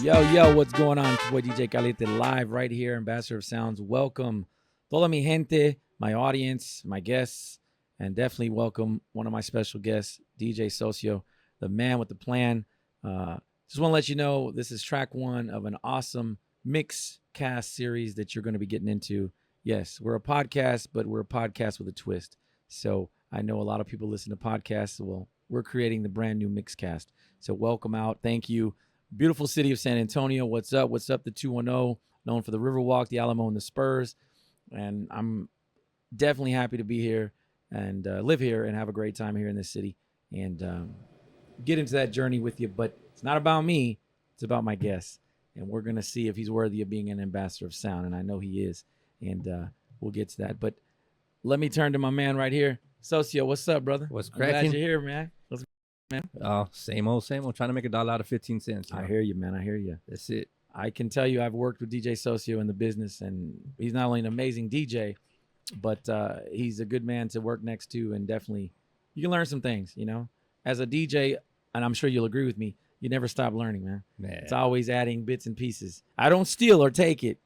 Yo, what's going on? It's your boy DJ Caliente live right here, Ambassador of Sounds. Welcome, toda mi gente, my audience, my guests, and definitely welcome one of my special guests, DJ Socio, the man with the plan. Just want to let you know this is track one of an awesome Mixcast series that you're going to be getting into. Yes, we're a podcast, but we're a podcast with a twist. So I know a lot of people listen to podcasts. Well, we're creating the brand new Mixcast. So welcome out. Thank you. Beautiful city of San Antonio. What's up? What's up? The 210, known for the Riverwalk, the Alamo, and the Spurs. And I'm definitely happy to be here and live here and have a great time here in this city and get into that journey with you. But it's not about me. It's about my guest. And we're going to see if he's worthy of being an ambassador of sound. And I know he is. And we'll get to that. But let me turn to my man right here. Socio, what's up, brother? What's cracking? Glad you're here, man. Man. Oh, same old. Trying to make $1 out of 15 cents. I hear you, man. I hear you. That's it. I can tell you I've worked with DJ Socio in the business, and he's not only an amazing DJ, but he's a good man to work next to, and definitely you can learn some things, you know. As a DJ, and I'm sure you'll agree with me, you never stop learning, man. It's always adding bits and pieces. I don't steal or take it.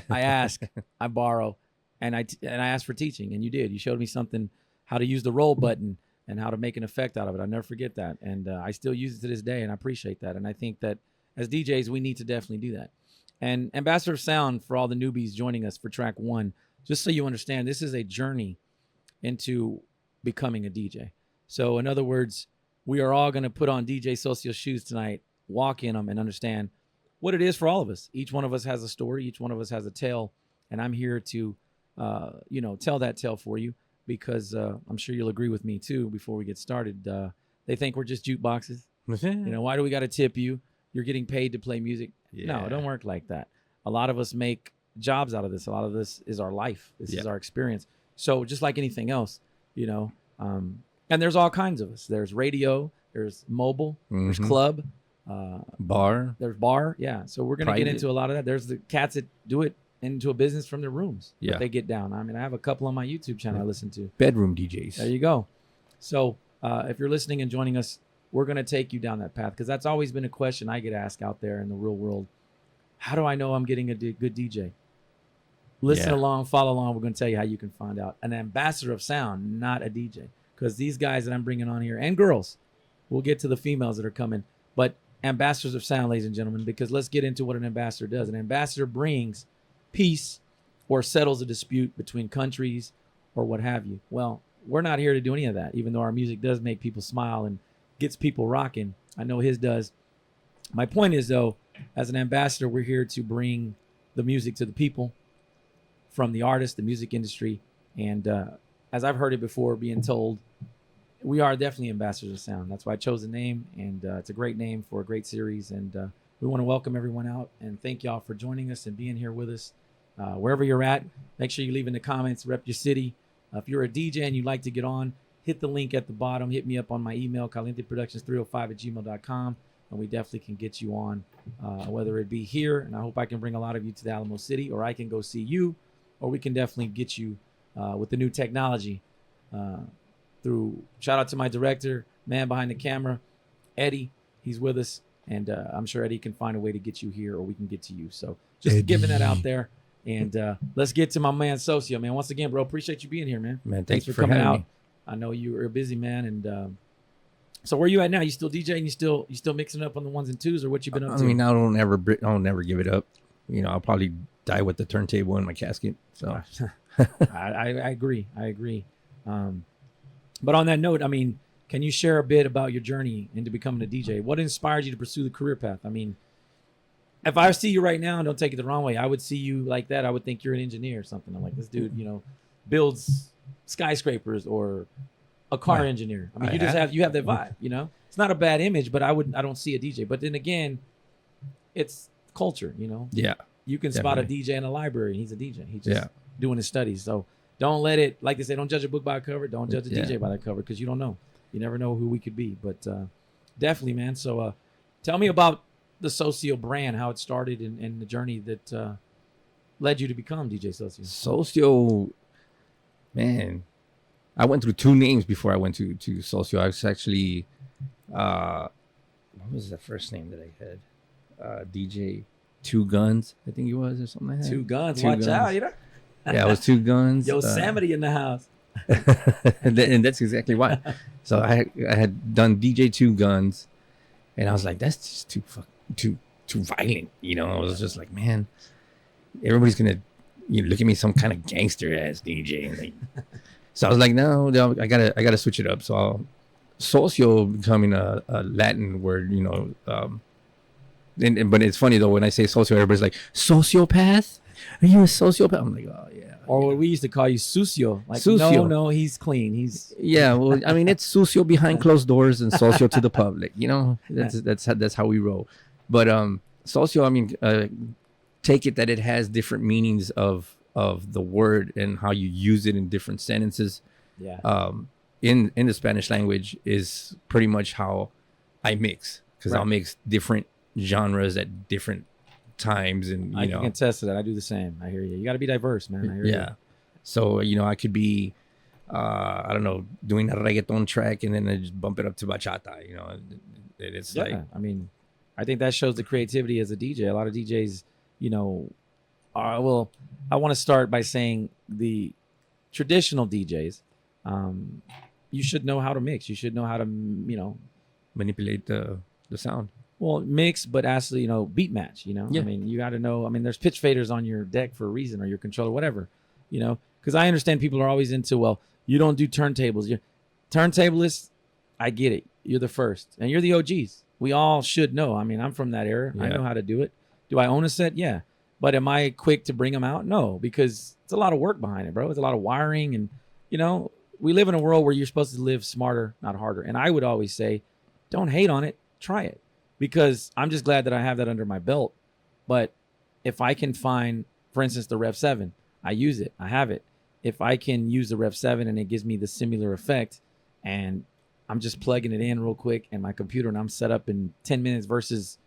I ask, I borrow, and I ask for teaching, and you did. You showed me something, how to use the roll button and how to make an effect out of it. I'll never forget that. And I still use it to this day, and I appreciate that. And I think that as DJs, we need to definitely do that. And Ambassador of Sound, for all the newbies joining us for track one, just so you understand, this is a journey into becoming a DJ. So in other words, we are all going to put on DJ Socio's shoes tonight, walk in them, and understand what it is for all of us. Each one of us has a story. Each one of us has a tale. And I'm here to, tell that tale for you. Because I'm sure you'll agree with me, too, before we get started. They think we're just jukeboxes. Why do we got to tip you? You're getting paid to play music. Yeah. No, it don't work like that. A lot of us make jobs out of this. A lot of this is our life. This is our experience. So just like anything else, and there's all kinds of us. There's radio. There's mobile. There's club. Bar. There's bar. Yeah. So we're going to get into a lot of that. There's the cats that do it into a business from their rooms. Yeah, they get down. I mean, I have a couple on my YouTube channel I listen to. Bedroom DJs. There you go. So if you're listening and joining us, we're going to take you down that path because that's always been a question I get asked out there in the real world. How do I know I'm getting a good DJ? Listen along, follow along. We're going to tell you how you can find out. An ambassador of sound, not a DJ. Because these guys that I'm bringing on here, and girls, we'll get to the females that are coming, but ambassadors of sound, ladies and gentlemen, because let's get into what an ambassador does. An ambassador brings peace or settles a dispute between countries or what have you. Well, we're not here to do any of that, even though our music does make people smile and gets people rocking. I know his does. My point is, though, as an ambassador, we're here to bring the music to the people from the artist, the music industry. And as I've heard it before, being told, we are definitely ambassadors of sound. That's why I chose the name, and it's a great name for a great series. And we want to welcome everyone out and thank y'all for joining us and being here with us. Wherever you're at, make sure you leave in the comments, rep your city. If you're a DJ and you'd like to get on, hit the link at the bottom. Hit me up on my email, calienteproductions305@gmail.com, and we definitely can get you on, whether it be here, and I hope I can bring a lot of you to the Alamo City, or I can go see you, or we can definitely get you with the new technology through. Shout out to my director, man behind the camera, Eddie. He's with us, and I'm sure Eddie can find a way to get you here, or we can get to you. So just giving that out there. And let's get to my man Socio, man. Once again, bro, appreciate you being here, man. Man, thanks for coming out. Me. I know you're a busy man, and so where you at now? You still DJing? You still mixing up on the ones and twos, or what you been up to? I mean, I don't never give it up. I'll probably die with the turntable in my casket. So I agree. But on that note, I mean, can you share a bit about your journey into becoming a DJ? What inspired you to pursue the career path? I mean, if I see you right now, and don't take it the wrong way, I would see you like that. I would think you're an engineer or something. I'm like, this dude, builds skyscrapers or a car engineer. I mean, you have that vibe, It's not a bad image, but I don't see a DJ. But then again, it's culture, Yeah. You can spot a DJ in a library, and he's a DJ. He's just doing his studies. So don't let it, like they say, don't judge a book by a cover. Don't judge a DJ by that cover, because you don't know. You never know who we could be. But definitely, man. So tell me about the Socio brand, how it started, and the journey that led you to become DJ Socio. Socio, man, I went through two names before I went to Socio. I was actually, what was the first name that I had? DJ Two Guns, I think he was, or something like that. Two Guns. Two Watch Guns. out, you know. Yeah, it was Two Guns. Yosemite in the house. And that's exactly why. So I had done DJ Two Guns, and I was like, that's just too violent. You know, I was just like, man, everybody's gonna look at me some kind of gangster ass DJ. And so I was like, no, I gotta switch it up. So socio becoming a Latin word, but it's funny though when I say socio, everybody's like, sociopath? Are you a sociopath? I'm like, oh yeah. Or what we used to call you Socio. Like, Socio. no, he's clean. He's Well, I mean, it's socio behind closed doors and socio to the public. That's how we roll. But socio, I mean, take it that it has different meanings of the word and how you use it in different sentences. Yeah. In the Spanish language is pretty much how I mix, because I'll mix different genres at different times, and I can attest to that. I do the same. I hear you. You got to be diverse, man. I hear you. So I could be I don't know, doing a reggaeton track and then I just bump it up to bachata. It's like, I mean, I think that shows the creativity as a DJ. A lot of DJs, I want to start by saying the traditional DJs, you should know how to mix. You should know how to, manipulate the sound. Well, mix, but actually, beat match, I mean, you got to know, there's pitch faders on your deck for a reason, or your controller, whatever, because I understand people are always into, well, you don't do turntables. You're turntablists. I get it. You're the first and you're the OGs. We all should know. I mean, I'm from that era. I know how to do it. Do I own a set? Yeah. But am I quick to bring them out? No, because it's a lot of work behind it, bro. It's a lot of wiring. And, we live in a world where you're supposed to live smarter, not harder. And I would always say, don't hate on it. Try it. Because I'm just glad that I have that under my belt. But if I can find, for instance, the Rev 7, I use it. I have it. If I can use the Rev 7 and it gives me the similar effect, and I'm just plugging it in real quick in my computer and I'm set up in 10 minutes versus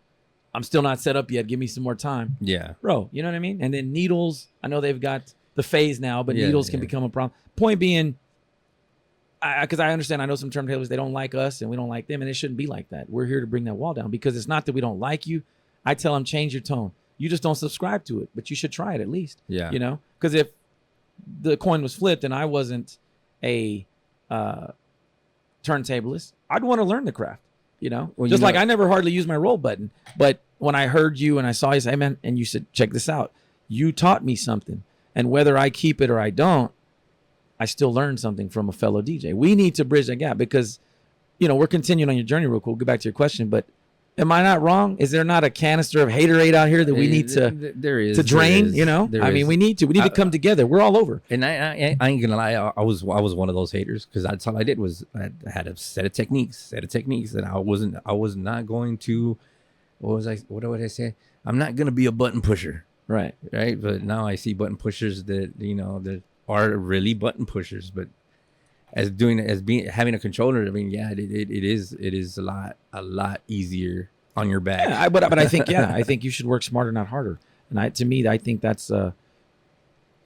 I'm still not set up yet. Give me some more time. Yeah. Bro, you know what I mean? And then needles, I know they've got the phase now, but needles can become a problem. Point being, because I understand, I know some turntablers, they don't like us and we don't like them, and it shouldn't be like that. We're here to bring that wall down, because it's not that we don't like you. I tell them, change your tone. You just don't subscribe to it, but you should try it at least. Yeah. Because if the coin was flipped and I wasn't a turntablist, I'd want to learn the craft, Well, just like I never hardly use my roll button, but when I heard you and I saw you say, hey man, and you said, check this out, you taught me something, and whether I keep it or I don't, I still learned something from a fellow DJ. We need to bridge that gap, because, we're continuing on your journey real quick. We'll get back to your question, but am I not wrong? Is there not a canister of Haterade out here that we need to drain? We need to come together. We're all over. And I ain't gonna lie, I was one of those haters, because that's all I did was I had a set of techniques, and I was not going to, what would I say? I'm not gonna be a button pusher. Right. But now I see button pushers that, that are really button pushers, but having a controller, I mean, it is a lot easier on your back. Yeah, but I think you should work smarter, not harder. And I think that's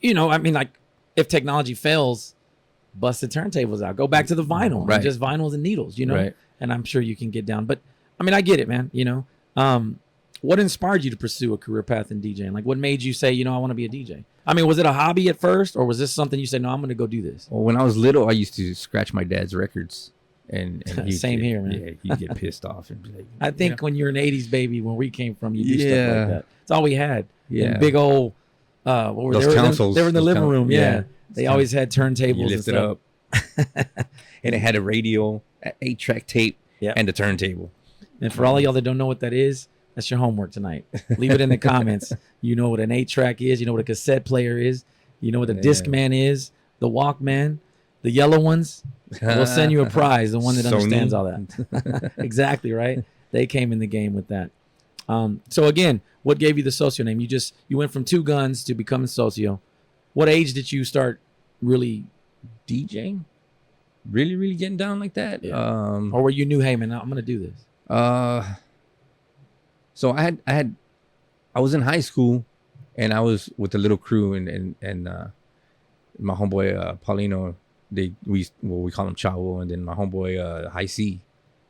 if technology fails, bust the turntables out, go back to the vinyl, right? Just vinyls and needles, right? And I'm sure you can get down. But I get it, man. What inspired you to pursue a career path in DJing? Like, what made you say, I want to be a DJ? Was it a hobby at first, or was this something you said, no, I'm going to go do this? Well, when I was little, I used to scratch my dad's records, and same here, man. Yeah, he'd get pissed off and be like, I think when you're an '80s baby, when we came from, you do stuff like that. It's all we had. Yeah, and big old. Those consoles. They were in the living room. Yeah, they always had turntables. You lift it up, and it had a radio, 8-track tape, and a turntable. And for all of y'all that don't know what that is, that's your homework tonight. Leave it in the comments. You know what an 8-track is. You know what a cassette player is. You know what a Discman is. The Walkman. The yellow ones. We'll send you a prize. The one that understands all that. Exactly, right? They came in the game with that. So again, what gave you the Socio name? You went from Two Guns to becoming Socio. What age did you start really DJing? Really, really getting down like that? Yeah. Or where you knew, hey man, I'm going to do this? So I was in high school, and I was with a little crew, and my homeboy Paulino, we call him Chavo, and then my homeboy High C,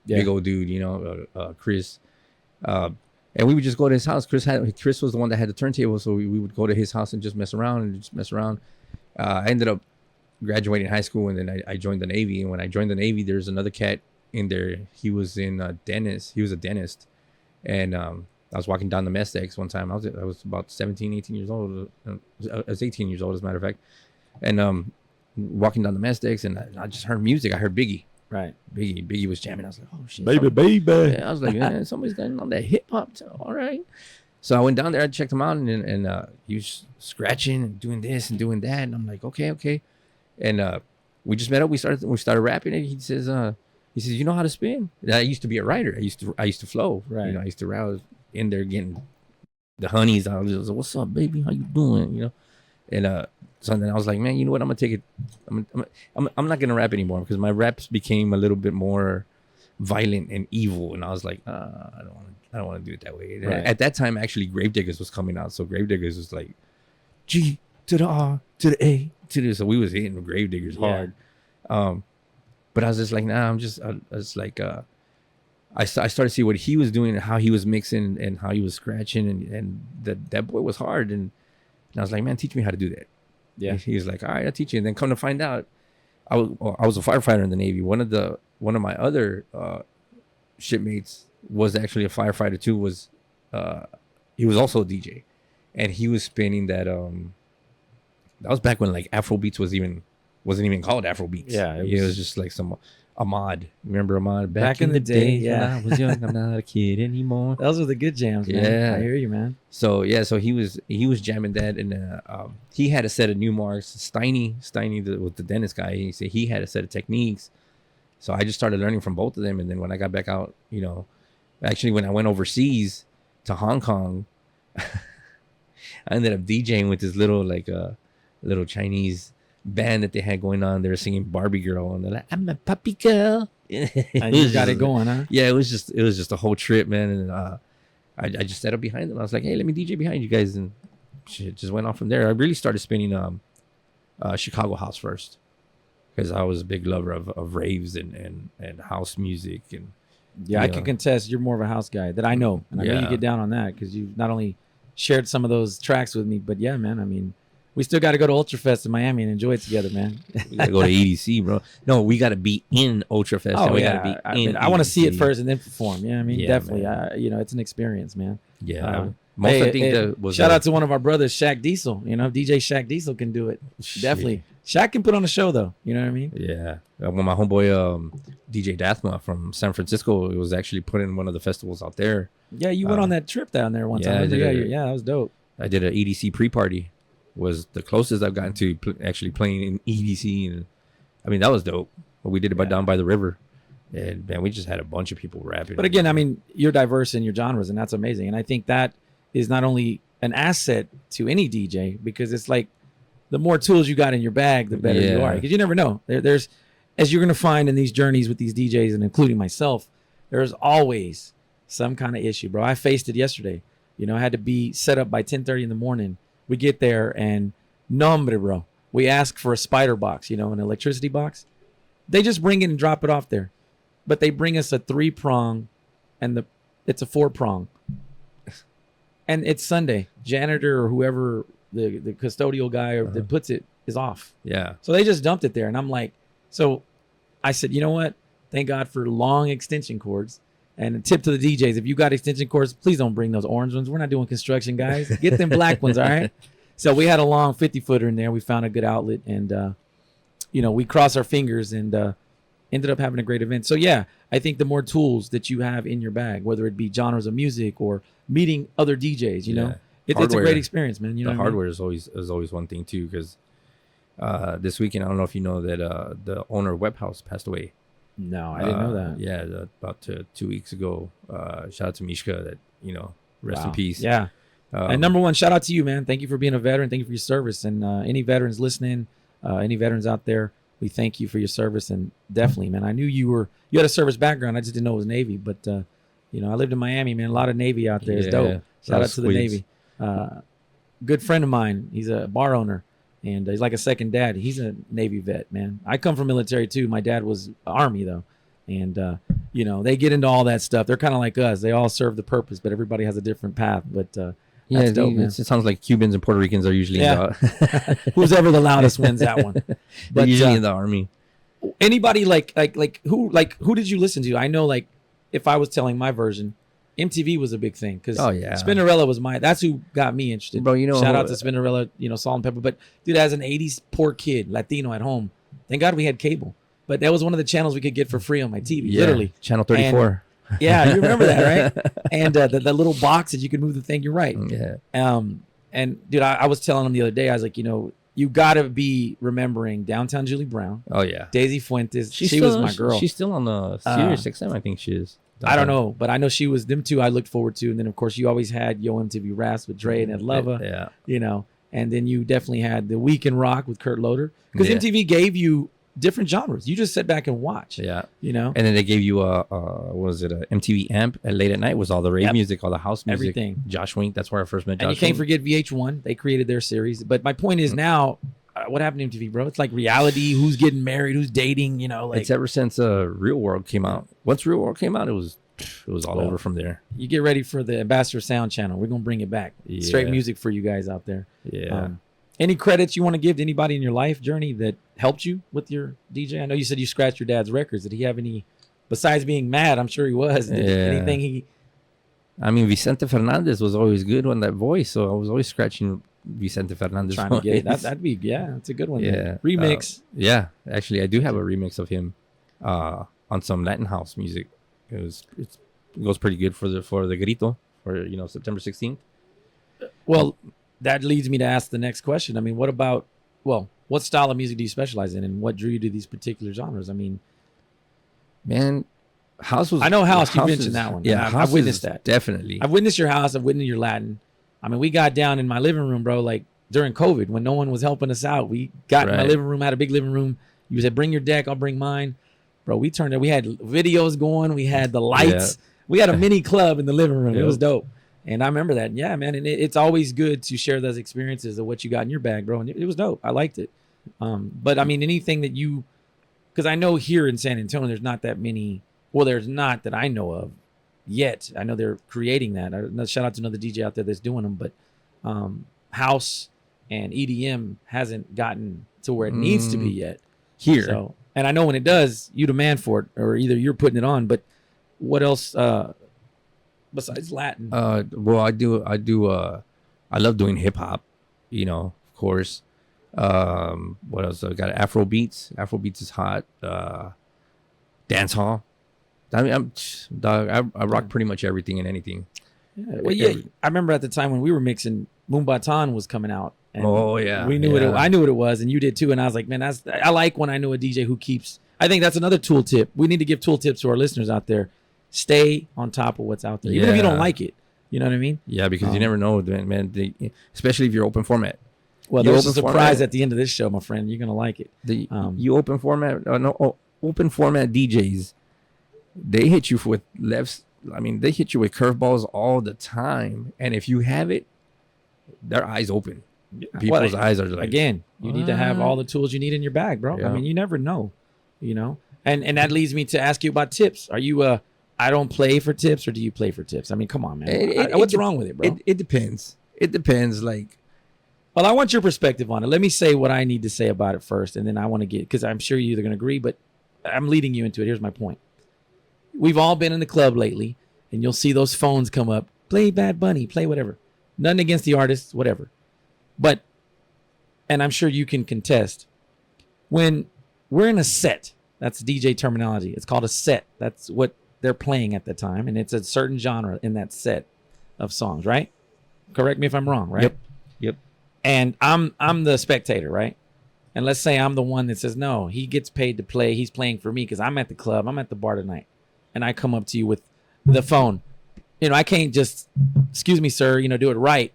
big old dude, Chris. And we would just go to his house. Chris was the one that had the turntable, so we would go to his house and just mess around. I ended up graduating high school, and then I joined the Navy. And when I joined the Navy, there's another cat in there. He was in dentist. He was a dentist, and I was walking down the mess decks one time. I was about 17, 18 years old. I was 18 years old, as a matter of fact, and walking down the mess decks, and I just heard music. I heard Biggie. Right. Biggie was jamming. I was like, oh shit, baby. Yeah, I was like, man, somebody's got on that hip hop. All right. So I went down there. I checked him out, and he was scratching and doing this and doing that, and I'm like, okay. And we just met up. We started rapping, and he says, you know how to spin? And I used to be a writer. I used to flow. Right. You know, I used to rap. I was in there getting the honeys. I was like, what's up, baby? How you doing? You know, and so then I was like, man, you know what? I'm gonna take it. I'm not gonna rap anymore because my raps became a little bit more violent and evil, and I was like, I don't want to do it that way. Right. At that time, actually, Gravediggers was coming out, so Gravediggers was like G to the R to the A to the. So we was hitting Gravediggers hard. But I was just like, nah. I was like, I started to see what he was doing and how he was mixing and how he was scratching, and that boy was hard. And I was like, man, teach me how to do that. Yeah. He was like, all right, I'll teach you. And then come to find out, I was a firefighter in the Navy. One of my other shipmates was actually a firefighter too. He was also a DJ, and he was spinning that. That was back when like Afrobeats wasn't even called Afrobeats. Yeah, it was just like some Ahmad. Remember Ahmad? Back in the day, yeah. When I was young, I'm not a kid anymore. Those were the good jams, man. Yeah. I hear you, man. So he was jamming that, and he had a set of new marks. Steiny with the dentist guy, he said he had a set of techniques. So I just started learning from both of them, and then when I got back out, you know, actually when I went overseas to Hong Kong, I ended up DJing with this little Chinese band that they had going on. They were singing Barbie Girl, and they're like, I'm a puppy girl. And you got it going, huh? Yeah, it was just a whole trip, man. And I just sat up behind them. I was like, hey, let me DJ behind you guys, and shit just went off from there. I really started spinning Chicago house first, because I was a big lover of raves and house music. And yeah, I can contest you're more of a house guy that I know, and I know you get down on that because you not only shared some of those tracks with me, but yeah, man, I mean, we still got to go to Ultrafest in Miami and enjoy it together, man. We got to go to EDC, bro. No, we got to be in Ultrafest. Oh, we yeah. Gotta be I want to see it first and then perform. Yeah, I mean, Yeah, definitely. It's an experience, man. Yeah. Shout out to one of our brothers, Shaq Diesel. You know, DJ Shaq Diesel can do it. Definitely. Shaq can put on a show, though. You know what I mean? Yeah. When my homeboy, DJ Dathma from San Francisco, it was actually put in one of the festivals out there. Yeah, you went on that trip down there one time. Yeah, that was dope. I did an EDC pre-party. Was the closest I've gotten to actually playing in EDC, and I mean that was dope. But we did it down by the river, and man, we just had a bunch of people rapping. But again, I mean, you're diverse in your genres, and that's amazing. And I think that is not only an asset to any DJ, because it's like the more tools you got in your bag, the better you are. Because you never know. There's, as you're gonna find in these journeys with these DJs, and including myself, there's always some kind of issue, bro. I faced it yesterday. You know, I had to be set up by 10:30 in the morning. We get there and nombre, bro. We ask for a spider box, you know, an electricity box. They just bring it and drop it off there. But they bring us a 3-prong and it's a 4-prong. And it's Sunday. Janitor or whoever, the custodial guy that puts it is off. Yeah. So they just dumped it there. And I'm like, so I said, you know what? Thank God for long extension cords. And a tip to the DJs, if you got extension cords, please don't bring those orange ones. We're not doing construction, guys. Get them black ones, all right? So we had a long 50-footer in there. We found a good outlet, and, we crossed our fingers and ended up having a great event. So, yeah, I think the more tools that you have in your bag, whether it be genres of music or meeting other DJs, you know, it's a great experience, man. You know, the hardware is always one thing, too, because this weekend, I don't know if you know that the owner of Web House passed away. No, I didn't know that. Yeah, about 2 weeks ago. Shout out to Mishka. That rest in peace. Yeah. And number one, shout out to you, man. Thank you for being a veteran. Thank you for your service. And any veterans listening, any veterans out there, we thank you for your service. And definitely, man, I knew you had a service background. I just didn't know it was Navy. But I lived in Miami, man. A lot of Navy out there. It's dope. Shout out to the Navy. Good friend of mine. He's a bar owner. And he's like a second dad. He's a Navy vet, man. I come from military too. My dad was Army though, And you know, they get into all that stuff. They're kind of like us. They all serve the purpose, but everybody has a different path. But that's dope, man. It sounds like Cubans and Puerto Ricans are usually in the, who's ever the loudest wins that one. But usually in the army. Anybody like who did you listen to? I know, like, if I was telling my version, MTV was a big thing because Spinnerella was that's who got me interested. Bro, you know, shout out to Spinnerella, you know, Salt and Pepper. But dude, as an 80s poor kid, Latino at home, thank God we had cable. But that was one of the channels we could get for free on my TV, literally. Channel 34. And, yeah, you remember that, right? And the little box that you could move the thing. You're right. Yeah. And dude, I was telling him the other day, I was like, you know, you got to be remembering Downtown Julie Brown. Oh, yeah. Daisy Fuentes. She was my girl. She's still on the Sirius XM, I think she is. I don't know, but I know she was them two I looked forward to. And then, of course, you always had Yo MTV Raps with Dre and Ed Lover. Yeah. You know, and then you definitely had The Week in Rock with Kurt Loder. Because MTV gave you different genres. You just sit back and watch. Yeah. You know? And then they gave you a MTV Amp at late at night was all the rave music, all the house music. Everything. Josh Wink, that's where I first met Josh And you can't forget VH1. They created their series. But my point is now, what happened to MTV, bro? It's like reality, who's getting married, who's dating, you know. Like, it's ever since Real World came out. Once Real World came out, it was all over from there. You get ready for the Ambassador Sound channel. We're going to bring it back. Yeah. Straight music for you guys out there. Yeah. Any credits you want to give to anybody in your life journey that helped you with your DJ? I know you said you scratched your dad's records. Did he have any, besides being mad, I'm sure he was, anything he... I mean, Vicente Fernandez was always good on that voice, so I was always scratching Vicente Fernandez trying voice. To get it. That'd be, that's a good one. Yeah. Remix. Yeah, actually, I do have a remix of him on some Latin house music. It goes pretty good for the Grito for, you know, September 16th. Well, that leads me to ask the next question. I mean, what style of music do you specialize in, and what drew you to these particular genres? I mean, man, house was... I know house. You mentioned that one. Yeah, I've witnessed that. Definitely. I've witnessed your house. I've witnessed your Latin. I mean, we got down in my living room, bro, like during COVID when no one was helping us out. We got in my living room, had a big living room. You said, bring your deck, I'll bring mine. Bro, we turned it. We had videos going. We had the lights. Yeah. We had a mini club in the living room. It was dope. And I remember that. Yeah, man. And it's always good to share those experiences of what you got in your bag, bro. And it was dope. I liked it. But I mean, anything that you, because I know here in San Antonio, there's not that many. Well, there's not that I know of yet. I know they're creating that. Shout out to another DJ out there that's doing them. But house and EDM hasn't gotten to where it needs to be yet. Here. So, and I know when it does, you demand for it, or either you're putting it on. But what else? Besides Latin? Well, I love doing hip hop, you know, of course. What else? I got Afro beats. Afro beats is hot. Dance hall. I mean, I rock pretty much everything and anything. Yeah. Well, I remember at the time when we were mixing, Moombahton was coming out. And we knew I knew what it was, and you did too. And I was like, man, I like when I know a DJ who keeps. I think that's another tool tip. We need to give tool tips to our listeners out there. Stay on top of what's out there, even if you don't like it. You know what I mean? Yeah, because you never know, man. Especially if you're open format. Well, there's a surprise at the end of this show, my friend. You're gonna like it. You open format, open format DJs, they hit you with lefts. I mean, they hit you with curveballs all the time, and if you have it, their eyes open. People's eyes are like, again, you need to have all the tools you need in your bag, bro. I mean, you never know, you know. And that leads me to ask you about tips. Are you I don't play for tips, or do you play for tips? I mean, come on, man. What's wrong with it, bro? It depends. It depends. Like, well, I want your perspective on it. Let me say what I need to say about it first, and then I want to get, because I'm sure you're either going to agree, but I'm leading you into it. Here's my point. We've all been in the club lately, and you'll see those phones come up. Play Bad Bunny, play whatever. Nothing against the artists, whatever. But, and I'm sure you can contest, when we're in a set, that's DJ terminology. It's called a set. That's what they're playing at the time, and it's a certain genre in that set of songs, right? Correct me if I'm wrong, right? Yep. And I'm the spectator, right? And let's say I'm the one that says, no, he gets paid to play. He's playing for me because I'm at the club. I'm at the bar tonight. And I come up to you with the phone. You know, I can't just, excuse me, sir, you know, do it right.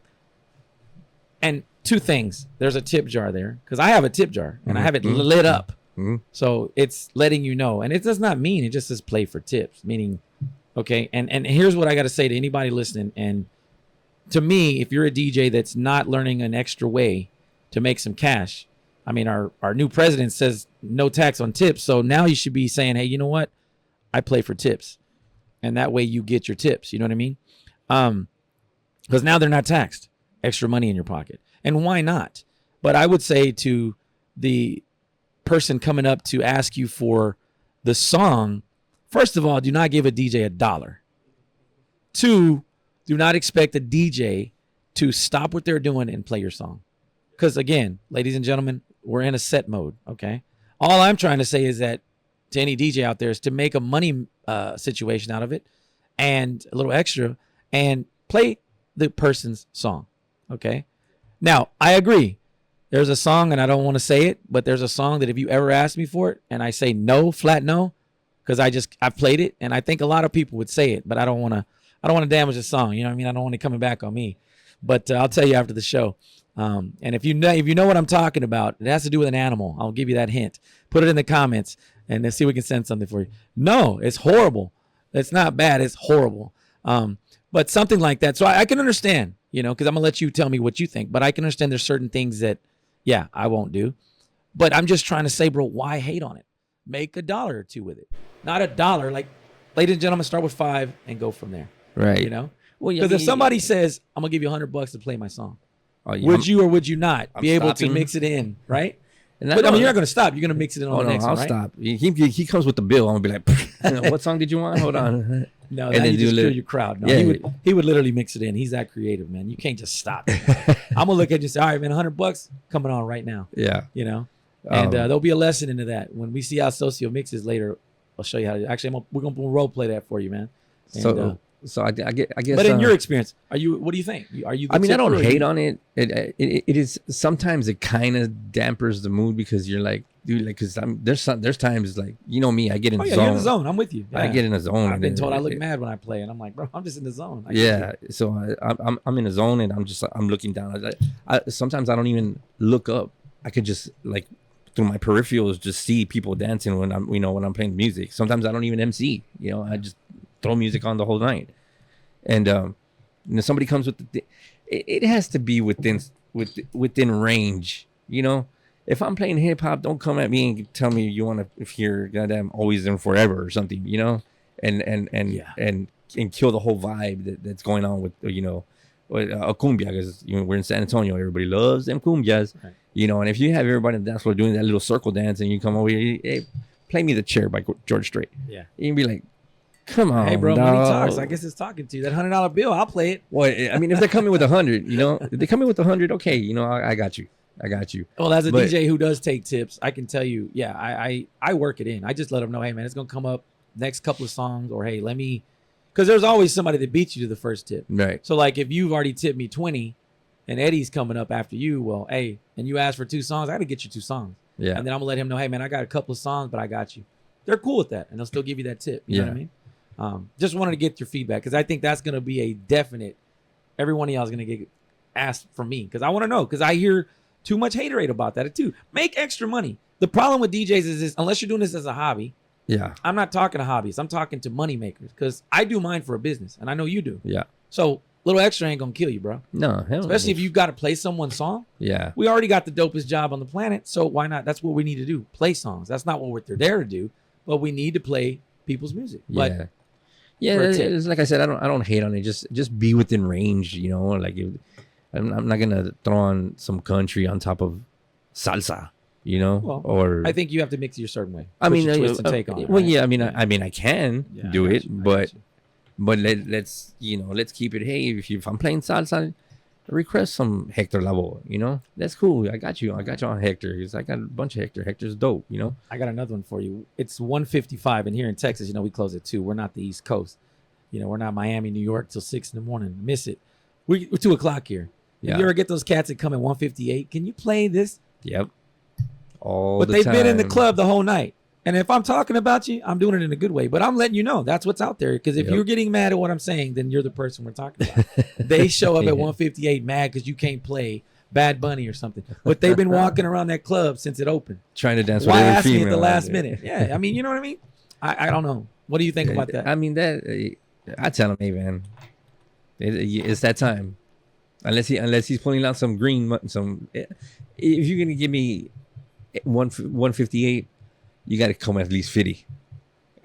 And two things. There's a tip jar there, because I have a tip jar, and I have it lit up. So it's letting you know. And it does not mean, it just says play for tips, meaning, okay. And here's what I got to say to anybody listening. And to me, if you're a DJ that's not learning an extra way to make some cash, I mean, our new president says no tax on tips. So now you should be saying, hey, you know what? I play for tips, and that way you get your tips. You know what I mean? Because now they're not taxed. Extra money in your pocket, and why not? But I would say to the person coming up to ask you for the song, first of all, do not give a DJ $1. 2, do not expect a DJ to stop what they're doing and play your song. Because again, ladies and gentlemen, we're in a set mode, okay? All I'm trying to say is that to any DJ out there is to make a money situation out of it and a little extra and play the person's song, okay? Now, I agree. There's a song, and I don't want to say it, but there's a song that if you ever ask me for it and I say no, flat no, because I've played it, and I think a lot of people would say it, but I don't want to damage the song. You know what I mean? I don't want it coming back on me. But I'll tell you after the show. And if you know what I'm talking about, it has to do with an animal. I'll give you that hint. Put it in the comments, and then see if we can send something for you. No, it's horrible. It's not bad. It's horrible. But something like that. So I can understand, because I'm gonna let you tell me what you think. But I can understand there's certain things that, yeah, I won't do. But I'm just trying to say, bro, why hate on it? Make $1 or $2 with it. Not $1. Like, ladies and gentlemen, start with 5 and go from there. Right. Well, because if somebody says, I'm gonna give you $100 to play my song, yeah, would you or would you not I'm be able stopping. to mix it in, right? And But you're not gonna stop. You're gonna mix it in on the next I'll one, right? stop. He comes with the bill. I'm gonna be like, what song did you want? Hold on. No, and then you just kill little, your crowd. No, yeah. he would literally mix it in. He's that creative, man. You can't just stop. I'm gonna look at you and say, all right, man, $100 coming on right now. Yeah. And there'll be a lesson into that. When we see how Socio mixes later, I'll show you how to. Actually, we're gonna role play that for you, man. And, so I guess. But in your experience, what do you think? Are you? I mean, I don't hate on it. It is sometimes it kind of dampers the mood because you're like, dude, like, because there's times like, me, I get in the zone. You're in the zone. I'm with you. Yeah. I get in the zone. I've been told I look mad when I play, and I'm like, bro, I'm just in the zone. So I'm in the zone, and I'm looking down. Sometimes I don't even look up. I could just like through my peripherals just see people dancing when I'm playing music. Sometimes I don't even MC. I just throw music on the whole night. And somebody comes with it has to be within range. If I'm playing hip hop, don't come at me and tell me you want to hear goddamn Always and Forever or something, and kill the whole vibe that's going on with a cumbia, because we're in San Antonio, everybody loves them cumbias, right. And if you have everybody in the dance floor doing that little circle dance and you come over here, hey, play me The Chair by George Strait. Yeah. You can be like, come on, hey, bro, dog. When he talks, I guess it's talking to you. That $100 bill, I'll play it. Well, I mean, if they're coming with 100, if they come in with 100, okay, I got you. Well, as a DJ who does take tips, I can tell you, yeah, I work it in. I just let them know, hey, man, it's going to come up next couple of songs, or hey, because there's always somebody that beats you to the first tip. Right. So, like, if you've already tipped me 20 and Eddie's coming up after you, well, hey, and you ask for 2 songs, I got to get you 2 songs. Yeah. And then I'm going to let him know, hey, man, I got a couple of songs, but I got you. They're cool with that, and they'll still give you that tip. You know what I mean? Just wanted to get your feedback, because I think that's going to be a definite. Every one of y'all is going to get asked from me, because I want to know, because I hear too much haterade about that too. Make extra money. The problem with DJs is this: unless you're doing this as a hobby, I'm not talking to hobbyists. I'm talking to money makers, because I do mine for a business, and I know you do. Yeah. So a little extra ain't gonna kill you, bro. No, especially if you've got to play someone's song. Yeah. We already got the dopest job on the planet, so why not? That's what we need to do: play songs. That's not what they're there to do, but we need to play people's music. Yeah. It's like I said, I don't hate on it. Just be within range, Like I'm not gonna throw on some country on top of salsa, Well, or I think you have to mix it a certain way. I mean, twist and take on it, well, right? yeah. I mean, I can do it, but let's keep it. Hey, if I'm playing salsa, request some Hector Lavoe. That's cool. I got you on Hector. Because I got a bunch of Hector. Hector's dope. I got another one for you. It's 1:55, and here in Texas, we close at 2. We're not the East Coast. We're not Miami, New York till 6 in the morning. Miss it. We're 2 o'clock here. Yeah. If you ever get those cats that come at 1:58, can you play this? Yep. But they've been in the club the whole night. And if I'm talking about you, I'm doing it in a good way. But I'm letting you know that's what's out there. Because if you're getting mad at what I'm saying, then you're the person we're talking about. They show up at 1:58 mad because you can't play Bad Bunny or something. But they've been walking around that club since it opened. Trying to dance with every ask female. Me at the last minute? Yeah, I mean, you know what I mean? I don't know. What do you think about that? I mean, I tell him, hey, man, it's that time. Unless he's pulling out some green, if you're gonna give me 158, you got to come at least 50.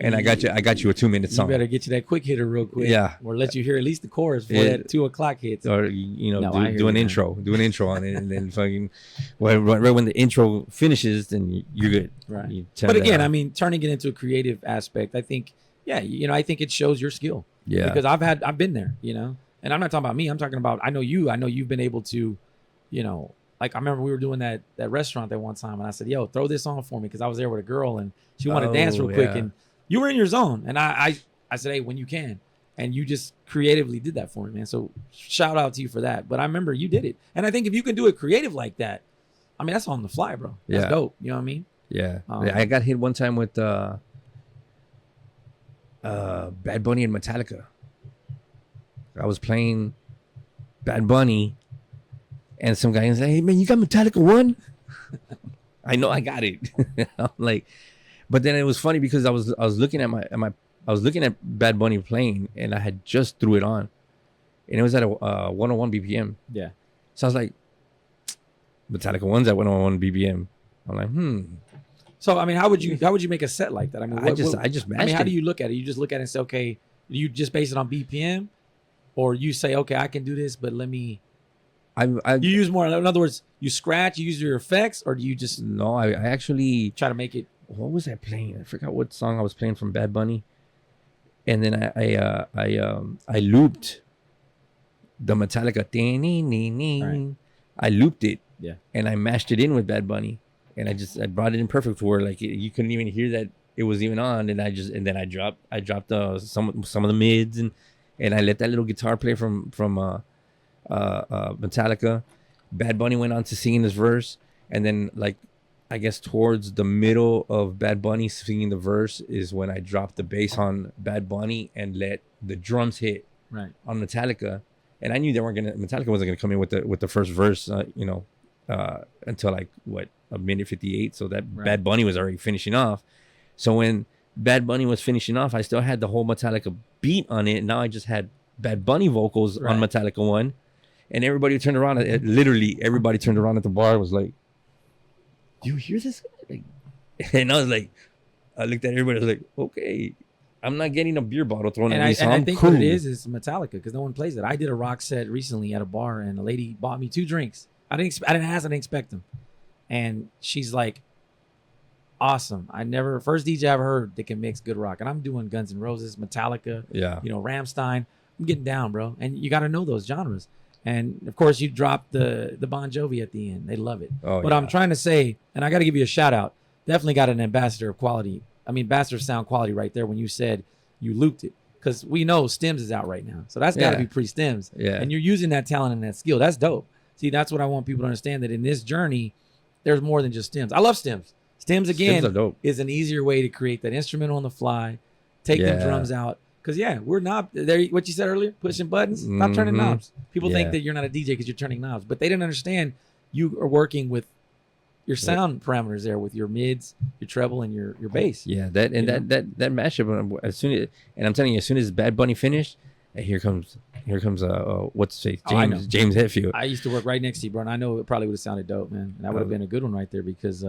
And I got you a 2-minute song. You better get you that quick hitter real quick. Yeah. Or let you hear at least the chorus before that 2 o'clock hits. Or, do an intro. Do an intro on it. And then fucking, right when the intro finishes, then you're good. Right. But again, I mean, turning it into a creative aspect, I think, I think it shows your skill. Yeah. Because I've been there, And I'm not talking about me. I'm talking about, I know you've been able to, like I remember we were doing that restaurant that one time and I said, yo, throw this on for me because I was there with a girl and she wanted to dance real quick and you were in your zone. And I said, hey, when you can. And you just creatively did that for me, man. So shout out to you for that. But I remember you did it. And I think if you can do it creative like that, I mean, that's on the fly, bro. That's dope. You know what I mean? Yeah. I got hit one time with Bad Bunny and Metallica. I was playing Bad Bunny. And some guy said, hey, man, you got Metallica 1? I know I got it. I'm like, but then it was funny because I was looking at I was looking at Bad Bunny playing and I had just threw it on. And it was at a 101 BPM. Yeah. So I was like, Metallica 1's at 101 BPM. I'm like, So, I mean, how would you make a set like that? I mean, I just matched I mean, how it. do you look at it? You just look at it and say, okay, you just base it on BPM? Or you say, okay, I can do this, but let me... You use more, in other words, you scratch, you use your effects, or do you just... No, I actually... Try to make it... What was I playing? I forgot what song I was playing from Bad Bunny. And then I looped the Metallica. Right. I looped it. Yeah. And I mashed it in with Bad Bunny. And I brought it in perfect to where like you couldn't even hear that it was even on. And then I dropped some of the mids and I let that little guitar play from Metallica. Bad Bunny went on to singing this verse, and then like I guess towards the middle of Bad Bunny singing the verse is when I dropped the bass on Bad Bunny and let the drums hit right on Metallica. And I knew Metallica wasn't gonna come in with the first verse, until like a minute 58. So that right. Bad Bunny was already finishing off. So when Bad Bunny was finishing off, I still had the whole Metallica beat on it. And now I just had Bad Bunny vocals on Metallica 1. And everybody turned around. Literally, everybody turned around at the bar. Was like, "Do you hear this?" And I was like, I looked at everybody. I was like, "Okay, I'm not getting a beer bottle thrown at me." So I think cool. What it is Metallica because no one plays it. I did a rock set recently at a bar, and a lady bought me 2 drinks. I didn't expect them, and she's like, "Awesome! First DJ I ever heard that can mix good rock." And I'm doing Guns N' Roses, Metallica, Rammstein. I'm getting down, bro. And you got to know those genres. And of course, you drop the Bon Jovi at the end. They love it. But I'm trying to say, and I got to give you a shout out. Definitely got an ambassador of quality. I mean, ambassador of sound quality right there when you said you looped it. Because we know Stems is out right now. So that's got to be pre-Stems. Yeah. And you're using that talent and that skill. That's dope. See, that's what I want people to understand, that in this journey, there's more than just Stems. I love Stems. Stems, again, Stems are dope. Is an easier way to create that instrumental on the fly, take them drums out. Because, we're not, there. What you said earlier, pushing buttons, stop turning knobs. People think that you're not a DJ because you're turning knobs, but they didn't understand you are working with your sound parameters there with your mids, your treble, and your bass. Yeah, that mashup. I'm telling you, as soon as Bad Bunny finished, here comes what's his face? James Hetfield. I used to work right next to you, bro, and I know it probably would have sounded dope, man. And that would have been a good one right there because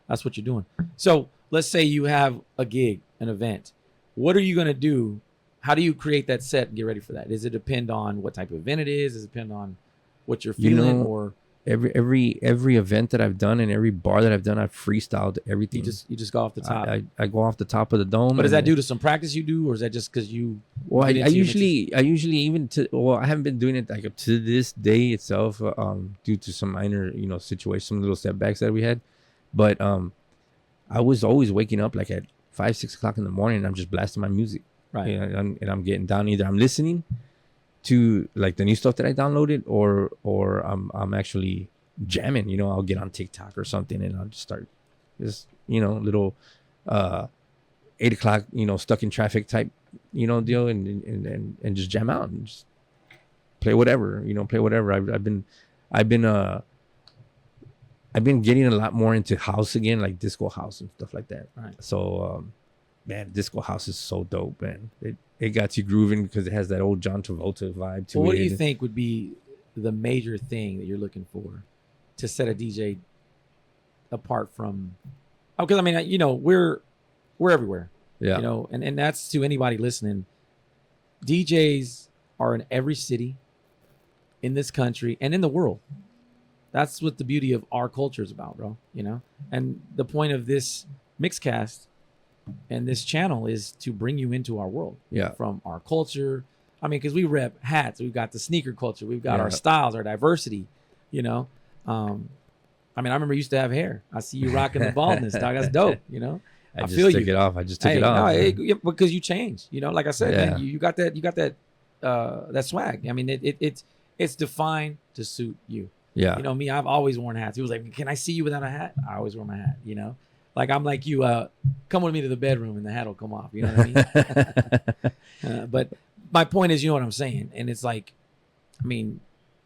that's what you're doing. So let's say you have a gig, an event. What are you gonna do? How do you create that set and get ready for that? Does it depend on what type of event it is? Does it depend on what you're feeling? Or every event that I've done and every bar that I've done, I've freestyled everything. You just go off the top. I go off the top of the dome. But does that due to some practice you do, or is that just because you? Well, I usually I haven't been doing it like up to this day itself, due to some minor situations, some little setbacks that we had. But I was always waking up like at 5-6 o'clock in the morning, and I'm just blasting my music. Right. And I'm getting down. Either I'm listening to like the new stuff that I downloaded, or I'm actually jamming. I'll get on TikTok or something, and I'll just start little 8 o'clock stuck in traffic type deal, and just jam out and just play whatever. Play whatever. I've been getting a lot more into house again, like disco house and stuff like that. Right. So man, disco house is so dope, man. It got you grooving because it has that old John Travolta vibe to it. What do you think would be the major thing that you're looking for to set a DJ apart from? Because I mean, we're everywhere. Yeah. You know, and that's to anybody listening. DJs are in every city in this country and in the world. That's what the beauty of our culture is about, bro. You know, and the point of this Mixcast and this channel is to bring you into our world. Yeah. From our culture. I mean, because we rep hats, we've got the sneaker culture, we've got our styles, our diversity. You know, I mean, I remember you used to have hair. I see you rocking the baldness, dog. That's dope. You know, I just took it off. I just took it off. No, because you changed. You know, like I said, man, you got that that swag. I mean, it's defined to suit you. Yeah. You know me, I've always worn hats. He was like, "Can I see you without a hat?" I always wear my hat. You know, like I'm like you. Come with me to the bedroom, and the hat will come off. You know what I mean? But my point is, you know what I'm saying, and it's like, I mean,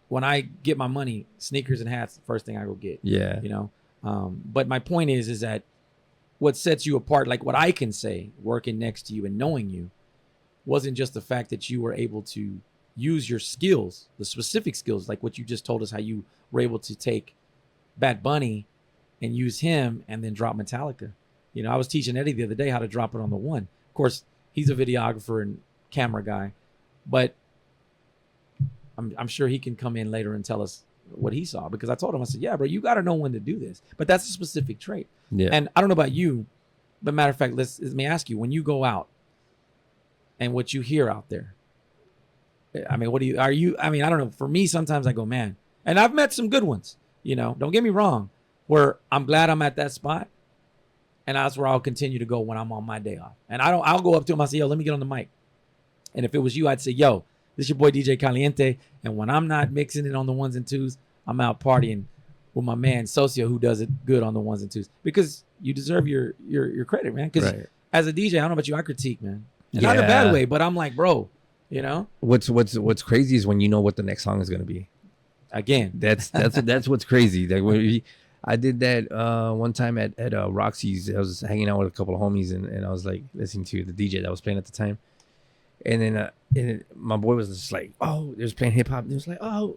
when I get my money, sneakers and hats, the first thing I go get. Yeah. You know, but my point is that what sets you apart, like what I can say, working next to you and knowing you, wasn't just the fact that you were able to use your skills, the specific skills, like what you just told us, how you were able to take Bad Bunny and use him and then drop Metallica. You know, I was teaching Eddie the other day how to drop it on the one. Of course, he's a videographer and camera guy, but I'm sure he can come in later and tell us what he saw, because I told him, I said, yeah, bro, you got to know when to do this. But that's a specific trait. Yeah. And I don't know about you, but matter of fact, let me ask you, when you go out and what you hear out there, I mean, I mean, I don't know. For me, sometimes I go, man, and I've met some good ones, you know, don't get me wrong, where I'm glad I'm at that spot. And that's where I'll continue to go when I'm on my day off. And I'll go up to him, I'll say, yo, let me get on the mic. And if it was you, I'd say, yo, this is your boy DJ Caliente. And when I'm not mixing it on the ones and twos, I'm out partying with my man Socio, who does it good on the ones and twos. Because you deserve your credit, man. Because as a DJ, I don't know about you, I critique, man. And not in a bad way, but I'm like, bro, you know? What's crazy is when you know what the next song is gonna be. Again. That's what's crazy. Like I did that one time at Roxy's. I was hanging out with a couple of homies and I was like listening to the DJ that was playing at the time. And then my boy was just like, oh, they was playing hip hop. He was like, oh,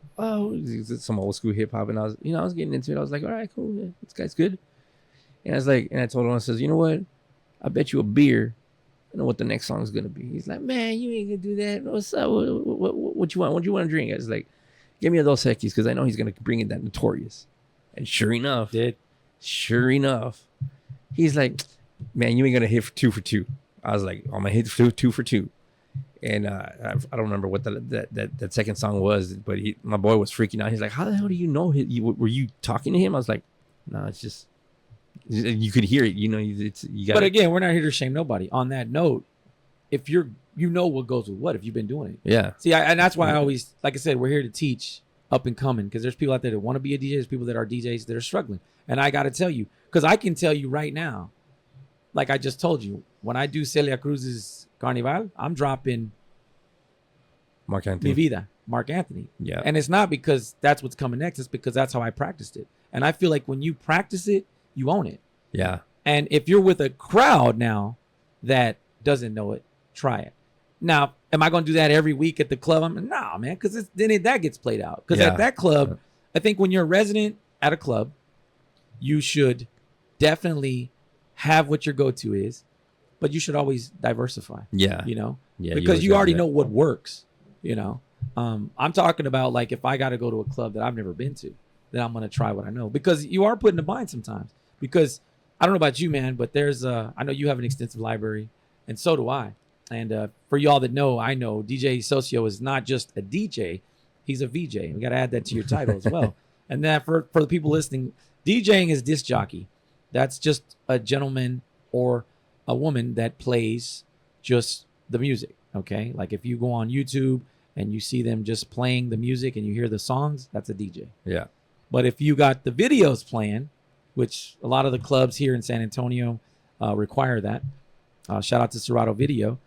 some old school hip hop. And I was getting into it. I was like, all right, cool, man. This guy's good. And I was like, and I told him, I says, you know what? I bet you a beer. I know what the next song is gonna be. He's like, man, you ain't gonna do that. What's up? What you want? What do you want to drink? I was like, give me a Dos Equis, because I know he's gonna bring in that Notorious. And sure enough, he's like, man, you ain't gonna hit for 2 for 2. I was like, I'm gonna hit 2 for 2. And I don't remember what that second song was, but my boy was freaking out. He's like, how the hell do you know? Were you talking to him? I was like, no, it's just, you could hear it. You know, you got. But again, we're not here to shame nobody. On that note, if you know what goes with what, if you've been doing it. Yeah. See, and that's why I always, like I said, we're here to teach up and coming, because there's people out there that want to be a DJ. There's people that are DJs that are struggling. And I got to tell you, because I can tell you right now, like I just told you, when I do Celia Cruz's Carnival, I'm dropping Mark Anthony. Mi Vida, Mark Anthony. Yeah. And it's not because that's what's coming next. It's because that's how I practiced it. And I feel like when you practice it, you own it. Yeah. And if you're with a crowd now that doesn't know it, try it. Now, am I going to do that every week at the club? Nah, man, because then that gets played out. Because at that club, I think when you're a resident at a club, you should definitely have what your go-to is, but you should always diversify. Yeah. You know? Yeah. Because you already know what works, you know? I'm talking about, like, if I got to go to a club that I've never been to, then I'm going to try what I know. Because you are put in a bind sometimes. Because I don't know about you, man, but there's I know you have an extensive library, and so do I. And for y'all that know, I know DJ Socio is not just a DJ, he's a VJ. We got to add that to your title as well. And that for the people listening, DJing is disc jockey. That's just a gentleman or a woman that plays just the music, okay? Like if you go on YouTube and you see them just playing the music and you hear the songs, that's a DJ. Yeah. But if you got the videos playing, which a lot of the clubs here in San Antonio require that, shout out to Serato Video.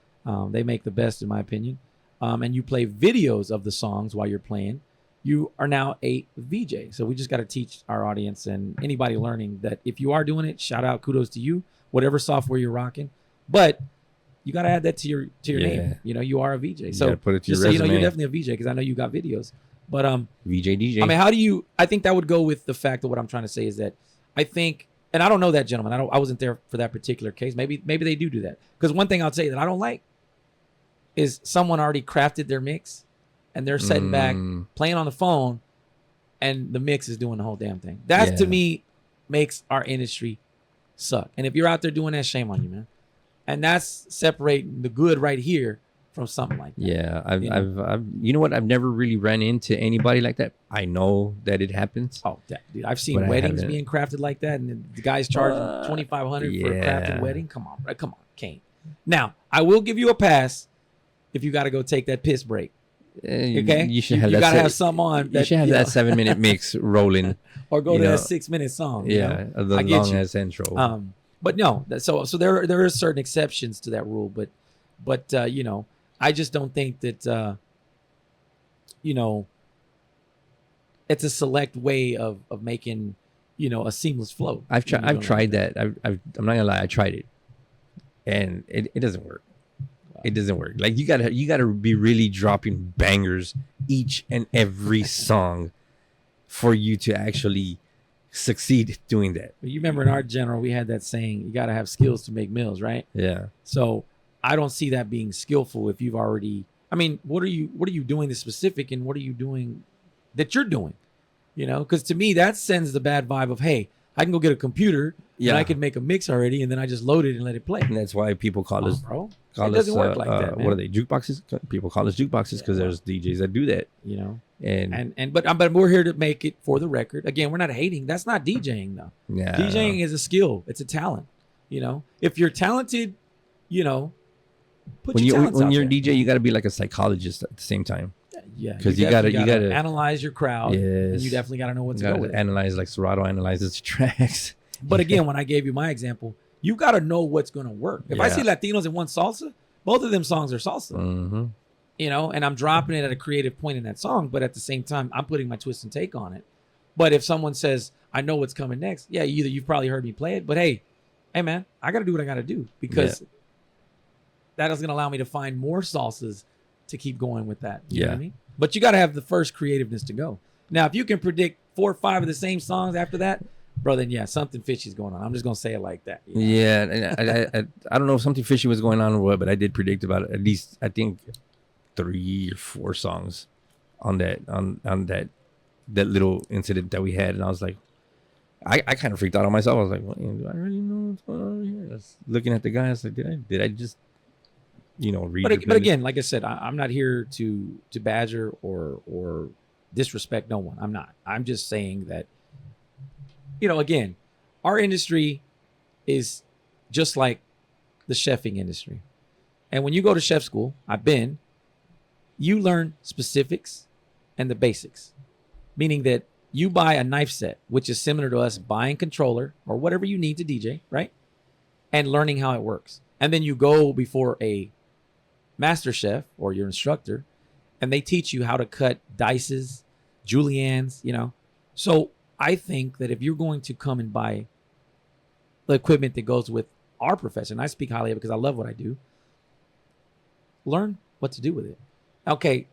They make the best, in my opinion. And you play videos of the songs while you're playing, you are now a VJ. So we just got to teach our audience and anybody learning that if you are doing it, shout out, kudos to you, whatever software you're rocking. But you got to add that to your name. You know, you are a VJ. So put it to your just so you know, resume. you're definitely a VJ, because I know you got videos. But VJ DJ. I mean, I think that would go with the fact that what I'm trying to say is that I think and I don't know that gentleman. I wasn't there for that particular case. Maybe they do that. Because one thing I'll say that I don't like is someone already crafted their mix and they're sitting back playing on the phone and the mix is doing the whole damn thing. That to me makes our industry suck. And if you're out there doing that, shame on you, man. And that's separating the good right here from something like that. Yeah, I've you know what? I've never really ran into anybody like that. I know that it happens. Oh, dude, I've seen weddings being crafted like that, and the guys charging $2,500 for a crafted wedding. Come on, bro. Come on, Kane. Now, I will give you a pass if you got to go take that piss break. Okay, you should have. You gotta have something on. You should have that 7-minute mix rolling, or go to that 6-minute song. Yeah, the long ass intro. But no, so there are certain exceptions to that rule, but you know. I just don't think that, you know, it's a select way of making, you know, a seamless flow. I've tried that. I'm not gonna lie. I tried it, and it doesn't work. Wow. It doesn't work. Like you gotta be really dropping bangers each and every song for you to actually succeed doing that. You remember in Art General we had that saying, you gotta have skills to make mills, right? Yeah. So I don't see that being skillful if you've already. I mean, what are you doing that's specific, and what are you doing that you're doing? You know, because to me that sends the bad vibe of, hey, I can go get a computer and I can make a mix already, and then I just load it and let it play. And that's why people call us, bro. It doesn't work like that, man. What are they? Jukeboxes? People call us jukeboxes because there's DJs that do that. You know, but we're here to make it for the record. Again, we're not hating. That's not DJing though. Yeah. DJing is a skill. It's a talent. You know, if you're talented, you know. When you're a DJ, you got to be like a psychologist at the same time. Yeah, because you got to analyze your crowd. Yes. And you definitely got to know what to go with. Analyze like Serato analyzes tracks. But again, when I gave you my example, you got to know what's going to work. If I see Latinos in one salsa, both of them songs are salsa. Mm-hmm. You know, and I'm dropping it at a creative point in that song, but at the same time, I'm putting my twist and take on it. But if someone says, I know what's coming next, either you've probably heard me play it, but hey man, I got to do what I got to do because that is going to allow me to find more salsas to keep going with that. You know what I mean? But you got to have the first creativeness to go. Now, if you can predict 4 or 5 of the same songs after that, bro, then something fishy is going on. I'm just going to say it like that. You know? Yeah. I don't know if something fishy was going on or what, but I did predict about at least, I think, 3 or 4 songs on that little incident that we had. And I was like, I kind of freaked out on myself. I was like, well, do I really know what's going on here? I was looking at the guy. I was like, did I just read? But again, like I said, I'm not here to badger or disrespect no one. I'm not. I'm just saying that, again, our industry is just like the chefing industry. And when you go to chef school, you learn specifics and the basics, meaning that you buy a knife set, which is similar to us buying controller or whatever you need to DJ, right? And learning how it works. And then you go before a master chef or your instructor, and they teach you how to cut dices, juliennes, So I think that if you're going to come and buy the equipment that goes with our profession, I speak highly of it because I love what I do, learn what to do with it. Okay,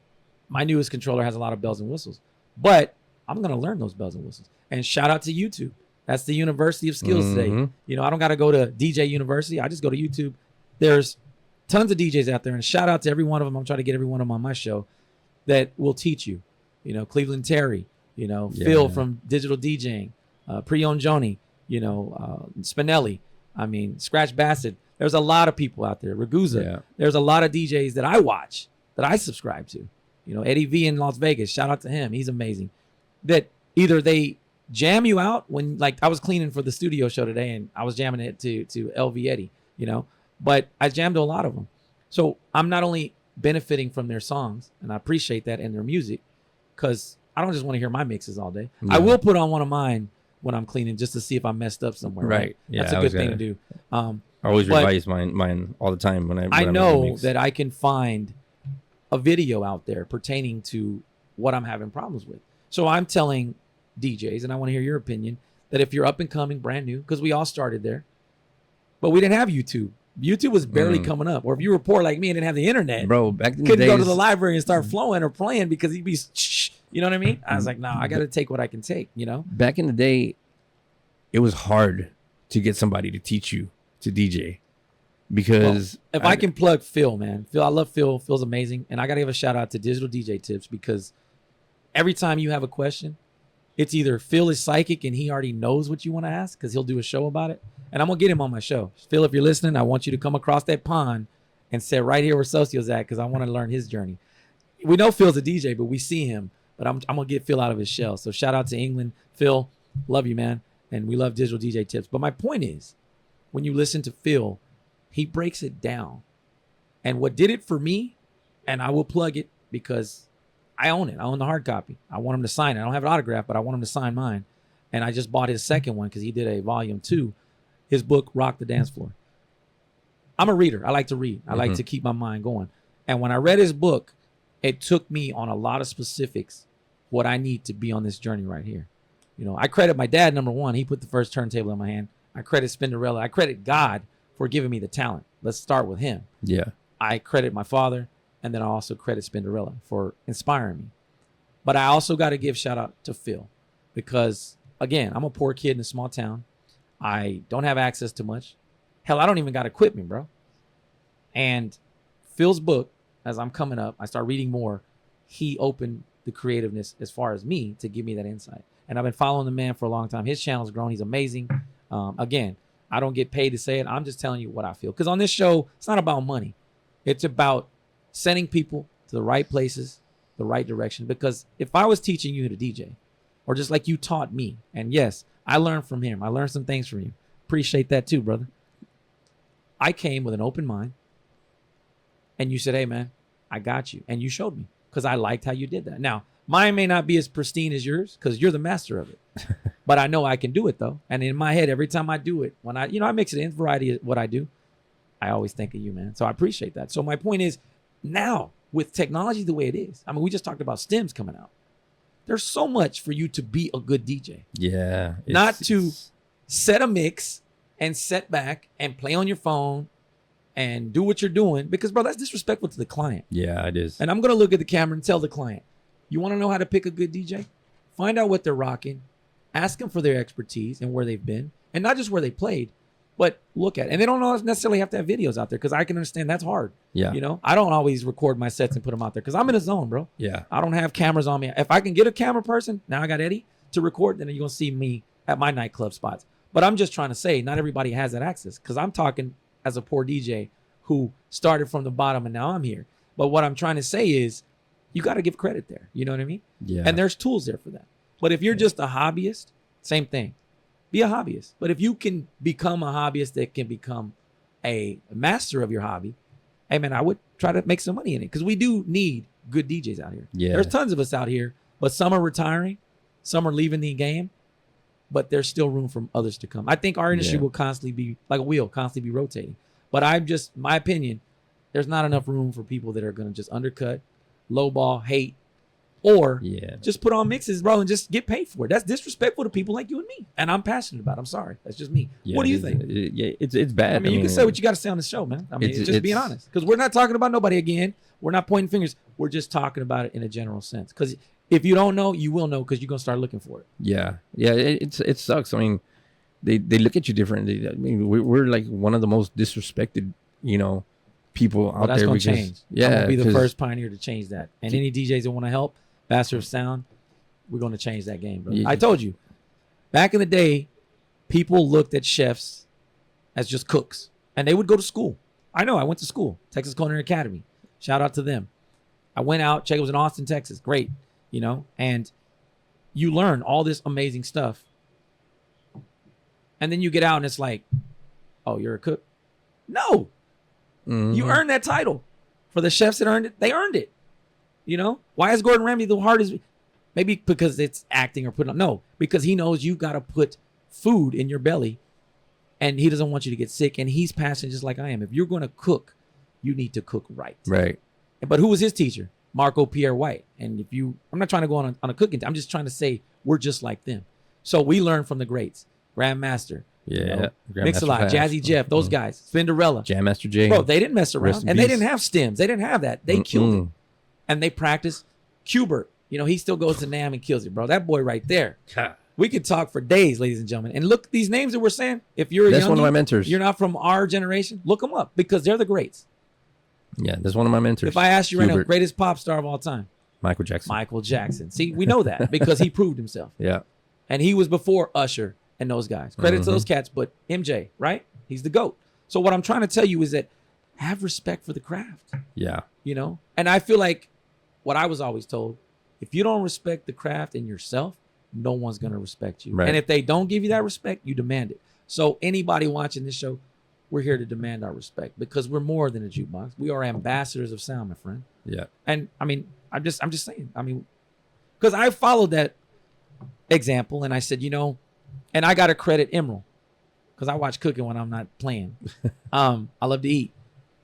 my newest controller has a lot of bells and whistles, but I'm going to learn those bells and whistles. And shout out to YouTube. That's the University of Skills today. I don't got to go to DJ University. I just go to YouTube. There's tons of DJs out there, and shout out to every one of them. I'm trying to get every one of them on my show that will teach you. Cleveland Terry, Phil from Digital DJing, Pre-Owned Joni, Spinelli. Scratch Bassett. There's a lot of people out there. Ragusa. Yeah. There's a lot of DJs that I watch, that I subscribe to. Eddie V in Las Vegas. Shout out to him. He's amazing. That either they jam you out when, like, I was cleaning for the studio show today, and I was jamming it to LV Eddie, but I jammed to a lot of them. So I'm not only benefiting from their songs, and I appreciate that, and their music, because I don't just want to hear my mixes all day. Yeah. I will put on one of mine when I'm cleaning just to see if I messed up somewhere. Right. Yeah, that's a good thing to do. I always revise mine all the time when I know that I can find a video out there pertaining to what I'm having problems with. So I'm telling DJs, and I want to hear your opinion, that if you're up and coming, brand new, because we all started there, but we didn't have YouTube. YouTube was barely coming up. Or if you were poor like me and didn't have the internet, bro, back in the couldn't days, go to the library and start flowing or playing because he'd be, you know what I mean? I was like, no, I got to take what I can take, Back in the day, it was hard to get somebody to teach you to DJ? Because if I can plug Phil, man. Phil, I love Phil. Phil's amazing. And I got to give a shout out to Digital DJ Tips, because every time you have a question, it's either Phil is psychic and he already knows what you want to ask because he'll do a show about it. And I'm going to get him on my show. Phil, if you're listening, I want you to come across that pond and sit right here where Socio's at, because I want to learn his journey. We know Phil's a DJ, but we see him. But I'm going to get Phil out of his shell. So shout out to England. Phil, love you, man. And we love Digital DJ Tips. But my point is, when you listen to Phil, he breaks it down. And what did it for me, and I will plug it because I own it. I own the hard copy. I want him to sign it. I don't have an autograph, but I want him to sign mine. And I just bought his second one because he did a volume 2. His book, Rock the Dance Floor. I'm a reader. I like to read. I like to keep my mind going. And when I read his book, it took me on a lot of specifics what I need to be on this journey right here. You know, I credit my dad, number one. He put the first turntable in my hand. I credit Spinderella. I credit God for giving me the talent. Let's start with him. Yeah. I credit my father, and then I also credit Spinderella for inspiring me. But I also got to give shout out to Phil, because again, I'm a poor kid in a small town. I don't have access to much. Hell, I don't even got equipment, bro. And Phil's book, as I'm coming up, I start reading more. He opened the creativeness as far as me to give me that insight. And I've been following the man for a long time. His channel's grown. He's amazing. Again, I don't get paid to say it. I'm just telling you what I feel. Because on this show, it's not about money. It's about sending people to the right places, the right direction. Because if I was teaching you to DJ, or just like you taught me, and yes, I learned from him. I learned some things from you. Appreciate that too, brother. I came with an open mind. And you said, hey, man, I got you. And you showed me because I liked how you did that. Now, mine may not be as pristine as yours because you're the master of it. But I know I can do it, though. And in my head, every time I do it, when I mix it in, variety of what I do, I always think of you, man. So I appreciate that. So my point is, now, with technology the way it is, I mean, we just talked about stems coming out. There's so much for you to be a good DJ. Yeah. Not to set a mix and set back and play on your phone and do what you're doing, because, bro, that's disrespectful to the client. Yeah, it is. And I'm going to look at the camera and tell the client, you want to know how to pick a good DJ? Find out what they're rocking. Ask them for their expertise and where they've been. And not just where they played, but look at it. And they don't necessarily have to have videos out there, because I can understand that's hard. Yeah. You know, I don't always record my sets and put them out there because I'm in a zone, bro. Yeah. I don't have cameras on me. If I can get a camera person, now I got Eddie to record, then you're going to see me at my nightclub spots. But I'm just trying to say, not everybody has that access, because I'm talking as a poor DJ who started from the bottom and now I'm here. But what I'm trying to say is, you got to give credit there. You know what I mean? Yeah. And there's tools there for that. But if you're just a hobbyist, same thing. Be a hobbyist. But if you can become a hobbyist that can become a master of your hobby, hey, man, I would try to make some money in it, because we do need good DJs out here. Yeah. There's tons of us out here, but some are retiring, some are leaving the game, but there's still room for others to come. I think our industry will constantly be like a wheel, constantly be rotating. But my opinion, there's not enough room for people that are going to just undercut, lowball, hate, or just put on mixes, bro, and just get paid for it. That's disrespectful to people like you and me. And I'm passionate about it. I'm sorry. That's just me. Yeah, what do you think? It's bad. I mean, you can say what you got to say on the show, man. I mean, it's just being honest. Because we're not talking about nobody again. We're not pointing fingers. We're just talking about it in a general sense. Because if you don't know, you will know, because you're going to start looking for it. Yeah. Yeah, it sucks. I mean, they look at you differently. I mean, we're like one of the most disrespected, people out there. That's going to change. Yeah. I'm going to be the first pioneer to change that. And any DJs that want to help, Master of Sound, we're going to change that game, bro. I told you, back in the day, people looked at chefs as just cooks, and they would go to school. I know, I went to school, Texas Culinary Academy. Shout out to them. I went out, it was in Austin, Texas. Great, and you learn all this amazing stuff. And then you get out and it's like, oh, you're a cook? No. Mm-hmm. You earned that title. For the chefs that earned it, they earned it. Why is Gordon Ramsay the hardest? Maybe because it's acting or putting on. No, because he knows you got to put food in your belly, and he doesn't want you to get sick. And he's passionate just like I am. If you're going to cook, you need to cook right. Right. But who was his teacher? Marco Pierre White. And I'm not trying to go on a cooking. I'm just trying to say we're just like them. So we learn from the greats. Grandmaster. Mix-a-Lot, Jazzy Jeff, those guys. Spinderella. Jam Master Jay. Bro, they didn't mess around. And they didn't have stems. They didn't have that. They killed it. And they practiced. Qbert, he still goes to NAMM and kills it, bro. That boy right there. We could talk for days, ladies and gentlemen. And look, these names that we're saying, if you're that's one of my mentors. You're not from our generation, look them up because they're the greats. Yeah, that's one of my mentors. If I ask you right now, greatest pop star of all time. Michael Jackson. Michael Jackson. See, we know that because he proved himself. Yeah. And he was before Usher and those guys. Credit to those cats, but MJ, right? He's the GOAT. So what I'm trying to tell you is that have respect for the craft. Yeah. You know? And I feel like what I was always told, if you don't respect the craft in yourself, no one's going to respect you. Right. And if they don't give you that respect, you demand it. So anybody watching this show, we're here to demand our respect because we're more than a jukebox. We are ambassadors of sound, my friend. Yeah. And I mean, I'm just saying, I mean, because I followed that example and I said, you know, and I got to credit Emerald because I watch cooking when I'm not playing. I love to eat.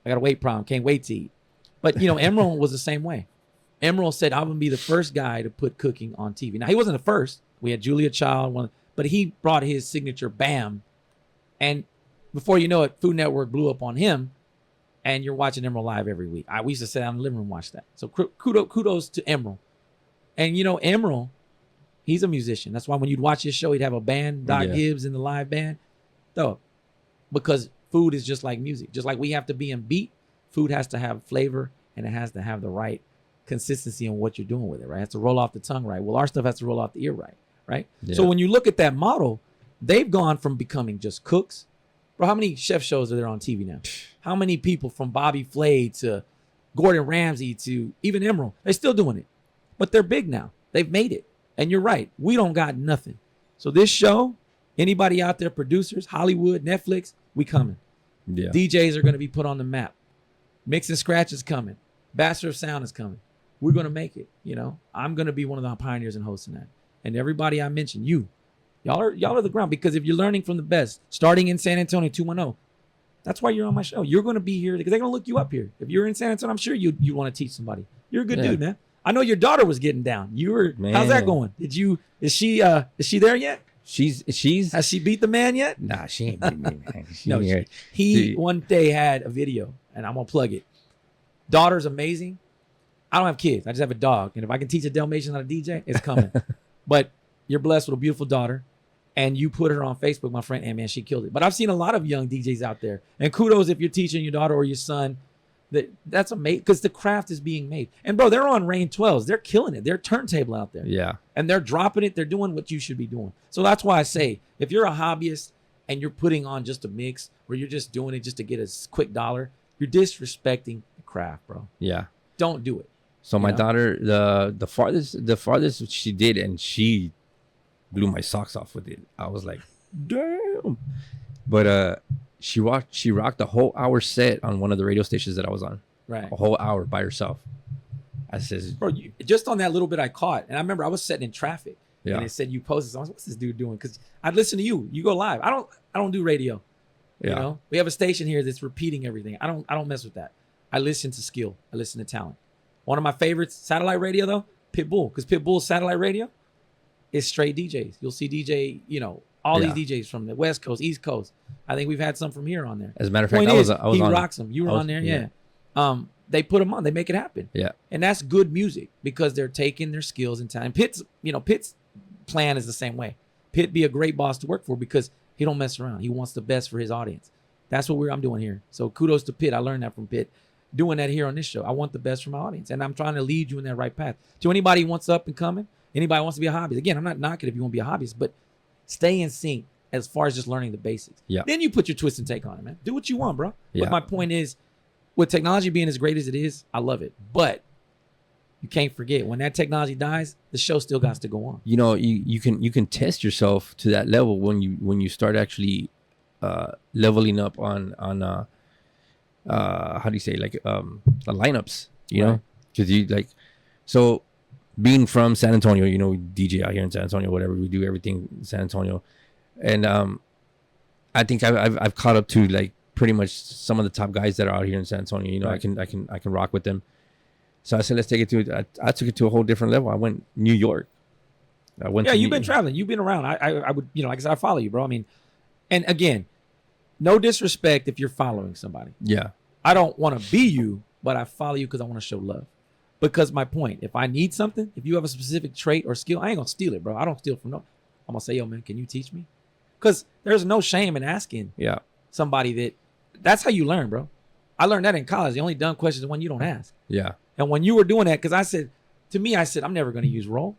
I got a weight problem. Can't wait to eat. But, you know, Emerald was the same way. Emerald said, I'm going to be the first guy to put cooking on TV. Now, he wasn't the first. We had Julia Child, but he brought his signature BAM. And before you know it, Food Network blew up on him. And you're watching Emerald live every week. We used to sit down in the living room and watch that. So kudos to Emerald. And, you know, Emerald, he's a musician. That's why when you'd watch his show, he'd have a band, Doc Gibbs in the live band. Though, because food is just like music. Just like we have to be in beat, food has to have flavor and it has to have the right consistency in what you're doing with it, right? It has to roll off the tongue right. Well, our stuff has to roll off the ear right? Yeah. So when you look at that model, they've gone from becoming just cooks. Bro, how many chef shows are there on TV now? How many people from Bobby Flay to Gordon Ramsay to even Emerald, they're still doing it. But they're big now. They've made it. And you're right. We don't got nothing. So this show, anybody out there, producers, Hollywood, Netflix, we coming. Yeah. DJs are going to be put on the map. Mix and Scratch is coming. Bachelor of Sound is coming. We're going to make it, you know. I'm going to be one of the pioneers in hosting that. And everybody I mentioned, y'all are the ground because if you're learning from the best, starting in San Antonio 210, that's why you're on my show. You're going to be here because they're going to look you up here. If you're in San Antonio, I'm sure you want to teach somebody. You're a good dude, man. I know your daughter was getting down. How's that going? Is she there yet? Has she beat the man yet? Nah, she ain't beat me, man. No, he one day had a video, and I'm gonna plug it. Daughter's amazing. I don't have kids. I just have a dog, and if I can teach a Dalmatian how to DJ, it's coming. But you're blessed with a beautiful daughter, and you put her on Facebook, my friend, and man, she killed it. But I've seen a lot of young DJs out there, and kudos if you're teaching your daughter or your son. That's amazing because the craft is being made. And bro, they're on Rain 12s. They're killing it. They're turntable out there. Yeah. And they're dropping it. They're doing what you should be doing. So that's why I say, if you're a hobbyist and you're putting on just a mix or you're just doing it just to get a quick dollar, you're disrespecting the craft, bro. Yeah. Don't do it. So my daughter, the farthest she did, and she blew my socks off with it. I was like, damn. But she rocked a whole hour set on one of the radio stations that I was on. Right. A whole hour by herself. I says, bro, just on that little bit I caught, and I remember I was sitting in traffic. Yeah. And it said you posted. So I was like, what's this dude doing? Because I'd listen to you. You go live. I don't do radio. Yeah. You know, we have a station here that's repeating everything. I don't mess with that. I listen to skill. I listen to talent. One of my favorites, satellite radio though, Pitbull, because Pitbull's satellite radio is straight DJs. You'll see DJ, you know, all these DJs from the West Coast, East Coast. I think we've had some from here on there. As a matter of fact, I was he on. rocks them. You were on there, yeah. They put them on. They make it happen. Yeah. And that's good music because they're taking their skills and talent. Pitt's plan is the same way. Pitt be a great boss to work for because he don't mess around. He wants the best for his audience. That's what I'm doing here. So kudos to Pitt. I learned that from Pitt. Doing that here on this show. I want the best for my audience. And I'm trying to lead you in that right path. To anybody who wants up and coming, anybody who wants to be a hobbyist. Again, I'm not knocking if you want to be a hobbyist, but stay in sync as far as just learning the basics. Yeah. Then you put your twist and take on it, man. Do what you want, bro. Yeah. But my point is, with technology being as great as it is, I love it. But you can't forget, when that technology dies, the show still got to go on. You know, you can test yourself to that level when you start actually leveling up on how do you say, like the lineups, you know, because you like, so being from San Antonio, you know, we DJ out here in San Antonio, whatever, we do everything in San Antonio, and I think I've caught up to like pretty much some of the top guys that are out here in San Antonio. You know, I can rock with them. So I said, let's take it to. I took it to a whole different level. I went New York. You've been traveling. You've been around. I would, you know, like I said, I follow you, bro. I mean, and again, no disrespect if you're following somebody. Yeah. I don't want to be you, but I follow you because I want to show love. Because my point, if I need something, if you have a specific trait or skill, I ain't gonna steal it, bro. I don't steal from no. I'm gonna say, yo, man, can you teach me? Because there's no shame in asking somebody that's how you learn, bro. I learned that in college. The only dumb question is when you don't ask. Yeah. And when you were doing that, because I said, I'm never going to use roll.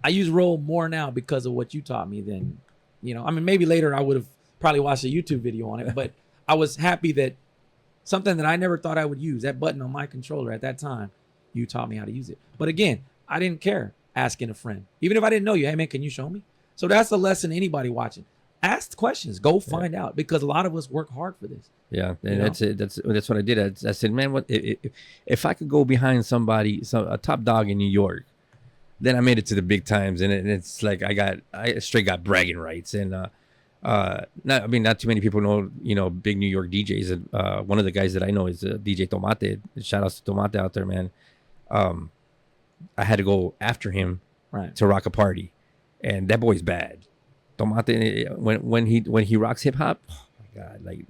I use roll more now because of what you taught me than, I mean, maybe later I would have probably watched a YouTube video on it, but I was happy that something that I never thought I would use, that button on my controller at that time, you taught me how to use it. But again, I didn't care asking a friend. Even if I didn't know you, hey, man, can you show me? So that's the lesson to anybody watching. Ask questions. Go find out, because a lot of us work hard for this. Yeah, and that's it. That's what I did. I said, man, what if I could go behind a top dog in New York, then I made it to the big times, and it's like I straight got bragging rights, and not too many people know big New York DJs. And one of the guys that I know is DJ Tomate. Shout out to Tomate out there, man. I had to go after him to rock a party, and that boy's bad. Tomate, when he rocks hip hop, oh my god, like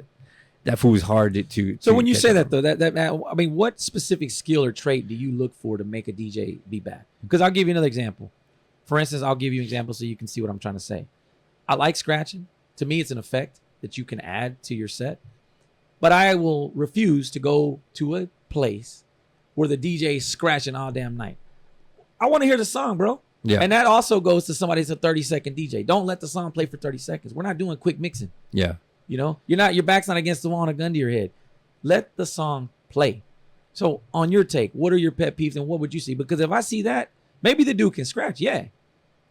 that fool is hard to. So when you say that though, that I mean, what specific skill or trait do you look for to make a DJ be bad? Because I'll give you another example. For instance, I'll give you an example so you can see what I'm trying to say. I like scratching. To me, it's an effect that you can add to your set. But I will refuse to go to a place where the DJ is scratching all damn night. I want to hear the song, bro. Yeah. And that also goes to somebody that's a 30-second DJ. Don't let the song play for 30 seconds. We're not doing quick mixing. Yeah. Your back's not against the wall and a gun to your head. Let the song play. So on your take, what are your pet peeves and what would you see? Because if I see that, maybe the dude can scratch, yeah.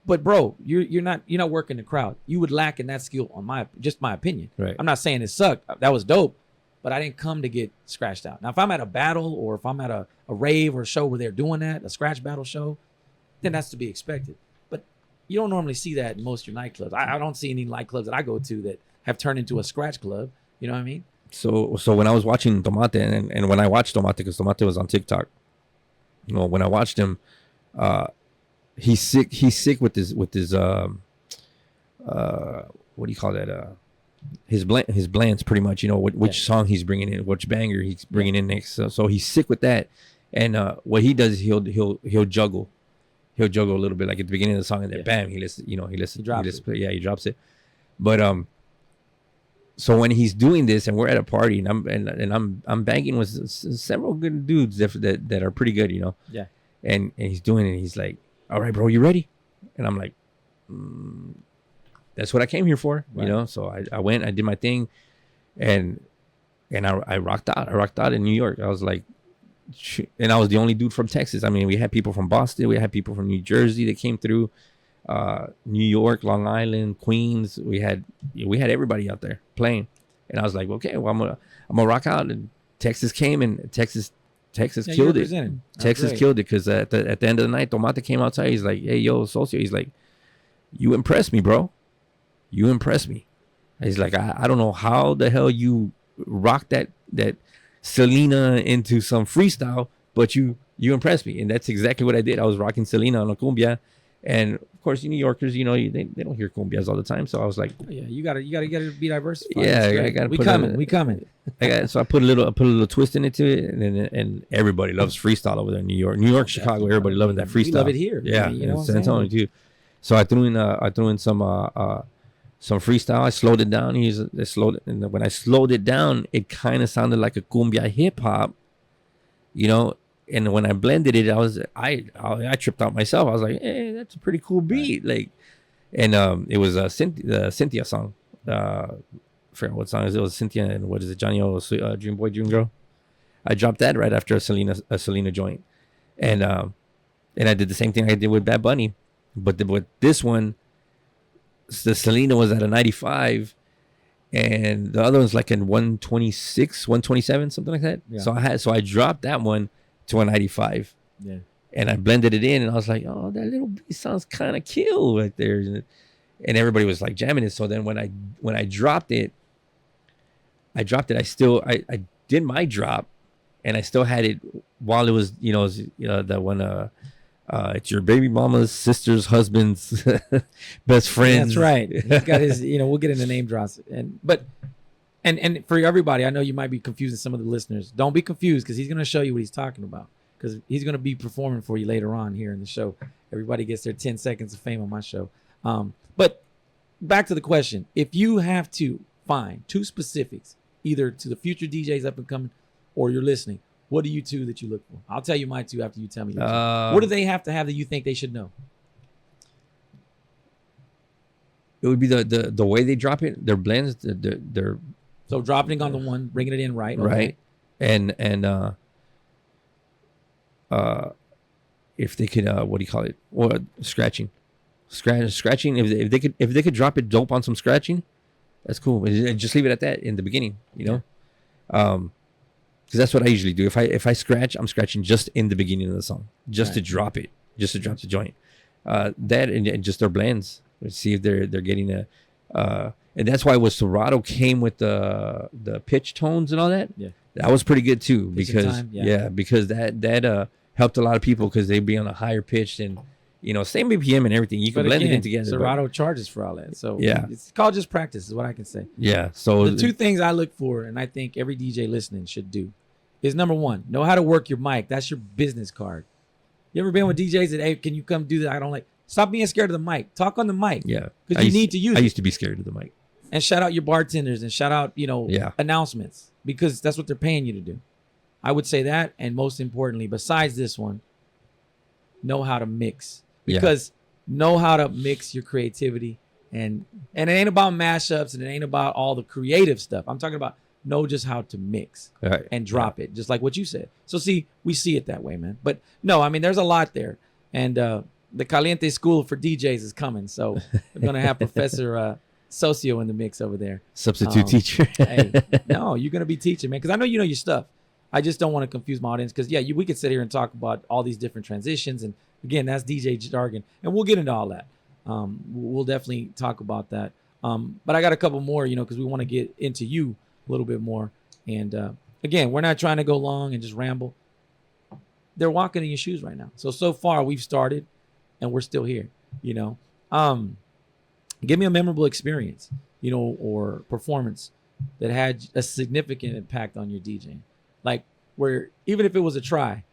But bro, you're not working the crowd. You would lack in that skill on my opinion. Right. I'm not saying it sucked. That was dope. But I didn't come to get scratched out. Now, if I'm at a battle or if I'm at a rave or a show where they're doing that, a scratch battle show, then that's to be expected. But you don't normally see that in most of your nightclubs. I don't see any nightclubs that I go to that have turned into a scratch club. You know what I mean? So when I was watching Tomate, and when I watched Tomate, because Tomate was on TikTok, when I watched him, he's sick with his what do you call that? His blends pretty much, which song he's bringing in, which banger he's bringing in next. So he's sick with that. And what he does is he'll juggle. He'll juggle a little bit, like at the beginning of the song, and then bam, he drops it. But so when he's doing this, and we're at a party, and I'm banging with several good dudes that are pretty good, Yeah. And he's doing it. And he's like, "All right, bro, you ready?" And I'm like, "That's what I came here for," So I went, I did my thing, and I rocked out. I rocked out in New York. I was like. And I was the only dude from Texas. I mean, we had people from Boston, we had people from New Jersey that came through, New York, Long Island, Queens. We had everybody out there playing, and I was like, okay, well, I'm gonna rock out. And Texas came, and Texas killed it. Texas killed it because at the end of the night, Tomate came outside. He's like, hey, yo, Socio. He's like, you impressed me, bro. You impressed me. He's like, I don't know how the hell you rocked that Selena into some freestyle, but you impressed me, and that's exactly what I did. I was rocking Selena on a cumbia, and of course, New Yorkers, they don't hear cumbias all the time. So I was like, yeah, you gotta be diversified. Yeah, I gotta. We coming. So I put a little twist into it, and everybody loves freestyle over there in New York, Chicago. Everybody loving that freestyle. We love it here. Yeah, San Antonio too. So I threw in some freestyle. I slowed it down. And when I slowed it down, it kind of sounded like a cumbia hip hop, And when I blended it, I tripped out myself. I was like, "Hey, that's a pretty cool beat!" And it was a Cynthia song. I forgot what song it was. It was Cynthia and what is it, Johnny O, Dream Boy, Dream Girl. I dropped that right after a Selena joint, and I did the same thing I did with Bad Bunny, but with this one. The Selena was at a 95 and the other one's like in 126, 127, something like that. Yeah. So I dropped that one to a 95. Yeah. And I blended it in and I was like, oh, that little beat sounds kind of kill right there. And everybody was like jamming it. So then when I dropped it, I did my drop and I still had it while it was, that one, it's your baby mama's sister's husband's best friend. That's right. He's got his, we'll get into name drops. And for everybody, I know you might be confusing some of the listeners. Don't be confused because he's going to show you what he's talking about because he's going to be performing for you later on here in the show. Everybody gets their 10 seconds of fame on my show. But back to the question: if you have to find two specifics, either to the future DJs up and coming, or you're listening, what are you two that you look for? I'll tell you my two after you tell me. What do they have to have that you think they should know? It would be the way they drop it, their blends, their So dropping on the one, bringing it in right, right, and if they could what do you call it? Or scratching. If they could drop it dope on some scratching, that's cool. And just leave it at that in the beginning, you know. Because that's what I usually do. If I scratch, I'm scratching just in the beginning of the song, just to drop it, just to drop the joint. That and just their blends. Let's see if they're getting a and that's why with Serato came with the pitch tones and all that. Yeah, that was pretty good too, because because that helped a lot of people because they'd be on a higher pitch and same BPM and everything. You can blend it in together. Serato charges for all that, so it's called just practice, is what I can say. Yeah. So the two things I look for, and I think every DJ listening should do, is number one, know how to work your mic. That's your business card. You ever been with DJs that, hey, can you come do that? I don't like. Stop being scared of the mic. Talk on the mic. Yeah. Because you need to use it. I used to be scared of the mic. And shout out your bartenders and shout out, announcements, because that's what they're paying you to do. I would say that. And most importantly, besides this one, know how to mix. Because know how to mix your creativity. And it ain't about mashups and it ain't about all the creative stuff. I'm talking about know just how to mix and drop it, just like what you said. So see, we see it that way, man. But no, I mean, there's a lot there. And the Caliente School for DJs is coming. So we're going to have Professor Socio in the mix over there. Substitute teacher. Hey, no, you're going to be teaching, man, because I know you know your stuff. I just don't want to confuse my audience because, we could sit here and talk about all these different transitions. And again, that's DJ jargon. And we'll get into all that. We'll definitely talk about that. But I got a couple more, because we want to get into you a little bit more. And again, we're not trying to go long and just ramble. They're walking in your shoes right now. So far we've started and we're still here, Give me a memorable experience, or performance that had a significant impact on your DJing. Like where even if it was a try,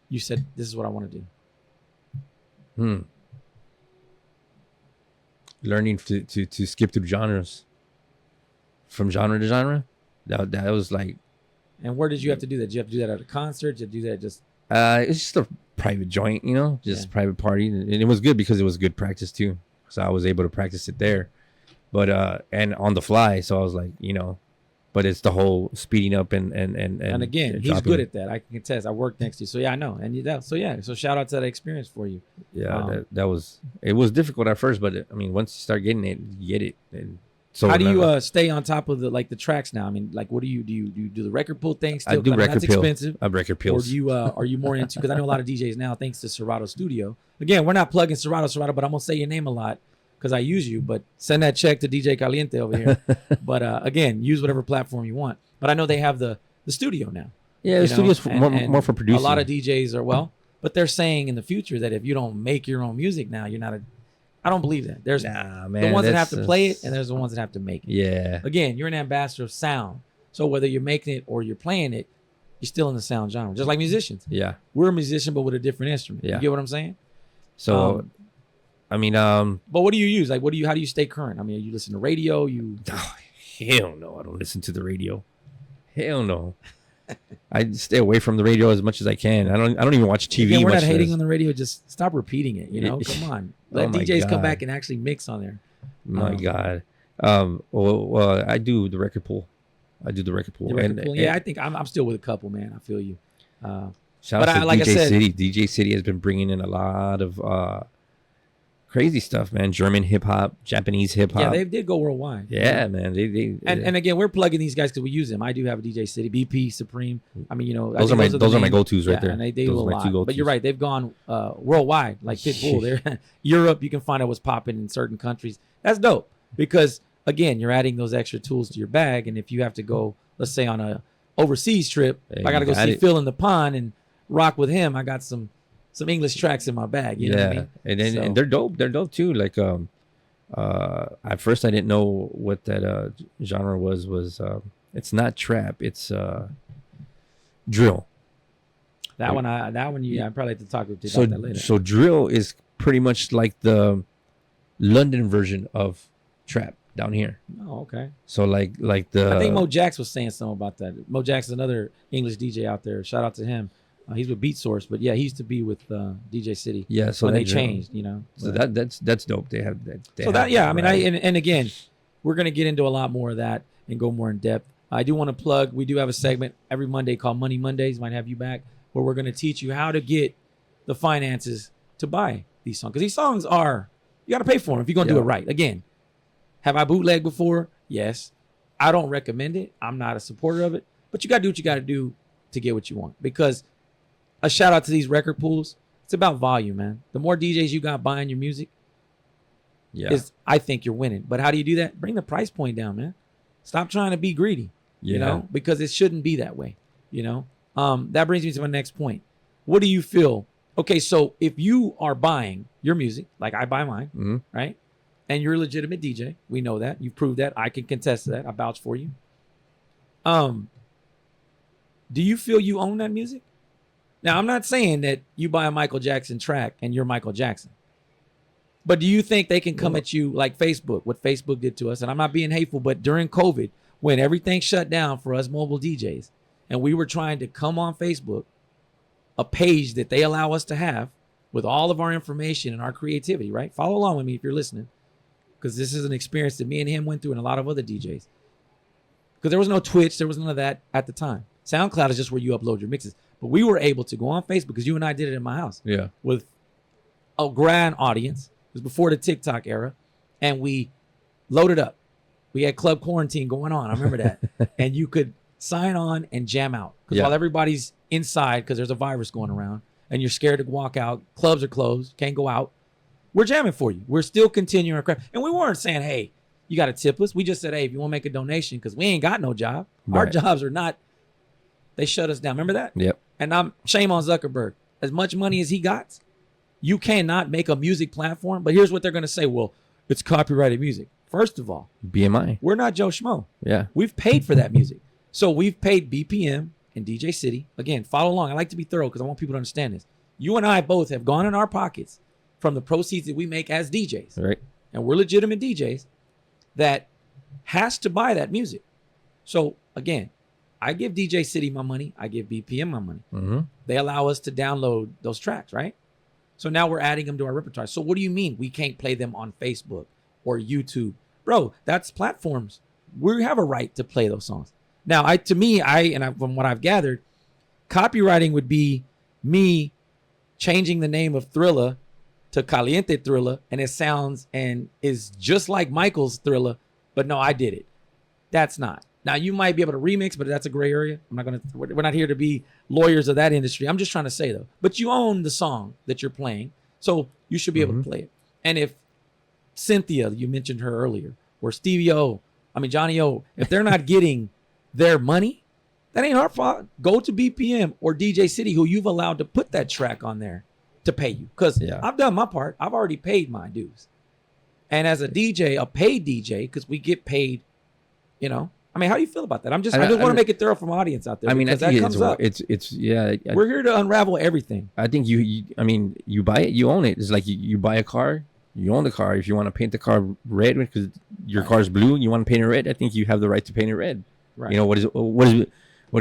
you said, this is what I want to do. Learning to skip through genres. From genre to genre. That was like. And where did you have to do that? Did you have to do that at a concert? Did you do that just? It's just a private joint, just a private party. And it was good because it was good practice too. So I was able to practice it there. But, and on the fly. So I was like, but it's the whole speeding up and again, he's good at that. I can contest. I worked next to you. So I know. And so shout out to that experience for you. Yeah, it was difficult at first, but once you start getting it, you get it. And so how do you stay on top of the tracks now? What do you do the record pull thing still? I do record that's pill. Expensive. I record pills. Or do you are you more into, because I know a lot of DJs now, thanks to Serato Studio. Again, we're not plugging Serato, but I'm gonna say your name a lot because I use you. But send that check to DJ Caliente over here. But again, use whatever platform you want. But I know they have the studio now. Yeah, the studio's more for producing. A lot of DJs are but they're saying in the future that if you don't make your own music now, you're not I don't believe that. There's the ones that have to play it, and there's the ones that have to make it. Yeah. Again, you're an ambassador of sound. So whether you're making it or you're playing it, you're still in the sound genre. Just like musicians. Yeah. We're a musician, but with a different instrument. Yeah. You get what I'm saying? So, but what do you use? How do you stay current? You listen to radio? Oh, hell no. I don't listen to the radio. Hell no. I stay away from the radio as much as I can. I don't even watch TV. Again, we're not hating on the radio. Just stop repeating it. Come on. Let DJs come back and actually mix on there. My God. Well, I do the record pool. I think I'm still with a couple, man. I feel you. Shout out to DJ City. DJ City has been bringing in a lot of crazy stuff, man. German hip hop, Japanese hip hop. Yeah, they did go worldwide. Yeah, man. And again, we're plugging these guys because we use them. I do have a DJ City, BP, Supreme. Those are my go-tos right there. And they do a lot. But you're right, they've gone worldwide, like Pitbull. They're Europe. You can find out what's popping in certain countries. That's dope because again, you're adding those extra tools to your bag. And if you have to go, let's say on a overseas trip, I got to go see Phil in the Pond and rock with him. I got some English tracks in my bag. You know what I mean? And they're dope. They're dope too. Like at first I didn't know what that genre was. It's not trap. It's drill. I probably have to talk about that later. So drill is pretty much like the London version of trap down here. Oh, okay. So like the I think Mo Jax was saying something about that. Mo Jax is another English DJ out there. Shout out to him. He's with Beat Source, but yeah, he used to be with DJ City. Yeah, so when they changed, you know. So that's dope. They have that. So that, yeah, I mean, and again, we're gonna get into a lot more of that and go more in depth. I do want to plug. We do have a segment every Monday called Money Mondays. Might have you back, where we're gonna teach you how to get the finances to buy these songs, because these songs are, you got to pay for them if you're gonna do it right. Again, have I bootlegged before? Yes. I don't recommend it. I'm not a supporter of it, but you got to do what you got to do to get what you want. Because a shout out to these record pools. It's about volume, man. The more DJs you got buying your music, I think you're winning. But how do you do that? Bring the price point down, man. Stop trying to be greedy, you know, because it shouldn't be that way, you know. That brings me to my next point. What do you feel? Okay, so if you are buying your music, like I buy mine, right? And you're a legitimate DJ. We know that. You've proved that. I can contest that. I vouch for you. Do you feel you own that music? Now, I'm not saying that you buy a Michael Jackson track and you're Michael Jackson. But do you think they can come at you like Facebook, what Facebook did to us? And I'm not being hateful, but during COVID, when everything shut down for us mobile DJs, and we were trying to come on Facebook, a page that they allow us to have with all of our information and our creativity, right? Follow along with me if you're listening, because this is an experience that me and him went through and a lot of other DJs. Because there was no Twitch, there was none of that at the time. SoundCloud is just where you upload your mixes. But we were able to go on Facebook, because you and I did it in my house. Yeah. With a grand audience. It was before the TikTok era. And we loaded up. We had club quarantine going on. I remember that. And you could sign on and jam out. Because while everybody's inside, because there's a virus going around, and you're scared to walk out, clubs are closed, can't go out, we're jamming for you. We're still continuing our craft. And we weren't saying, hey, you got to tip us. We just said, hey, if you want to make a donation, because we ain't got no job. Right. Our jobs are not, they shut us down. Remember that? Yep. And shame on Zuckerberg. As much money as he got, you cannot make a music platform. But here's what they're going to say. Well, it's copyrighted music. First of all, BMI. We're not Joe Schmo. Yeah. We've paid for that music. So we've paid BPM and DJ City. Again, follow along. I like to be thorough because I want people to understand this. You and I both have gone in our pockets from the proceeds that we make as DJs. Right. And we're legitimate DJs that has to buy that music. So again, I give DJ City my money. I give BPM my money. Mm-hmm. They allow us to download those tracks, right? So now we're adding them to our repertoire. So what do you mean we can't play them on Facebook or YouTube? Bro, that's platforms. We have a right to play those songs. Now, from what I've gathered, copywriting would be me changing the name of Thriller to Caliente Thriller, and it sounds and is just like Michael's Thriller, but no, I did it. That's not. Now, you might be able to remix, but that's a gray area. We're not here to be lawyers of that industry. I'm just trying to say, though. But you own the song that you're playing, so you should be able to play it. And if Cynthia, you mentioned her earlier, or Johnny O, if they're not getting their money, that ain't our fault. Go to BPM or DJ City, who you've allowed to put that track on there to pay you. Because I've done my part. I've already paid my dues. And as a DJ, a paid DJ, because we get paid, how do you feel about that? I just want to make it thorough from audience out there. I think that comes up. We're here to unravel everything. I think you buy it, you own it. It's like you buy a car, you own the car. If you want to paint the car red because your car's blue and you want to paint it red, I think you have the right to paint it red. Right. What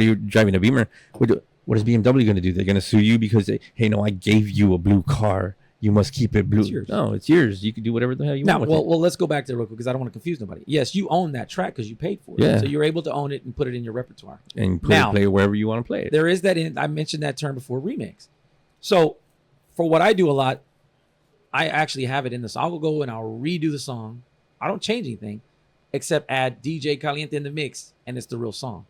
are you driving, a Beamer? What is BMW going to do? They're going to sue you because I gave you a blue car. You must keep it blue. It's yours. No, it's yours. You can do whatever the hell you want. Well, let's go back to it real quick because I don't want to confuse nobody. Yes, you own that track because you paid for it. Yeah. So you're able to own it and put it in your repertoire. And play it wherever you want to play it. There is that I mentioned that term before, remix. So for what I do a lot, I actually have it in this. I'll go and I'll redo the song. I don't change anything except add DJ Caliente in the mix, and it's the real song.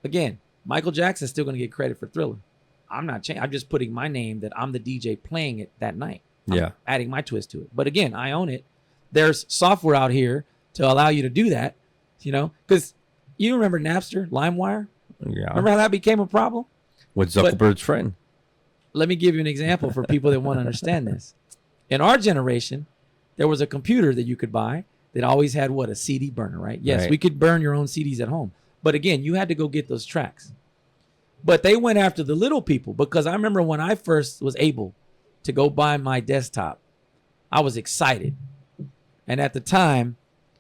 Again, Michael Jackson's still going to get credit for Thriller. I'm not changing. I'm just putting my name that I'm the DJ playing it that night. I'm adding my twist to it. But again, I own it. There's software out here to allow you to do that, because you remember Napster, LimeWire? Yeah. Remember how that became a problem? With Zuckerberg's friend. Let me give you an example for people that want to understand this. In our generation, there was a computer that you could buy that always had a CD burner, right? Yes, we could burn your own CDs at home. But again, you had to go get those tracks. But they went after the little people because I remember when I first was able to go buy my desktop, I was excited. And at the time,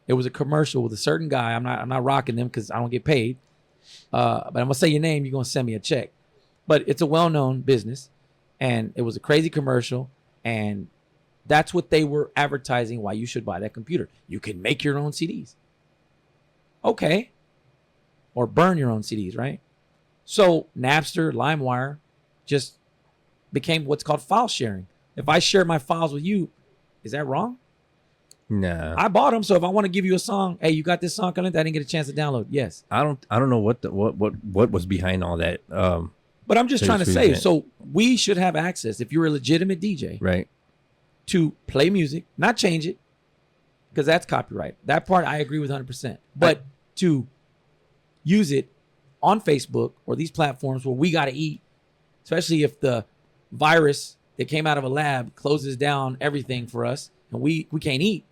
it was a commercial with a certain guy. I'm not rocking them because I don't get paid. But I'm gonna say your name. You're gonna send me a check. But it's a well-known business, and it was a crazy commercial, and that's what they were advertising. Why you should buy that computer? You can make your own CDs. Okay. Or burn your own CDs, right? So Napster, LimeWire, just became what's called file sharing. If I share my files with you, is that wrong? No. I bought them, so if I want to give you a song, hey, you got this song coming? I didn't get a chance to download. Yes. I don't know what was behind all that. But I'm just trying to say, so we should have access, if you're a legitimate DJ, right, to play music, not change it, because that's copyright. That part I agree with 100%. But to use it on Facebook or these platforms where we got to eat, especially if the virus that came out of a lab closes down everything for us and we can't eat.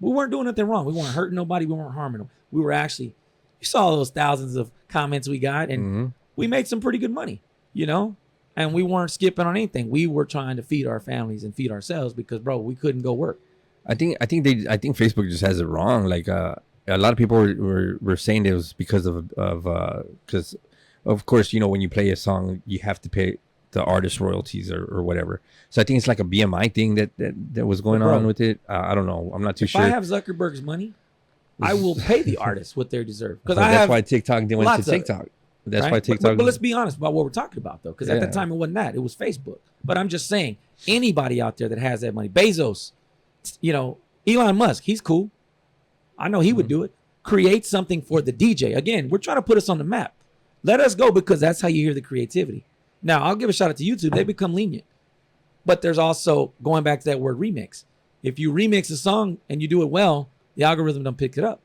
We weren't doing nothing wrong. We weren't hurting nobody. We weren't harming them. We were actually, you saw those thousands of comments we got, and we made some pretty good money, you know? And we weren't skipping on anything. We were trying to feed our families and feed ourselves because, bro, we couldn't go work. I think Facebook just has it wrong. Like a lot of people were saying it was because because of course, you know, when you play a song, you have to pay the artist royalties or whatever. So I think it's like a BMI thing that was going on with it. I don't know. I'm not too sure. If I have Zuckerberg's money, I will pay the artists what they deserve. Because that's why TikTok went to TikTok. That's why TikTok. But let's be honest about what we're talking about, though, because at the time it wasn't that. It was Facebook. But I'm just saying, anybody out there that has that money, Bezos, you know, Elon Musk, he's cool. I know he would do it. Create something for the DJ. Again, we're trying to put us on the map. Let us go because that's how you hear the creativity. Now, I'll give a shout out to YouTube. They become lenient. But there's also, going back to that word remix. If you remix a song and you do it well, the algorithm don't pick it up.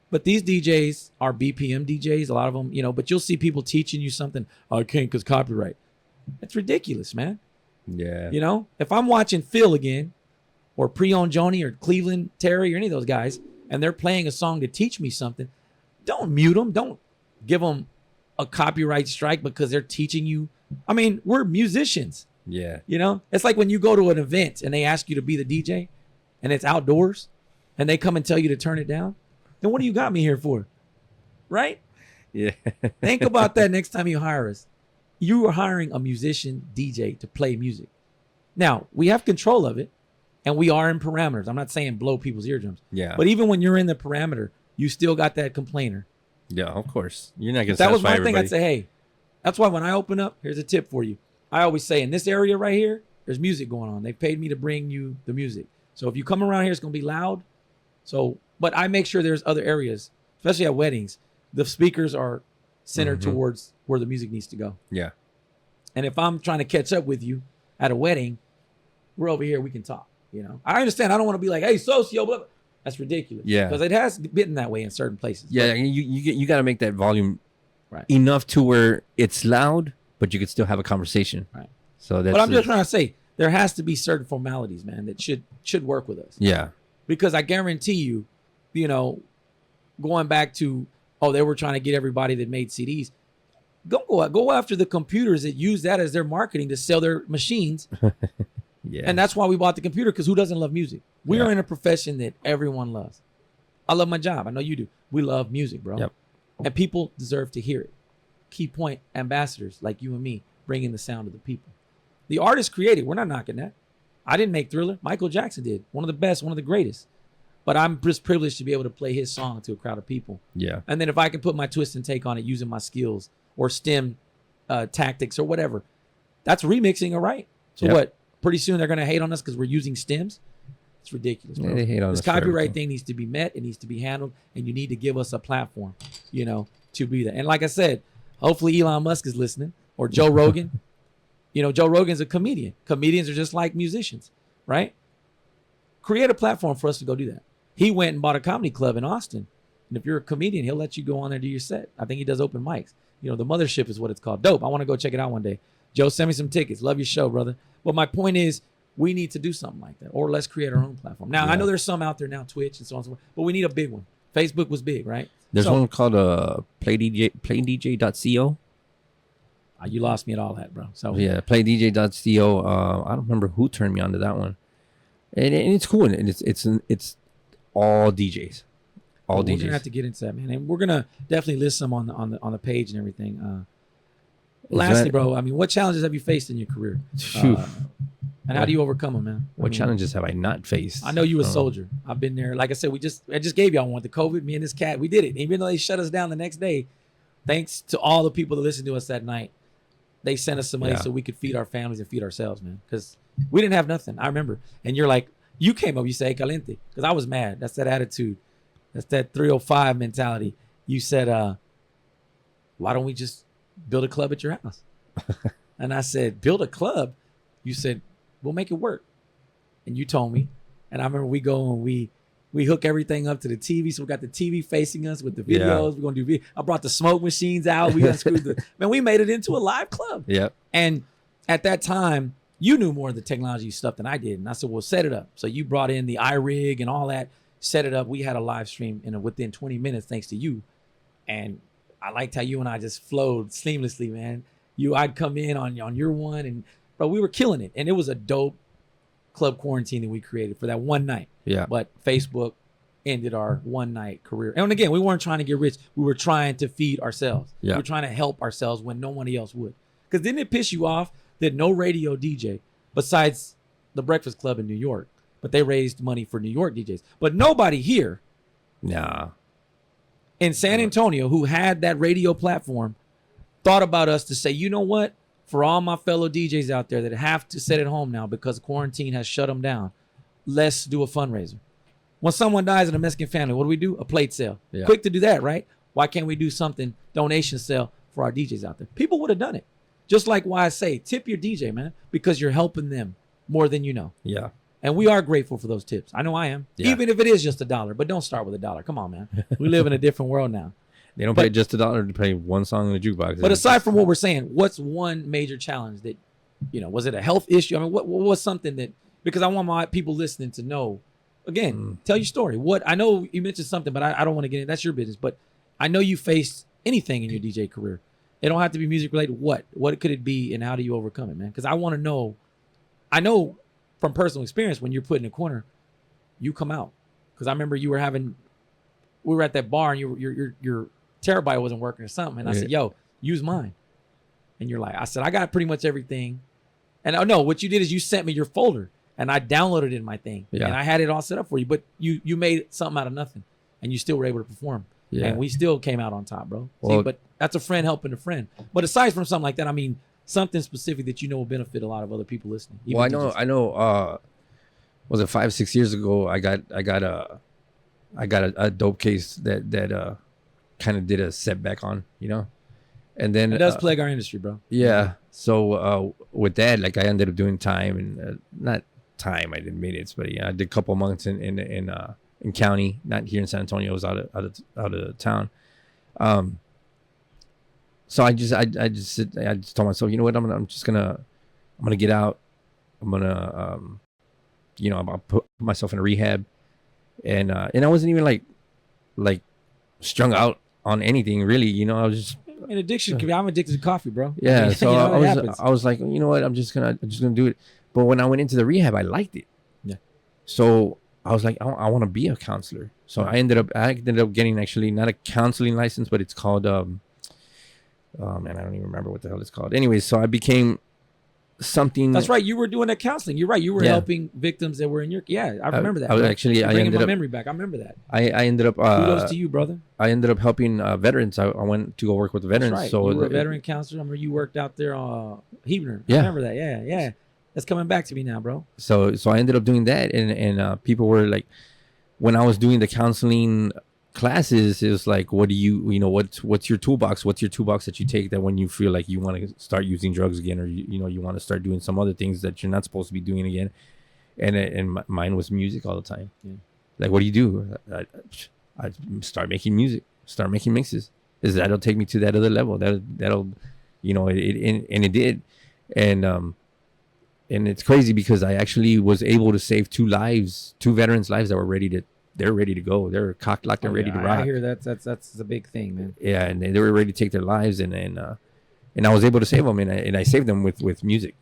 But these DJs are BPM DJs, a lot of them, you know, but you'll see people teaching you something. Oh, I can't because copyright. That's ridiculous, man. Yeah. You know, if I'm watching Phil again, or Pre-Owned Joni, or Cleveland Terry, or any of those guys, and they're playing a song to teach me something, don't mute them. Don't give them a copyright strike because they're teaching you. I mean, we're musicians. Yeah. You know, it's like when you go to an event and they ask you to be the DJ and it's outdoors and they come and tell you to turn it down. Then what do you got me here for? Right? Yeah. Think about that next time you hire us. You are hiring a musician DJ to play music. Now, we have control of it and we are in parameters. I'm not saying blow people's eardrums. Yeah. But even when you're in the parameter, you still got that complainer. Yeah, of course. You're not going to That was satisfy my everybody. thing. I'd say, hey, that's why when I open up, here's a tip for you. I always say, in this area right here, there's music going on. They've paid me to bring you the music. So if you come around here, it's going to be loud. So, but I make sure there's other areas, especially at weddings. The speakers are centered towards where the music needs to go. Yeah. And if I'm trying to catch up with you at a wedding, we're over here, we can talk. You know, I understand. I don't want to be like, hey, Socio, blah, blah. That's ridiculous. Yeah. Because it has been that way in certain places. Yeah, But you got to make that volume right. enough to where it's loud, but you could still have a conversation. Right. So that's. But I'm just trying to say there has to be certain formalities, man, that should work with us. Yeah. Because I guarantee you, you know, going back to they were trying to get everybody that made CDs. Go after the computers that use that as their marketing to sell their machines. Yeah. And that's why we bought the computer, because who doesn't love music? We are in a profession that everyone loves. I love my job. I know you do. We love music, bro. Yep. And people deserve to hear it. Key point ambassadors like you and me, bringing the sound of the people. The artist created. We're not knocking that. I didn't make Thriller. Michael Jackson did. One of the best, one of the greatest. But I'm just privileged to be able to play his song to a crowd of people. Yeah. And then if I can put my twist and take on it using my skills or STEM tactics or whatever, that's remixing, all right? So what? Pretty soon they're going to hate on us because we're using stems. It's ridiculous, bro. Yeah, they hate on this us for copyright everything. thing needs to be met. It needs to be handled. And you need to give us a platform, you know, to be that. And like I said, hopefully Elon Musk is listening, or Joe Rogan. You know, Joe Rogan's a comedian. Comedians are just like musicians, right? Create a platform for us to go do that. He went and bought a comedy club in Austin. And if you're a comedian, he'll let you go on there and do your set. I think he does open mics. You know, the Mothership is what it's called. Dope. I want to go check it out one day. Joe, send me some tickets. Love your show, brother. But my point is, we need to do something like that. Or let's create our own platform. Now, I know there's some out there now, Twitch and so on and so forth. But we need a big one. Facebook was big, right? There's one called playdj.co. You lost me at all that, bro. So yeah, playdj.co. I don't remember who turned me on to that one. and it's cool, and it's all DJs, all DJs. We're gonna have to get into that, man, and we're gonna definitely list some on the page and everything. Lastly, bro, I mean, what challenges have you faced in your career? And how do you overcome them, man? What challenges have I not faced? I know you a soldier. I've been there. Like I said, I just gave y'all one. The COVID, me and this cat, we did it. Even though they shut us down the next day, thanks to all the people that listened to us that night, they sent us some money so we could feed our families and feed ourselves, man. Because we didn't have nothing. I remember. And you're like, you came up, you say, Caliente. Because I was mad. That's that attitude. That's that 305 mentality. You said, why don't we just build a club at your house? And I said, build a club? You said, we'll make it work. And you told me. And I remember we go and we hook everything up to the TV. So we got the TV facing us with the videos. Yeah. We're going to do video. I brought the smoke machines out. We unscrewed man, we made it into a live club. Yeah. And at that time, you knew more of the technology stuff than I did. And I said, well, set it up. So you brought in the iRig and all that, set it up. We had a live stream within 20 minutes, thanks to you. And I liked how you and I just flowed seamlessly, man. I'd come in on your one, and bro, we were killing it. And it was a dope club quarantine that we created for that one night. Yeah. But Facebook ended our one night career. And again, we weren't trying to get rich. We were trying to feed ourselves. Yeah. We were trying to help ourselves when nobody else would. Because didn't it piss you off that no radio DJ, besides the Breakfast Club in New York, but they raised money for New York DJs, but nobody here in San Antonio who had that radio platform thought about us to say, you know what? For all my fellow DJs out there that have to sit at home now because quarantine has shut them down, let's do a fundraiser. When someone dies in a Mexican family, what do? A plate sale. Yeah. Quick to do that, right? Why can't we do something, donation sale for our DJs out there? People would have done it. Just like why I say, tip your DJ, man, because you're helping them more than you know. Yeah. And we are grateful for those tips. I know I am. Yeah. Even if it is just $1. But don't start with $1. Come on, man. We live in a different world now. They don't pay just $1 to play one song in the jukebox. But aside from what we're saying, what's one major challenge that, was it a health issue? I mean, what was something that, because I want my people listening to know, again, tell your story. I know you mentioned something, but I don't want to get in. That's your business. But I know you faced anything in your DJ career. It don't have to be music related. What could it be, and how do you overcome it, man? Because I want to know. I know from personal experience, when you're put in a corner, you come out. Because I remember we were at that bar, and your terabyte wasn't working or something, and I said, "Yo, use mine." And you're like, I said, I got pretty much everything. And no, what you did is you sent me your folder, and I downloaded it in my thing, and I had it all set up for you. But you made something out of nothing, and you still were able to perform. Yeah. And we still came out on top, bro. Well, see, but that's a friend helping a friend. But aside from something like that, I mean, something specific that will benefit a lot of other people listening. Well, I know. Was it 5-6 years ago? I got a dope case that kind of did a setback on, and then it does plague our industry, bro. Yeah. So with that, like I ended up doing time and not time. I didn't minutes, but I did a couple months in county, not here in San Antonio. I was out of town. So I just told myself, you know what, I'm gonna get out. I'm gonna I'll put myself in a rehab, and I wasn't even like strung out on anything really. I was just an addiction. I'm addicted to coffee, bro. Yeah. So I was like, you know what, I'm just gonna do it. But when I went into the rehab, I liked it. Yeah. So I was like, I want to be a counselor. So I ended up getting actually not a counseling license, but it's called oh man, I don't even remember what the hell it's called. Anyways, so I became something. That's right. You were doing that counseling. You're right. You were helping victims that were in your. Yeah, I remember that. I ended my memory back. I remember that. I ended up. Kudos to you, brother. I ended up helping veterans. I went to go work with the veterans. That's right. So you were a veteran counselor. I remember you worked out there on Heavener. Yeah. I remember that. Yeah. That's coming back to me now, bro. So I ended up doing that, and people were like, when I was doing the counseling classes, it was like, what do what's your toolbox? What's your toolbox that you take that when you feel like you want to start using drugs again, or you want to start doing some other things that you're not supposed to be doing again? And mine was music all the time. Yeah. Like, what do you do? I start making music, start making mixes. That'll take me to that other level. That'll it did. And it's crazy because I actually was able to save two veterans' lives that were ready to go. They're cocked, locked, and ready to rock. I hear that's a big thing, man. Yeah, and they were ready to take their lives, and I was able to save them, and I saved them with music,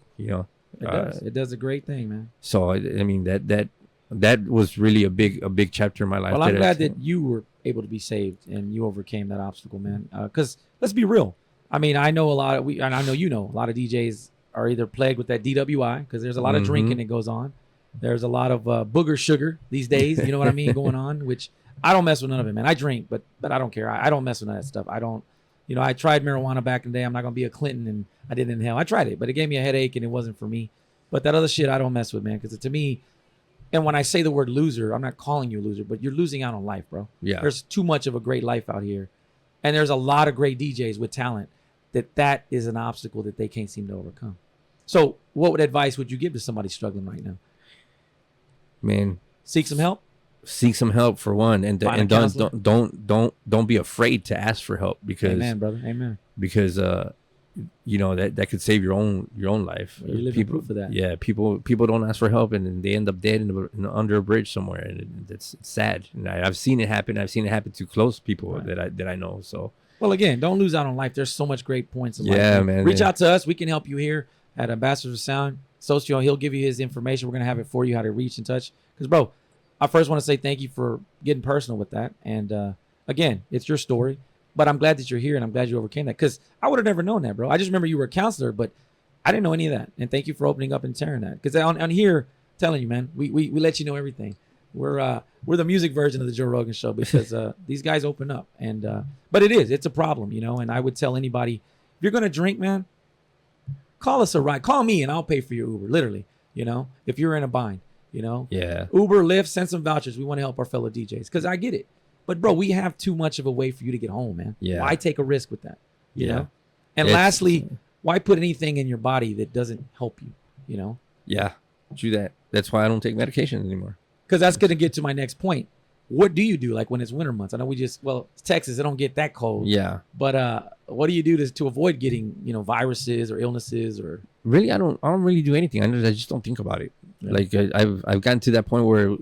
It does. It does a great thing, man. So I mean that was really a big chapter in my life. Well, I'm glad that you were able to be saved and you overcame that obstacle, man. Because let's be real. I mean, I know and I know you know, a lot of DJs are either plagued with that DWI because there's a lot of drinking that goes on. There's a lot of booger sugar these days, you know what I mean, going on, which I don't mess with none of it, man. I drink, but I don't care. I don't mess with none of that stuff. I don't, you know, I tried marijuana back in the day. I'm not going to be a Clinton, and I didn't inhale. I tried it, but it gave me a headache, and it wasn't for me. But that other shit, I don't mess with, man, because to me, and when I say the word loser, I'm not calling you a loser, but you're losing out on life, bro. Yeah. There's too much of a great life out here, and there's a lot of great DJs with talent that is an obstacle that they can't seem to overcome. So what advice would you give to somebody struggling right now? Man, seek some help. Seek some help for one, and don't be afraid to ask for help, because amen, brother, amen. Because you know that could save your own life. You're living proof of that. Yeah, people don't ask for help, and then they end up dead under a bridge somewhere, and it's sad. And I've seen it happen. I've seen it happen to close people that I know. So. Well, again, don't lose out on life. There's so much great points in life. Yeah, man. Reach out to us. We can help you here at Ambassadors of Sound. Socio, he'll give you his information. We're going to have it for you, how to reach in touch. Because, bro, I first want to say thank you for getting personal with that. And, again, it's your story. But I'm glad that you're here, and I'm glad you overcame that. Because I would have never known that, bro. I just remember you were a counselor, but I didn't know any of that. And thank you for opening up and sharing that. Because on here, telling you, man, we let you know everything. We're the music version of the Joe Rogan Show, because these guys open up. And but it's a problem, you know. And I would tell anybody, if you're gonna drink, man, call us a ride. Call me, and I'll pay for your Uber. Literally, you know, if you're in a bind, you know. Yeah. Uber, Lyft, send some vouchers. We want to help our fellow DJs, because I get it. But bro, we have too much of a way for you to get home, man. Yeah. Why take a risk with that? You Yeah. know. And lastly, why put anything in your body that doesn't help you? You know. Yeah. Do that. That's why I don't take medication anymore. Because that's going to get to my next point. What do you do, like when it's winter months? I know it's Texas, it don't get that cold. Yeah. But what do you do to avoid getting, you know, viruses or illnesses or? Really, I don't really do anything. I just don't think about it. Yeah. Like I've gotten to that point where.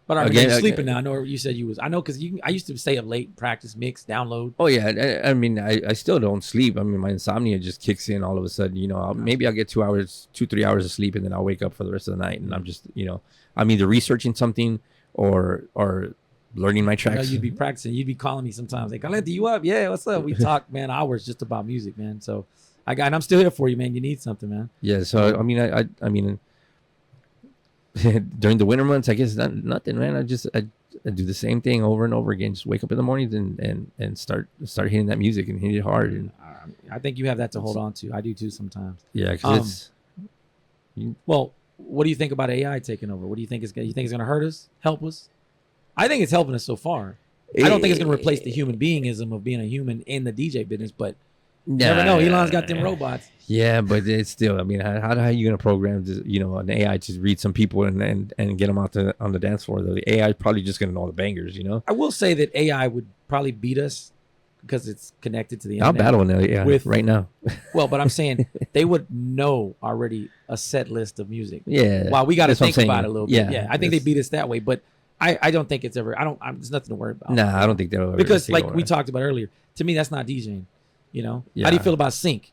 But are you sleeping now? I know you said you was. I know, because I used to stay up late, practice, mix, download. Oh yeah, I mean, I still don't sleep. I mean, my insomnia just kicks in all of a sudden. You know, maybe I'll get 3 hours of sleep, and then I'll wake up for the rest of the night, and I'm just, you know, I'm either researching something or learning my tracks. I know you'd be practicing. You'd be calling me sometimes. Like, Caliente, you up? Yeah, what's up? We talk, man, hours just about music, man. So and I'm still here for you, man. You need something, man. Yeah. So I mean. During the winter months, I guess nothing, man. I do the same thing over and over again. Just wake up in the mornings and start hitting that music and hit it hard. And I think you have that to hold on to. I do too sometimes. Yeah, because well, what do you think about AI taking over? What do you think it's going to hurt us, help us? I think it's helping us so far. I don't think it's going to replace the human beingism of being a human in the DJ business, but you never know. Elon's got them robots. Yeah, but it's still, I mean, how are you going to program this, you know, an AI to read some people and get them out on the dance floor? The AI is probably just going to know the bangers, you know? I will say that AI would probably beat us because it's connected to the internet. I'll battle an AI right now. Well, but I'm saying they would know already a set list of music. Yeah. Wow, we got to think about it a little bit. Yeah, I think they beat us that way, but I don't think it's ever, there's nothing to worry about. Nah, I don't think they'll ever. Because like we talked about earlier, to me, that's not DJing. You know, yeah. How do you feel about sync?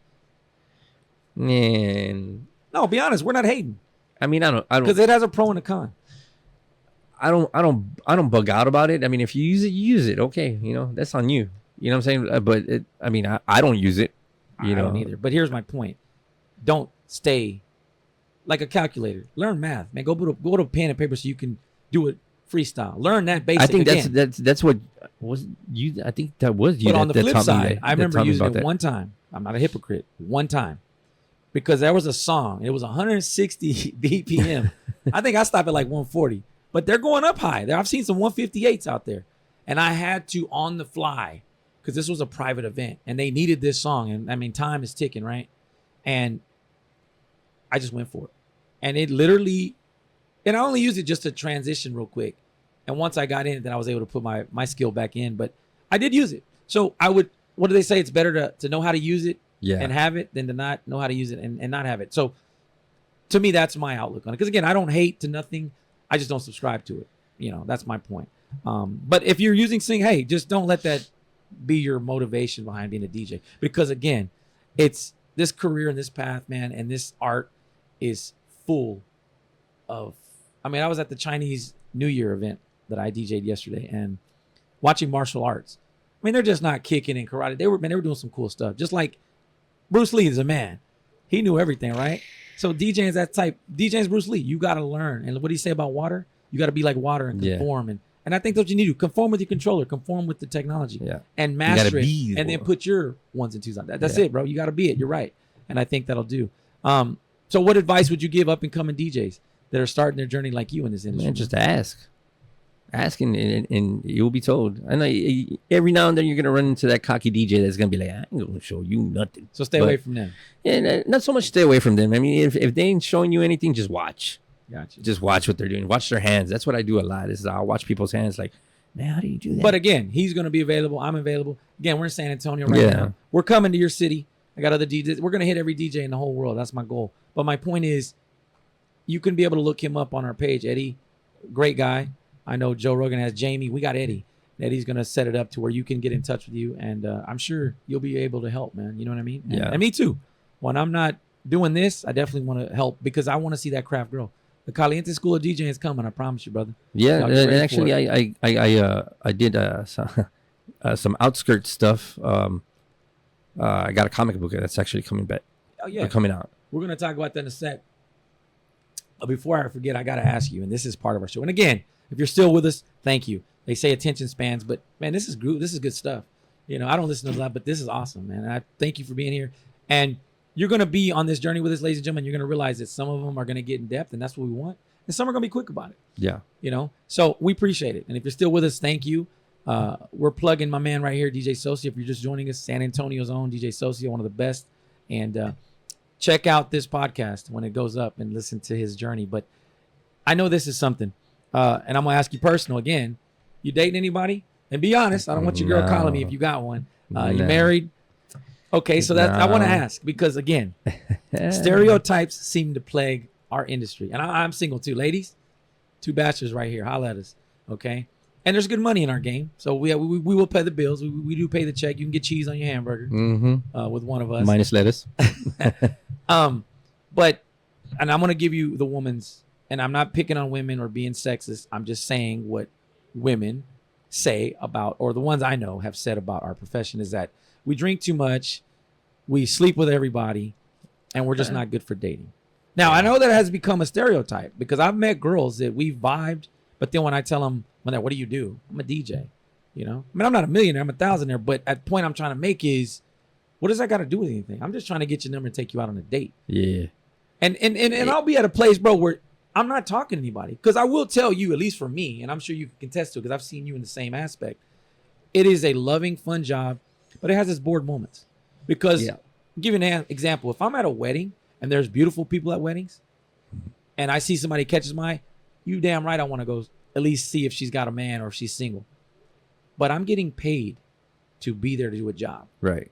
And no, be honest, we're not hating. I mean, I don't because it has a pro and a con. I don't bug out about it. I mean, if you use it, you use it. Okay, you know, that's on you. You know what I'm saying? But I don't use it. You know, I don't either. But here's my point: don't stay like a calculator. Learn math, man. Go to pen and paper so you can do it freestyle. Learn that basic. I think that's what was you. I think that was you. But on the flip side, I remember using it one time. I'm not a hypocrite. One time, because there was a song. It was 160 BPM. I think I stopped at like 140. But they're going up high. I've seen some 158s out there, and I had to on the fly because this was a private event and they needed this song. And I mean, time is ticking, right? And I just went for it, and it literally. And I only used it just to transition real quick. And once I got in it, then I was able to put my skill back in. But I did use it. So what do they say? It's better to know how to use it and have it than to not know how to use it and not have it. So to me, that's my outlook on it. Because again, I don't hate to nothing. I just don't subscribe to it. You know, that's my point. But if you're using Sing, hey, just don't let that be your motivation behind being a DJ. Because again, it's this career and this path, man, and this art is full of. I mean, I was at the Chinese New Year event that I DJ'd yesterday and watching martial arts. I mean, they're just not kicking in karate. They were doing some cool stuff. Just like Bruce Lee is a man. He knew everything, right? So DJing's that type. DJing's Bruce Lee. You got to learn. And what do you say about water? You got to be like water and conform. And I think that's what you need to do. Conform with your controller. Conform with the technology. Yeah. And master it. And then put your ones and twos on that. That's it, bro. You got to be it. You're right. And I think that'll do. So what advice would you give up and coming DJs that are starting their journey like you in this industry? Man, just ask and you'll be told. I know every now and then you're gonna run into that cocky DJ that's gonna be like, I ain't gonna show you nothing. So stay away from them. Yeah, not so much stay away from them. I mean, if they ain't showing you anything, just watch. Gotcha. Just watch what they're doing. Watch their hands. That's what I do a lot. Is I'll watch people's hands. Like, man, how do you do that? But again, he's gonna be available. I'm available. Again, we're in San Antonio right now. We're coming to your city. I got other DJs. We're gonna hit every DJ in the whole world. That's my goal. But my point is, you can be able to look him up on our page. Eddie, great guy. I know Joe Rogan has Jamie. We got Eddie. Eddie's going to set it up to where you can get in touch with you. And I'm sure you'll be able to help, man. You know what I mean? And me too. When I'm not doing this, I definitely want to help because I want to see that craft grow. The Caliente School of DJing is coming. I promise you, brother. Yeah. And actually, I did some outskirts stuff. I got a comic book that's actually coming back. Oh, yeah. Coming out. We're going to talk about that in a sec. Before I forget, I got to ask you, and this is part of our show. And again, if you're still with us, thank you. They say attention spans, but man, this is good stuff. You know, I don't listen to a lot, but this is awesome, man. And I thank you for being here. And you're going to be on this journey with us, ladies and gentlemen. You're going to realize that some of them are going to get in depth, and that's what we want. And some are going to be quick about it. Yeah. You know, so we appreciate it. And if you're still with us, thank you. We're plugging my man right here, DJ Socio. If you're just joining us, San Antonio's own DJ Socio, one of the best. And check out this podcast when it goes up and listen to his journey. But I know this is something. And I'm going to ask you personal again. You dating anybody? And be honest. I don't want your girl calling me if you got one. You married? Okay, so that I want to ask because, again, stereotypes seem to plague our industry. And I'm single too. Ladies, 2 bachelors right here. Holla at us, okay? And there's good money in our game. So we will pay the bills. We do pay the check. You can get cheese on your hamburger with one of us. Minus lettuce. But, and I'm going to give you the woman's, and I'm not picking on women or being sexist. I'm just saying what women say about, or the ones I know have said about our profession is that we drink too much, we sleep with everybody, and we're just not good for dating. Now, I know that has become a stereotype because I've met girls that we've vibed, but then when I tell them, what do you do? I'm a DJ, you know? I mean, I'm not a millionaire, I'm a thousandaire, but at the point I'm trying to make is, what does that got to do with anything? I'm just trying to get your number and take you out on a date. Yeah. And I'll be at a place, bro, where I'm not talking to anybody. Because I will tell you, at least for me, and I'm sure you can contest to it because I've seen you in the same aspect. It is a loving, fun job, but it has its bored moments. Because, I'll give you an example. If I'm at a wedding and there's beautiful people at weddings and I see somebody catches my eye, you damn right I want to go at least see if she's got a man or if she's single. But I'm getting paid to be there to do a job. Right.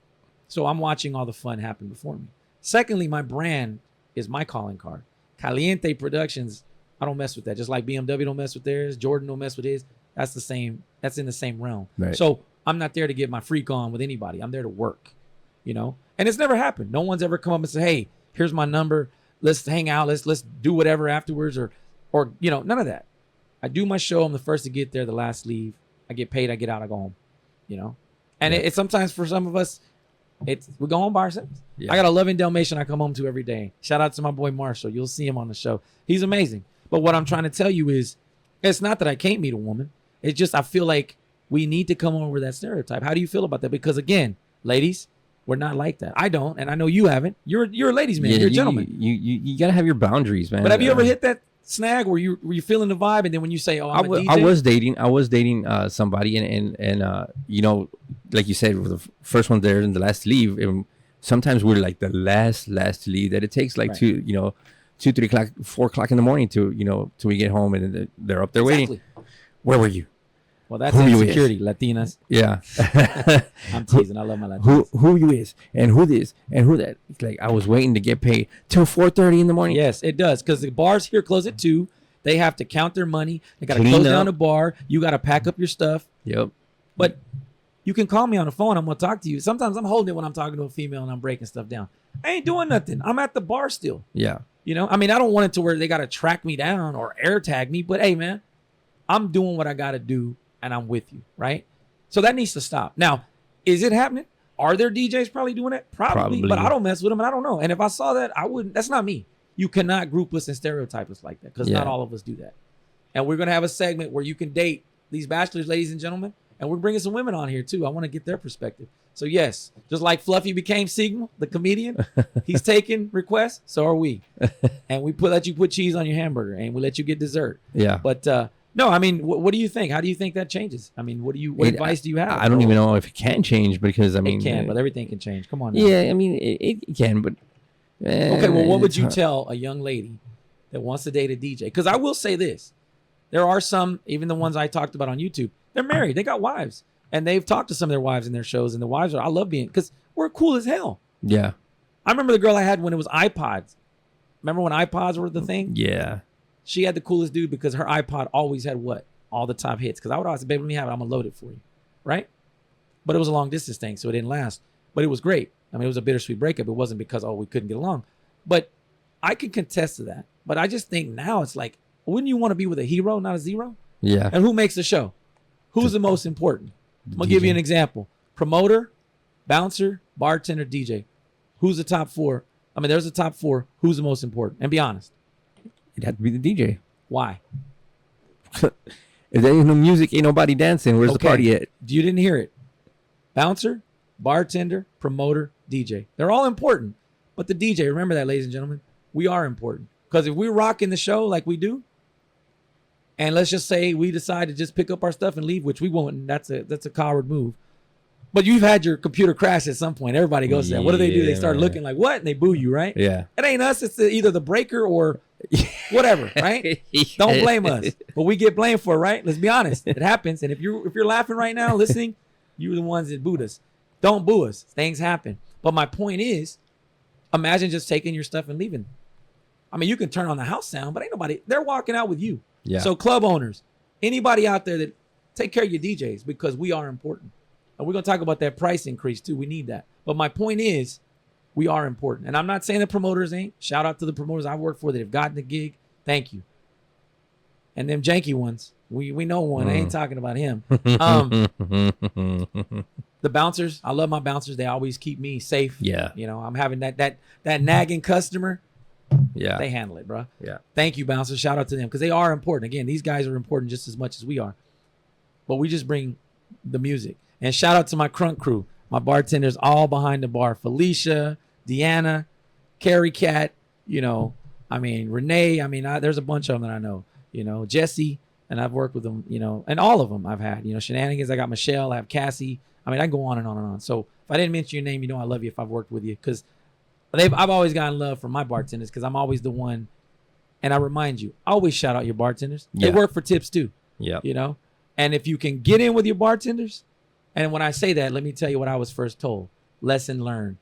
So I'm watching all the fun happen before me. Secondly, my brand is my calling card. Caliente Productions, I don't mess with that. Just like BMW don't mess with theirs, Jordan don't mess with his. That's the same. That's in the same realm. Right. So I'm not there to get my freak on with anybody. I'm there to work, you know? And it's never happened. No one's ever come up and said, hey, here's my number. Let's hang out. Let's do whatever afterwards or you know, none of that. I do my show. I'm the first to get there, the last leave. I get paid. I get out. I go home, you know? And it's sometimes for some of us, we go home by ourselves. Yeah. I got a loving Dalmatian I come home to every day. Shout out to my boy Marshall. You'll see him on the show. He's amazing. But what I'm trying to tell you is, it's not that I can't meet a woman. It's just I feel like we need to come over that stereotype. How do you feel about that? Because again, ladies, we're not like that. I don't, and I know you haven't. You're a ladies man. You're a gentleman. You gotta have your boundaries, man. But have you ever hit that snag where you feeling the vibe, and then when you say, "Oh, I'm a DJ"? I was dating somebody, and you know, like you said, the first one there and the last to leave. And sometimes we're like the last to leave. That it takes like 2, 3 o'clock, 4 o'clock in the morning to till we get home, and they're up there waiting. Where were you? Well, that's insecurity, Latinas. Yeah. I'm teasing. I love my Latinas. Who you is, and who this, and who that. It's like I was waiting to get paid till 4:30 in the morning. Yes, it does. Because the bars here close at 2. They have to count their money. They got to close down the bar. You got to pack up your stuff. Yep. But You can call me on the phone. I'm gonna talk to you. Sometimes I'm holding it when I'm talking to a female and I'm breaking stuff down. I ain't doing nothing. I'm at the bar still. Yeah. You know, I mean, I don't want it to where they got to track me down or air tag me, but hey, man, I'm doing what I got to do and I'm with you, right? So that needs to stop. Now, is it happening? Are there DJs probably doing that? Probably. But I don't mess with them and I don't know. And if I saw that, I wouldn't. That's not me. You cannot group us and stereotype us like that because not all of us do that. And we're going to have a segment where you can date these bachelors, ladies and gentlemen. And we're bringing some women on here too. I want to get their perspective. So yes, just like Fluffy became Sigma, the comedian, he's taking requests. So are we. And we let you put cheese on your hamburger, and we let you get dessert. Yeah. But no, I mean, what do you think? How do you think that changes? I mean, what advice do you have? I don't even know if it can change because I mean, it can, but everything can change. Come on. Now. Yeah, I mean, it can, but okay. Well, what would you tell a young lady that wants to date a DJ? Because I will say this: there are some, even the ones I talked about on YouTube, they're married, they got wives. And they've talked to some of their wives in their shows, and the wives I love being, because we're cool as hell. Yeah. I remember the girl I had when it was iPods. Remember when iPods were the thing? Yeah. She had the coolest dude because her iPod always had what? All the top hits. Because I would always say, baby, let me have it. I'm going to load it for you. Right? But it was a long distance thing, so it didn't last. But it was great. I mean, it was a bittersweet breakup. It wasn't because, we couldn't get along. But I can contest to that. But I just think now it's like, wouldn't you want to be with a hero, not a zero? Yeah. And who makes the show? Who's the most important? I'm going to give you an example. Promoter, bouncer, bartender, DJ. Who's the top four? I mean, there's the top four. Who's the most important? And be honest. It'd have to be the DJ. Why? If there ain't no music, ain't nobody dancing. Where's the party at? You didn't hear it. Bouncer, bartender, promoter, DJ. They're all important. But the DJ, remember that, ladies and gentlemen, we are important. Because if we're rocking the show like we do, and let's just say we decide to just pick up our stuff and leave, which we won't. And that's a coward move. But you've had your computer crash at some point. Everybody goes there. What do? They start looking like what? And they boo you, right? Yeah. It ain't us. It's either the breaker or whatever, right? Don't blame us. But we get blamed for it, right? Let's be honest. It happens. And if you're laughing right now, listening, you're the ones that booed us. Don't boo us. Things happen. But my point is, imagine just taking your stuff and leaving. I mean, you can turn on the house sound, but ain't nobody. They're walking out with you. Yeah. So club owners, anybody out there that take care of your DJs because we are important. And we're going to talk about that price increase too. We need that. But my point is, we are important. And I'm not saying the promoters ain't. Shout out to the promoters I work for that have gotten the gig. Thank you. And them janky ones, we know one. I ain't talking about him. The bouncers, I love my bouncers. They always keep me safe. Yeah. You know, I'm having that nagging customer. Yeah. They handle it, bro. Yeah. Thank you, bouncers. Shout out to them because they are important. Again, these guys are important just as much as we are. But we just bring the music. And shout out to my crunk crew, my bartenders all behind the bar. Felicia, Deanna, Carrie Cat, Renee. There's a bunch of them that I know, Jesse, and I've worked with them, and all of them I've had, Shenanigans. I got Michelle, I have Cassie. I mean, I go on and on and on. So if I didn't mention your name, I love you if I've worked with you because I've always gotten love from my bartenders because I'm always the one. And I remind you, always shout out your bartenders. They work for tips too. Yeah. And if you can get in with your bartenders, and when I say that, let me tell you what I was first told. Lesson learned.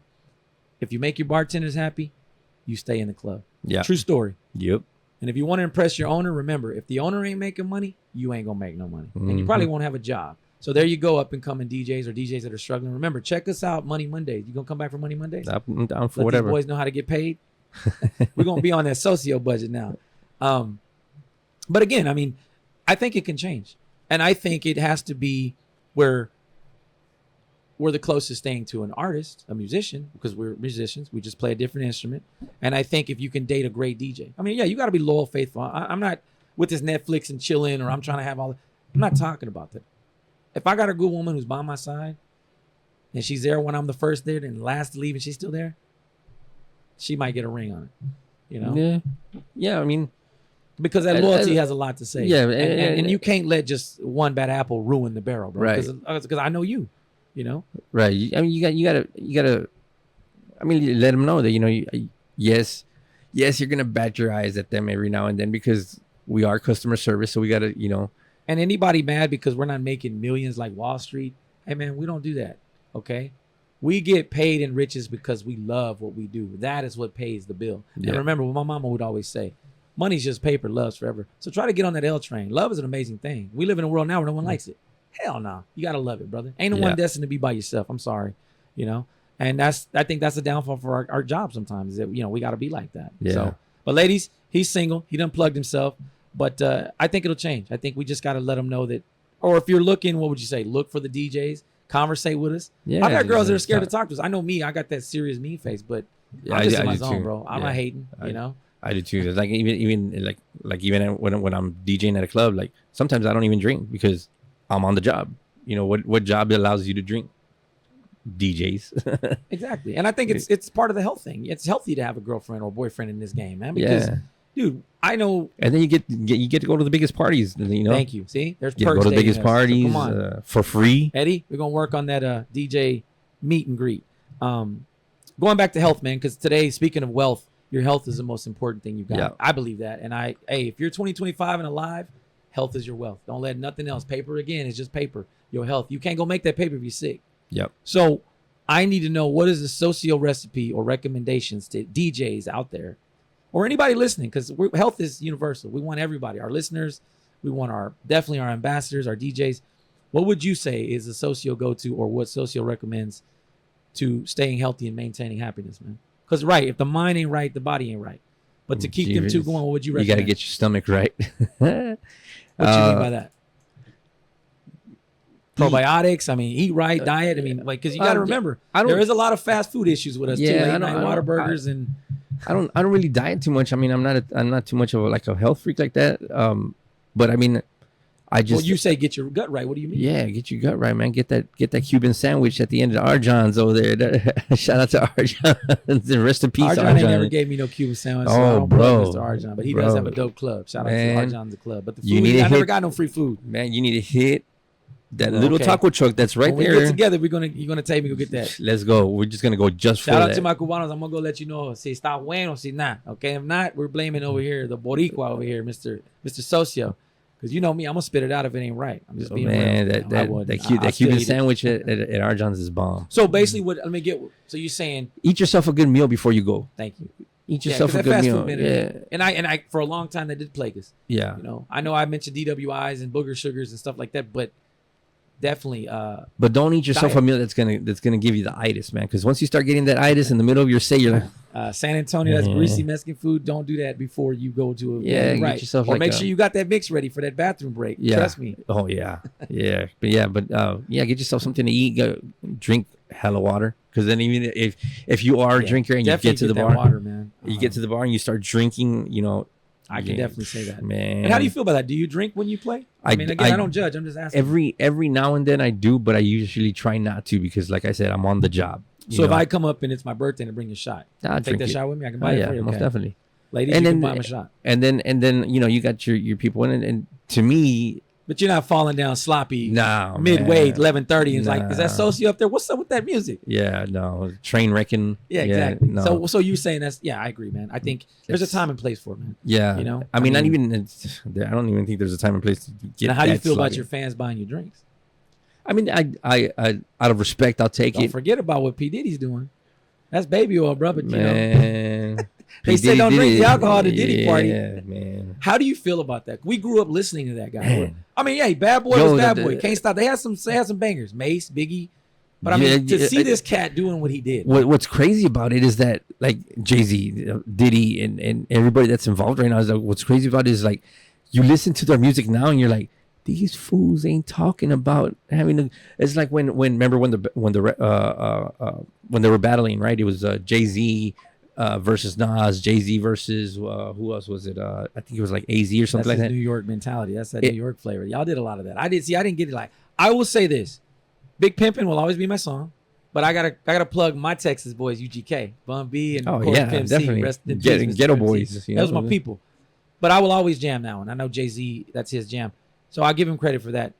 If you make your bartenders happy, you stay in the club. Yeah. True story. Yep. And if you want to impress your owner, remember, if the owner ain't making money, you ain't going to make no money. Mm-hmm. And you probably won't have a job. So there you go, up and coming DJs or DJs that are struggling. Remember, check us out, Money Mondays. You going to come back for Money Mondays? I'm down for Let whatever. These boys know how to get paid. We're going to be on that socio budget now. But again, I think it can change. And I think it has to be where we're the closest thing to an artist, a musician, because we're musicians. We just play a different instrument. And I think if you can date a great DJ, you got to be loyal, faithful. I'm not with this Netflix and chilling, or I'm trying to have all. I'm not talking about that. If I got a good woman who's by my side, and she's there when I'm the first there, and last to leave, and she's still there, she might get a ring on it. Yeah. Because that loyalty has a lot to say. Yeah, and you can't let just one bad apple ruin the barrel, bro. Right. Because I know you. Right. You gotta. Let them know that yes, you're gonna bat your eyes at them every now and then because we are customer service, so we gotta, And anybody mad because we're not making millions like Wall Street? Hey man, we don't do that. Okay. We get paid in riches because we love what we do. That is what pays the bill. Yeah. And remember what my mama would always say. Money's just paper, love's forever. So try to get on that L train. Love is an amazing thing. We live in a world now where no one likes it. Hell no. You got to love it, brother. Ain't no Yeah. one destined to be by yourself. I'm sorry. You know? And I think that's the downfall for our job sometimes is that, you know, we got to be like that. Yeah. So, but ladies, he's single. He done plugged himself. But I think it'll change. I think we just got to let him know that, or if you're looking, what would you say? Look for the DJs, conversate with us. Yeah, I've got girls that are scared to talk to us. I know me, I got that serious mean face, but I'm just in my zone, bro. I'm not hating, you know? I do too. It's like even when I'm DJing at a club, like sometimes I don't even drink because I'm on the job. You know, what job allows you to drink? DJs. Exactly. And I think it's part of the health thing. It's healthy to have a girlfriend or boyfriend in this game, man. Because dude, I know. And then you get to go to the biggest parties. You know. Thank you. See, there's You perks. go to the biggest So parties come on, for free. Eddie. We're gonna work on that DJ meet and greet. Going back to health, man, because today, speaking of wealth, your health is the most important thing you got. Yeah. I believe that. And if you're 25 and alive, health is your wealth. Don't let nothing else. Paper again is just paper. Your health. You can't go make that paper if you're sick. Yep. So I need to know, what is the socio recipe or recommendations to DJs out there or anybody listening, because health is universal. We want everybody, our listeners. We want definitely our ambassadors, our DJs. What would you say is a socio go-to, or what socio recommends to staying healthy and maintaining happiness, man? Because if the mind ain't right, the body ain't right. But to keep them two going, what would you recommend? You got to get your stomach right. What do you mean by that? Probiotics. I mean, eat right, diet. I mean, like, because you got to remember, there is a lot of fast food issues with us too. Late night Whataburgers and. I don't really diet too much. I mean, I'm not too much of a health freak like that. But I mean, I just. Well, you say get your gut right. What do you mean? Yeah, get your gut right, man. Get that Cuban sandwich at the end of the Arjohn's over there. Shout out to Arjohn's. The rest in peace, Arjohn. Never gave me no Cuban sandwich. So I don't bro, Mr. Arjohn, but he does have a dope club. Shout out to Arjohn's the club. But the food, I never got no free food. Man, you need to hit that little taco truck that's right there. When we get together, you're gonna take me to go get that. Let's go. We're just gonna go just for that. Shout out to my Cubanos. I'm gonna go let you know si está bueno, si not. Okay, if not, we're blaming over here the Boricua over here, Mr. Socio. Because you know me, I'm gonna spit it out if it ain't right. I'm just being real. That Cuban sandwich at Arjohn's is bomb. So basically, so you're saying eat yourself a good meal before you go. Thank you. Eat yourself a good meal. Yeah. And I for a long time that did plague us. Yeah. You know, I mentioned DWIs and booger sugars and stuff like that, but definitely. But don't eat yourself a meal that's gonna give you the itis, man. Because once you start getting that itis in the middle of your say, you're like. San Antonio, that's greasy Mexican food. Don't do that before you go to a get yourself or make sure you got that mix ready for that bathroom break. Yeah. Trust me. Oh yeah, yeah, but get yourself something to eat. Drink hella water, because then even if you are a drinker and you get to the bar, water, man. You get to the bar and you start drinking, you know. I can definitely say that, man. And how do you feel about that? Do you drink when you play? I mean, again, I don't judge. I'm just asking. Every now and then I do, but I usually try not to because, like I said, I'm on the job. So if I come up and it's my birthday and bring a shot, take that shot with me. I can buy it for you. Most definitely. Ladies, you can buy them a shot. And then you know you got your people and to me. But you're not falling down sloppy. No, midway 11:30 and like, is that Socio up there? What's up with that music? Yeah, no, train wrecking. Yeah, exactly. No. So you saying I agree, man. I think there's a time and place for it, man. Yeah, you know. I mean, not even. I don't even think there's a time and place to get. Now, how do you feel about your fans buying you drinks? I mean, I out of respect, I'll take it. Don't forget about what P Diddy's doing. That's baby oil, bro. But you know, they say don't drink the alcohol at the Diddy party. Yeah, man. How do you feel about that? We grew up listening to that guy. Man. I mean, yeah, Bad Boy was Bad Boy. Can't stop. They had some bangers, Mace, Biggie. But I mean, to see this cat doing what he did. What's crazy about it is that like Jay-Z, Diddy, and everybody that's involved right now is like, what's crazy about it is like you listen to their music now and you're like, these fools ain't talking about having. It's like when they were battling, right? It was Jay-Z versus Nas, Jay-Z versus who else was it? I think it was like AZ or something like that. New York mentality. That's that New York flavor. Y'all did a lot of that. I didn't get it. Like, I will say this: Big Pimpin' will always be my song, but I gotta plug my Texas boys, UGK, Bun B, and Pimp definitely. Ghetto Boys. Those are my people. But I will always jam that one. I know Jay-Z, that's his jam. So I give him credit for that.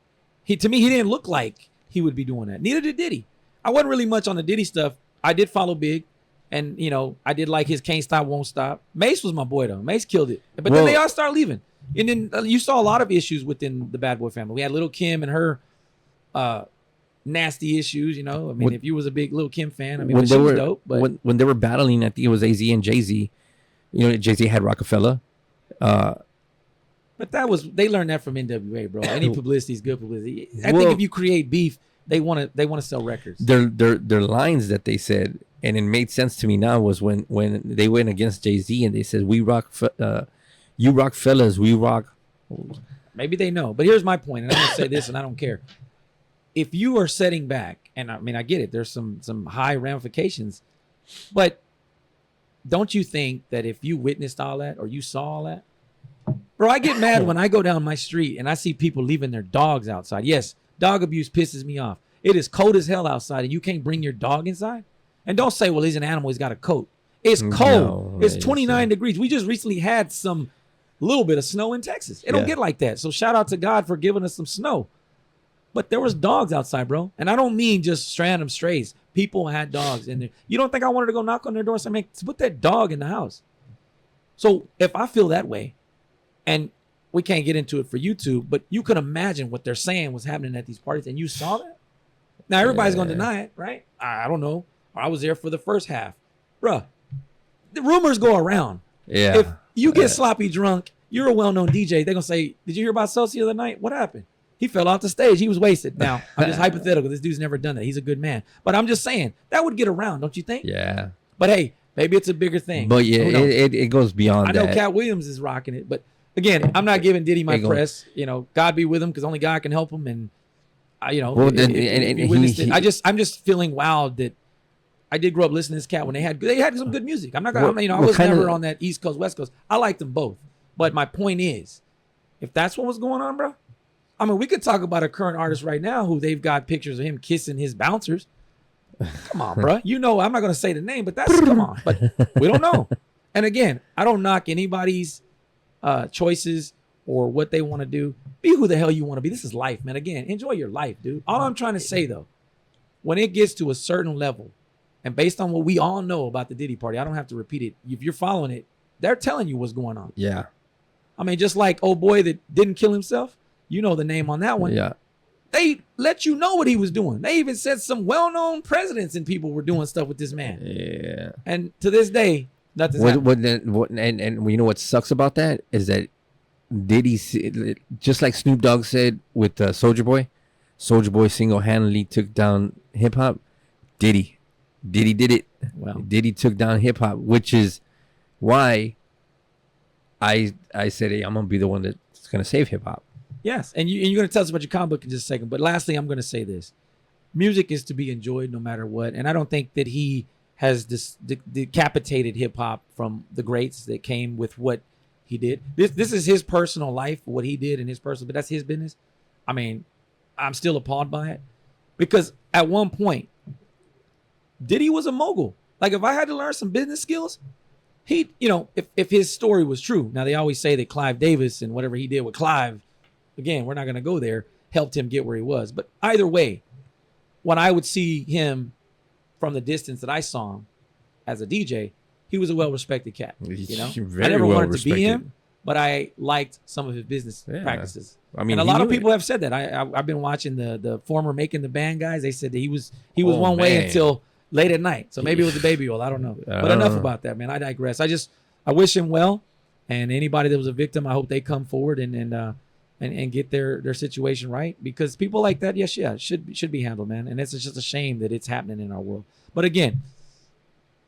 To me, he didn't look like he would be doing that. Neither did Diddy. I wasn't really much on the Diddy stuff. I did follow Big, and you know, I did like his Can't Stop, Won't Stop. Mace was my boy though. Mace killed it. But then they all start leaving, and then you saw a lot of issues within the Bad Boy family. We had Little Kim and her nasty issues. You know, I mean, if you was a big Little Kim fan, I mean, she was dope. But when they were battling, I think it was AZ and Jay-Z. You know, Jay-Z had Rockefeller. But they learned that from NWA, bro. Any publicity is good publicity. I Well, think if you create beef, they want to sell records. Their lines that they said, and it made sense to me now, was when they went against Jay-Z and they said, "We rock, you rock fellas, we rock." Maybe they know, but here's my point, and I'm gonna say this, and I don't care. If you are setting back, and I mean I get it, there's some high ramifications, but don't you think that if you witnessed all that or you saw all that, bro, I get mad when I go down my street and I see people leaving their dogs outside. Yes, dog abuse pisses me off. It is cold as hell outside and you can't bring your dog inside. And don't say, well, he's an animal, he's got a coat. It's cold. It's 29 degrees. We just recently had some little bit of snow in Texas. It don't get like that. So shout out to God for giving us some snow. But there was dogs outside, bro. And I don't mean just random strays. People had dogs in there. You don't think I wanted to go knock on their door and say, man, put that dog in the house? So if I feel that way, and we can't get into it for YouTube, but you can imagine what they're saying was happening at these parties, and you saw that? Now, everybody's going to deny it, right? I don't know. I was there for the first half. Bruh, the rumors go around. Yeah. If you get sloppy drunk, you're a well-known DJ, they're going to say, did you hear about Socio the other night? What happened? He fell off the stage. He was wasted. Now, I'm just hypothetical. This dude's never done that. He's a good man. But I'm just saying, that would get around, don't you think? Yeah. But hey, maybe it's a bigger thing. But yeah, it goes beyond that. I know Cat Williams is rocking it, but again, I'm not giving Diddy my press. You know, God be with him because only God can help him. And I'm just feeling wowed that I did grow up listening to this cat when they had some good music. I'm not gonna, I was never on that East Coast, West Coast. I liked them both. But my point is, if that's what was going on, bro, I mean, we could talk about a current artist right now who they've got pictures of him kissing his bouncers. Come on, bro. You know, I'm not going to say the name, but come on. But we don't know. And again, I don't knock anybody's choices or what they want to do. Be who the hell you want to be. This is life, man. Again, enjoy your life, dude. All I'm trying to say, though, when it gets to a certain level, and based on what we all know about the Diddy party, I don't have to repeat it. If you're following it, they're telling you what's going on. Yeah. I mean, just like old boy that didn't kill himself. You know the name on that one. Yeah. They let you know what he was doing. They even said some well-known presidents and people were doing stuff with this man. Yeah. And to this day, nothing's happened. And you know what sucks about that is that Diddy, just like Snoop Dogg said with Soulja Boy single-handedly took down hip-hop. Diddy did it. Well, Diddy took down hip-hop, which is why I said, hey, I'm going to be the one that's going to save hip-hop. Yes, and you're going to tell us about your comic book in just a second. But lastly, I'm going to say this. Music is to be enjoyed no matter what. And I don't think that he has decapitated hip-hop from the greats that came with what he did. This is his personal life, what he did in his personal, but that's his business. I mean, I'm still appalled by it. Because at one point, Diddy was a mogul. Like, if I had to learn some business skills, he, if his story was true. Now, they always say that Clive Davis and whatever he did with Clive, again, we're not going to go there, helped him get where he was. But either way, when I would see him from the distance that I saw him as a DJ, he was a well-respected cat. I never wanted to be him, but I liked some of his business practices. I mean, and a lot of people have said that. I've been watching the former Making the Band guys. They said that he was one way until late at night. So maybe it was a baby oil. I don't know. But enough about that, man. I digress. I wish him well. And anybody that was a victim, I hope they come forward and get their situation right, because people like that, should be handled, man. And it's just a shame that it's happening in our world. But again,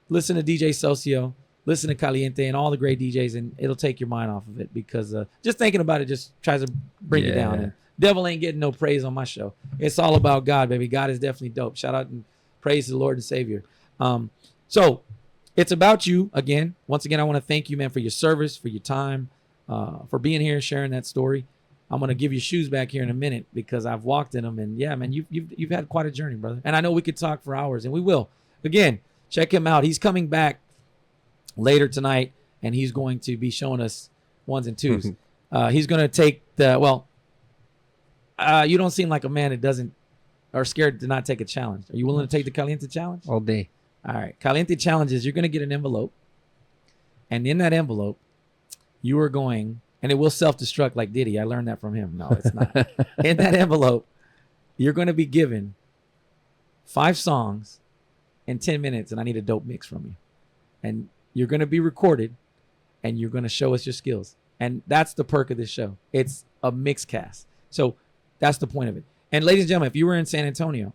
listen to DJ Socio, listen to Caliente and all the great DJs, and it'll take your mind off of it, because just thinking about it just tries to bring you down. And devil ain't getting no praise on my show. It's all about God, baby. God is definitely dope. Shout out and praise to the Lord and Savior. So it's about you again. Once again, I want to thank you, man, for your service, for your time, for being here and sharing that story. I'm gonna give you shoes back here in a minute because I've walked in them, and yeah, man, you've had quite a journey, brother. And I know we could talk for hours, and we will. Again, check him out. He's coming back later tonight, and he's going to be showing us ones and twos. He's gonna take you don't seem like a man that doesn't or scared to not take a challenge. Are you willing to take the Caliente challenge? All day. All right. Caliente challenge is you're gonna get an envelope, and in that envelope, you are going. And it will self-destruct like Diddy. I learned that from him. No, it's not. In that envelope, you're going to be given 5 songs in 10 minutes, and I need a dope mix from you. And you're going to be recorded, and you're going to show us your skills. And that's the perk of this show. It's a Mixcast. So that's the point of it. And ladies and gentlemen, if you were in San Antonio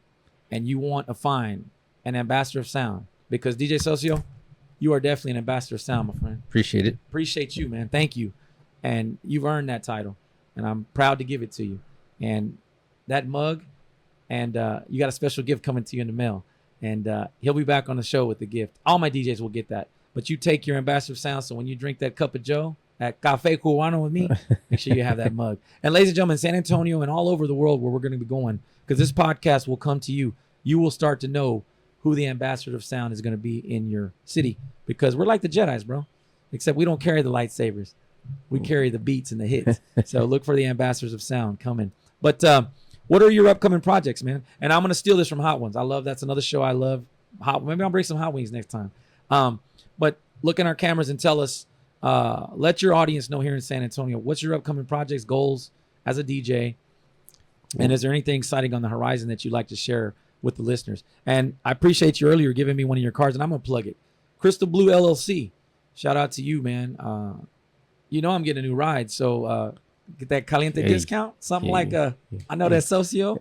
and you want to find an ambassador of sound, because DJ Socio, you are definitely an ambassador of sound, my friend. Appreciate it. Appreciate you, man. Thank you. And you've earned that title. And I'm proud to give it to you. And that mug, and you got a special gift coming to you in the mail. And he'll be back on the show with the gift. All my DJs will get that. But you take your ambassador of sound, so when you drink that cup of Joe, that Cafe Cubano with me, make sure you have that mug. And ladies and gentlemen, San Antonio and all over the world where we're going to be going, because this podcast will come to you, you will start to know who the ambassador of sound is going to be in your city, because we're like the Jedis, bro, except we don't carry the lightsabers. We carry the beats and the hits. So look for the ambassadors of sound coming. But what are your upcoming projects, man? And I'm going to steal this from Hot Ones. I love, that's another show I love. Maybe I'll bring some Hot Wings next time. But look in our cameras and tell us, let your audience know here in San Antonio, what's your upcoming projects, goals as a DJ? And is there anything exciting on the horizon that you'd like to share with the listeners? And I appreciate you earlier giving me one of your cards, and I'm going to plug it. Crystal Blue LLC. Shout out to you, man. You know I'm getting a new ride, so get that Caliente discount. Something like, I know that Socio.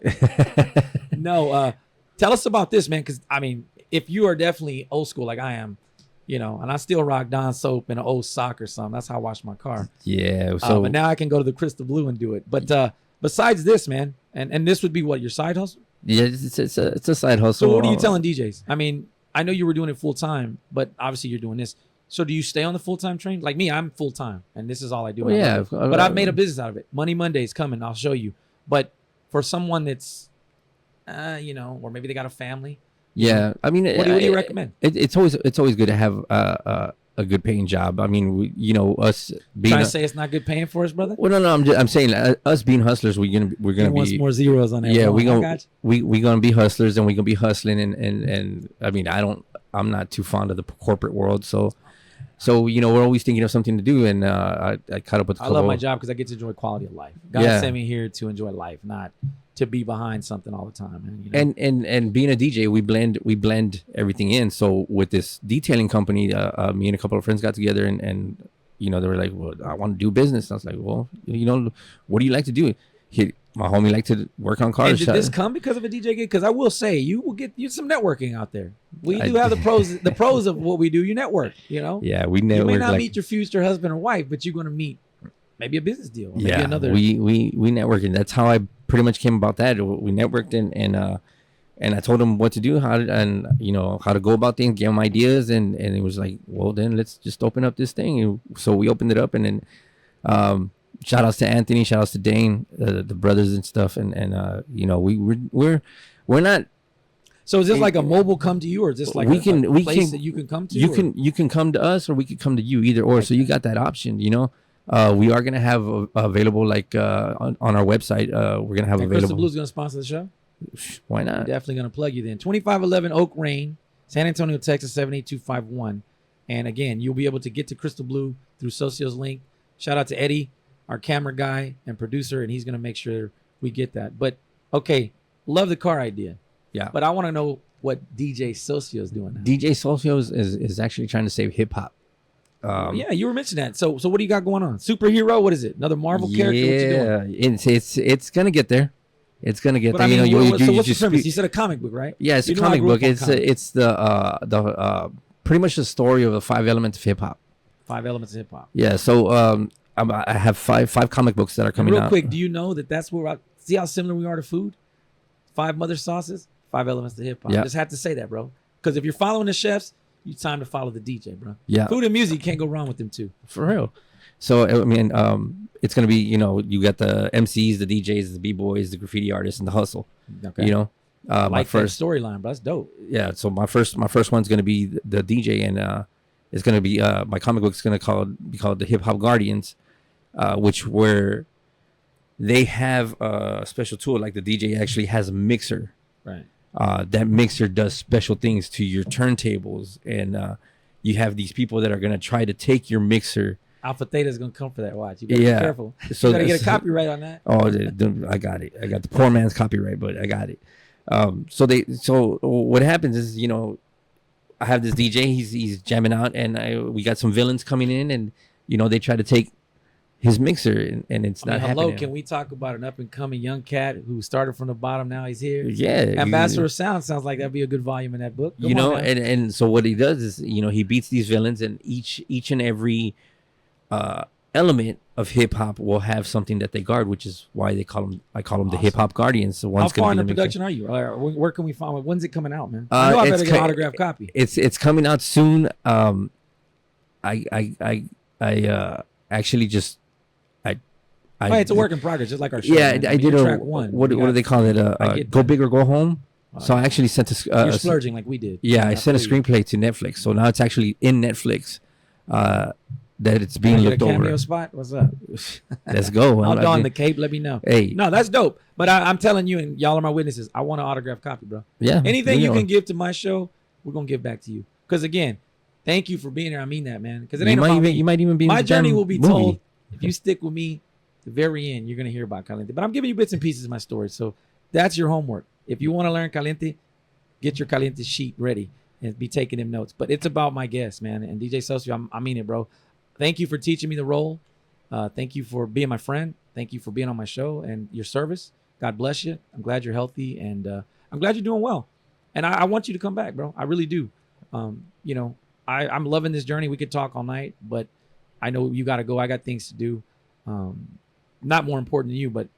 No, tell us about this, man, because, I mean, if you are definitely old school like I am, you know, and I still rock Dawn soap and an old sock or something. That's how I wash my car. Yeah. So but now I can go to the Crystal Blue and do it. But besides this, man, and this would be what, your side hustle? Yeah, it's a side hustle. So what are you telling DJs? I mean, I know you were doing it full time, but obviously you're doing this. So do you stay on the full time train? Like me, I'm full time, and this is all I do. Well, yeah, but I've made a business out of it. Money Monday's coming. I'll show you. But for someone that's, you know, or maybe they got a family. Yeah, I mean, what do you recommend? It's always good to have a good paying job. I mean, you know, us being trying to say it's not good paying for us, brother. Well, no, I'm saying us being hustlers, we're gonna be more zeros on that. Yeah, we gonna be hustlers, and we gonna be hustling, and I mean, I'm not too fond of the corporate world, so you know, we're always thinking of something to do, and I caught up with. I love my job because I get to enjoy quality of life. God sent me here to enjoy life, not to be behind something all the time, man. You know? And being a DJ, we blend everything in. So with this detailing company, me and a couple of friends got together, and you know, they were like, "Well, I want to do business." I was like, "Well, you know, what do you like to do?" My homie liked to work on cars. And did this come because of a DJ gig? Because I will say, you will get some networking out there. We do have the pros of what we do. You network, you know. Yeah, we network. You may not meet your future husband or wife, but you're going to meet maybe a business deal. Or maybe another. We network, and that's how I pretty much came about that. We networked, and I told him what to do, how to go about things, give him ideas, and it was like, well, then let's just open up this thing. And so we opened it up, and then shout outs to Anthony, shout outs to Dane, the brothers and stuff, and you know, we're not. So is this like a mobile come to you, or is this like a place that you can come to? You can come to us, or we could come to you, either or. Okay. So you got that option, you know. We are gonna have available, like on our website. We're gonna have available. Crystal Blue's gonna sponsor the show. Why not? I'm definitely gonna plug you then. 2511 Oak Lane, San Antonio, Texas 78251. And again, you'll be able to get to Crystal Blue through Socio's link. Shout out to Eddie, our camera guy and producer, and he's gonna make sure we get that. But okay, love the car idea. Yeah. But I want to know what DJ Socio is doing now. DJ Socio is actually trying to save hip hop. Yeah, you were mentioning that. So what do you got going on? Superhero? What is it? Another Marvel character? What you doing? It's gonna get there. It's gonna get there. I mean, you know, so what's the premise? You said a comic book, right? Yeah, it's a comic book. It's the pretty much the story of the 5 elements of hip hop. 5 elements of hip hop. Yeah. So I have five comic books that are coming out. Real quick, do you know that's where see how similar we are to food? 5 mother sauces, 5 elements to hip hop. Yeah. Just have to say that, bro. Because if you're following the chefs, it's time to follow the DJ, bro. Yeah. Food and music, can't go wrong with them too. For real. So I mean, it's gonna be, you know, you got the MCs, the DJs, the b-boys, the graffiti artists, and the hustle. Okay. You know, my first storyline, bro. That's dope. Yeah. So my first one's gonna be the DJ, and it's gonna be my comic book's gonna be called the Hip Hop Guardians, where they have a special tool. Like the DJ actually has a mixer. Right. That mixer does special things to your turntables, and you have these people that are gonna try to take your mixer. Alpha Theta's gonna come for that. Watch. You gotta be careful. So you gotta get a copyright on that. Oh, I got it. I got the poor man's copyright, but I got it. So what happens is, you know, I have this DJ. He's jamming out, and we got some villains coming in, and you know, they try to take his mixer, and it's not hello, happening. can we talk about an up and coming young cat who started from the bottom? Now he's here. Yeah, Ambassador of Sound sounds like that'd be a good volume in that book. Come you know, on, and so what he does is, you know, he beats these villains, and each and every element of hip hop will have something that they guard, which is why I call them the hip hop guardians. So how far in the production are you? Where can we find it? When's it coming out, man? I know I better get an autographed copy. It's coming out soon. I actually just it's a work in progress, just like our show. Yeah, man. I did a track one. What do they call it? Go big or go home. So I actually sent you're splurging like we did. Yeah, I sent a screenplay to Netflix. So now it's actually in Netflix. That it's being looked over. Cameo spot? What's up? Let's go. I'll don the cape. Let me know. Hey, no, that's dope. But I'm telling you, and y'all are my witnesses. I want an autographed copy, bro. Yeah. Anything you can give to my show, we're gonna give back to you. Because again, thank you for being here. I mean that, man. Because it ain't about me. You might even be. My journey will be movie. told if you stick with me. The very end, you're gonna hear about Caliente. But I'm giving you bits and pieces of my story. So that's your homework. If you want to learn Caliente, get your Caliente sheet ready and be taking them notes. But it's about my guests, man. And DJ Socio, I mean it, bro. Thank you for teaching me the role. Thank you for being my friend. Thank you for being on my show and your service. God bless you. I'm glad you're healthy, and I'm glad you're doing well. And I want you to come back, bro. I really do. You know, I'm loving this journey. We could talk all night, but I know you got to go. I got things to do. Not more important than you, but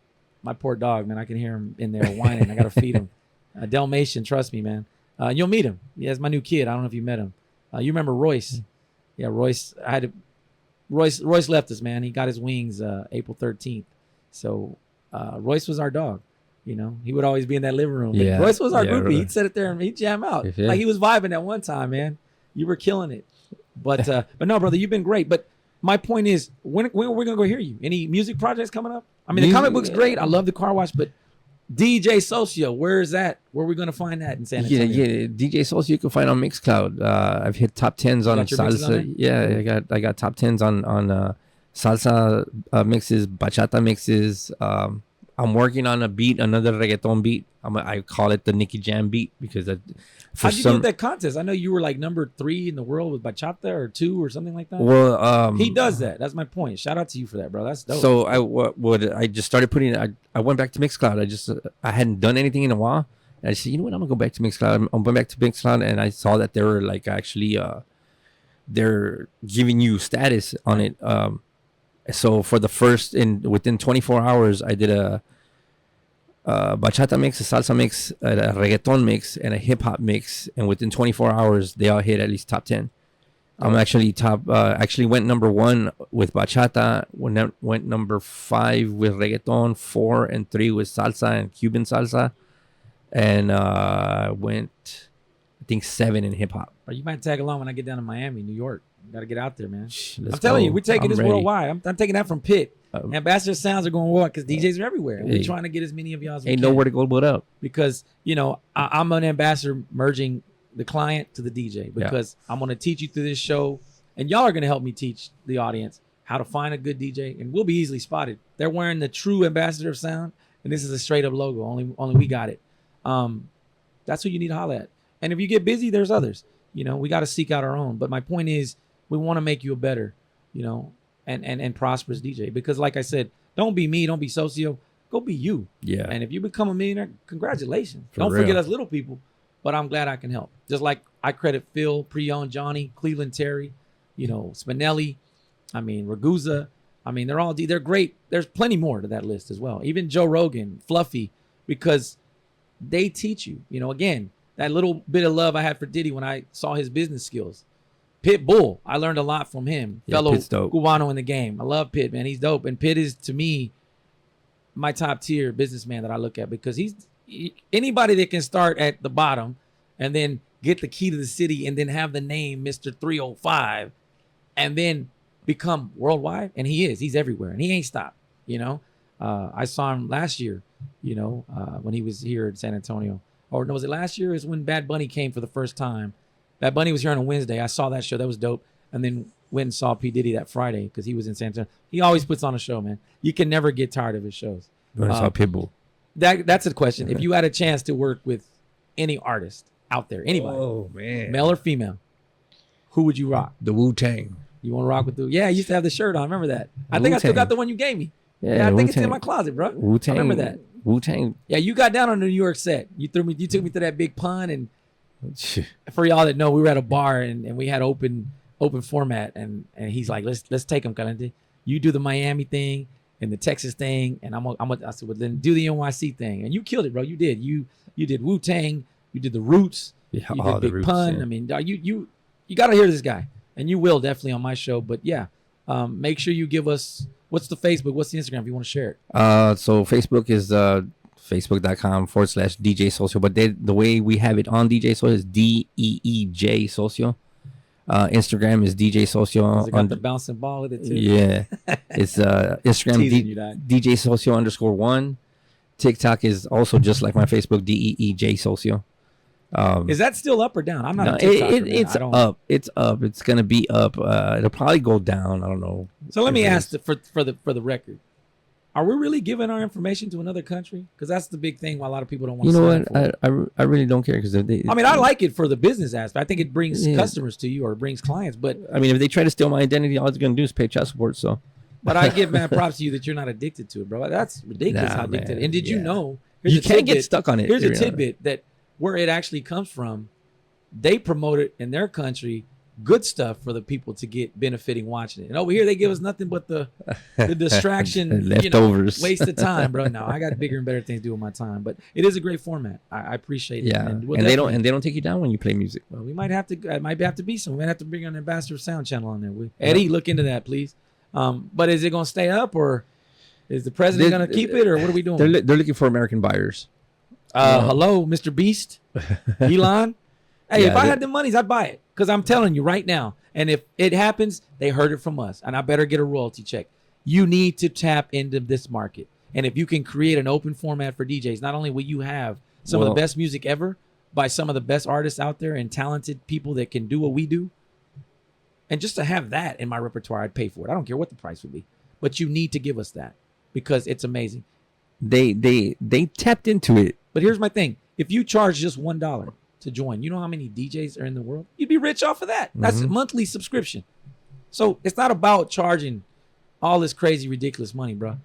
my poor dog, man. I can hear him in there whining. I got to feed him. Dalmatian, trust me, man. You'll meet him. Yeah, it's my new kid. I don't know if you met him. You remember Royce? Yeah, Royce. Royce left us, man. He got his wings April 13th. So Royce was our dog. You know, he would always be in that living room. Yeah. Royce was our groupie. Right. He'd sit it there and he'd jam out. Yeah. Like he was vibing at one time, man. You were killing it. But no, brother, you've been great. But my point is, when we're gonna go hear you? Any music projects coming up? I mean, the comic book's great. I love the car wash, but DJ Socio, where is that? Where are we gonna find that in San Antonio? Yeah. DJ Socio you can find on Mixcloud. I've hit top 10s on salsa. Yeah, I got top 10s on salsa mixes, bachata mixes. I'm working on a beat, another reggaeton beat. I call it the Nicky Jam beat because how'd you do that contest? I know you were like number 3 in the world with bachata or 2 or something like that. Well, he does that. That's my point. Shout out to you for that, bro. That's dope. So I just started putting. I went back to Mixcloud. I hadn't done anything in a while, and I said, you know what, I'm gonna go back to Mixcloud. I'm going back to Mixcloud, and I saw that they were like actually they're giving you status on it. So for the first within 24 hours, I did a bachata mix, a salsa mix, a reggaeton mix, and a hip hop mix. And within 24 hours, they all hit at least top 10. I'm actually actually went number 1 with bachata, went number 5 with reggaeton, 4 and 3 with salsa and Cuban salsa, and went, I think, 7 in hip hop. You might tag along when I get down to Miami, New York. Got to get out there, man. I'm telling you, we're taking this worldwide. I'm taking that from Pitt. Ambassador Sounds are going worldwide because DJs are everywhere. We're trying to get as many of y'all as we can. Ain't nowhere to go but up. Because, you know, I'm an ambassador merging the client to the DJ because I'm going to teach you through this show. And y'all are going to help me teach the audience how to find a good DJ. And we'll be easily spotted. They're wearing the true Ambassador of Sound. And this is a straight up logo. Only we got it. That's who you need to holler at. And if you get busy, there's others. You know, we got to seek out our own. But my point is, we want to make you a better, you know, and prosperous DJ. Because like I said, don't be me, don't be Socio, go be you. Yeah. And if you become a millionaire, congratulations. Don't forget us little people, but I'm glad I can help. Just like I credit Phil, Pre-Owned, Johnny, Cleveland Terry, you know, Spinelli, I mean, Ragusa. I mean, they're great. There's plenty more to that list as well. Even Joe Rogan, Fluffy, because they teach you, you know, again, that little bit of love I had for Diddy when I saw his business skills. Pitbull, I learned a lot from him. Fellow Cubano in the game. I love Pitt, man. He's dope. And Pitt is, to me, my top tier businessman that I look at because anybody that can start at the bottom and then get the key to the city and then have the name Mr. 305 and then become worldwide. And he's everywhere. And he ain't stopped, you know. I saw him last year, you know, when he was here in San Antonio. Or no, was it last year? Is when Bad Bunny came for the first time. Bad Bunny was here on a Wednesday. I saw that show. That was dope. And then went and saw P. Diddy that Friday because he was in San Antonio. He always puts on a show, man. You can never get tired of his shows. I saw Pitbull. That's a question. If you had a chance to work with any artist out there, anybody, male or female, who would you rock? The Wu-Tang. You want to rock with the? Yeah, I used to have the shirt on. I remember that. I think I still got the one you gave me. Yeah, I think it's in my closet, bro. Wu-Tang, I remember that. Wu-Tang. Yeah, you got down on the New York set. You took me to that big pun, and for y'all that know, we were at a bar and we had open format, and he's like, let's take him, Caliente. You do the Miami thing and the Texas thing, and I said, well, then do the NYC thing, and you killed it, bro. You did. You did Wu-Tang. You did the Roots. Yeah, you did Big Roots, Pun. Yeah. I mean, you got to hear this guy, and you will definitely on my show. But yeah, make sure you give us what's the Facebook, what's the Instagram if you want to share it. So Facebook is facebook.com/DJ Socio, but the way we have it on DJ Socio is DEEJ Socio. Instagram is DJ Socio. It got the bouncing ball with it too. Yeah, it's Instagram DJ Socio _1. TikTok is also just like my Facebook, DEEJ Socio. Is that still up or down? I'm not a TikToker, it's up. It's up. It's gonna be up. It'll probably go down. I don't know. So let me ask for the record. Are we really giving our information to another country? Because that's the big thing why a lot of people don't want to. You know what? I really don't care because I like it for the business aspect. I think it brings customers to you or brings clients. But I mean, if they try to steal my identity, all it's gonna do is pay child support. So. But I give mad props to you that you're not addicted to it, bro. That's ridiculous how addicted. And did you know? You can't get stuck on it. Here's a tidbit that where it actually comes from. They promote it in their country. Good stuff for the people to get benefiting watching it. And over here, they give us nothing but the distraction, leftovers, waste of time, bro. No, I got bigger and better things to do with my time. But it is a great format. I appreciate it. Yeah, and they don't take you down when you play music. Well, we might have to. It might have to be some. We might have to bring an ambassador sound channel on there. Eddie, look into that, please. But is it going to stay up, or is the president going to keep it, or what are we doing? They're looking for American buyers. Hello, Mr. Beast, Elon. Hey, if I had the monies, I'd buy it. Because I'm telling you right now, and if it happens, they heard it from us, and I better get a royalty check. You need to tap into this market. And if you can create an open format for DJs, not only will you have some of the best music ever by some of the best artists out there and talented people that can do what we do, and just to have that in my repertoire, I'd pay for it. I don't care what the price would be. But you need to give us that because it's amazing. They tapped into it. But here's my thing. If you charge just $1 to join, you know how many DJs are in the world? You'd be rich off of that. That's a monthly subscription. So it's not about charging all this crazy, ridiculous money, bro.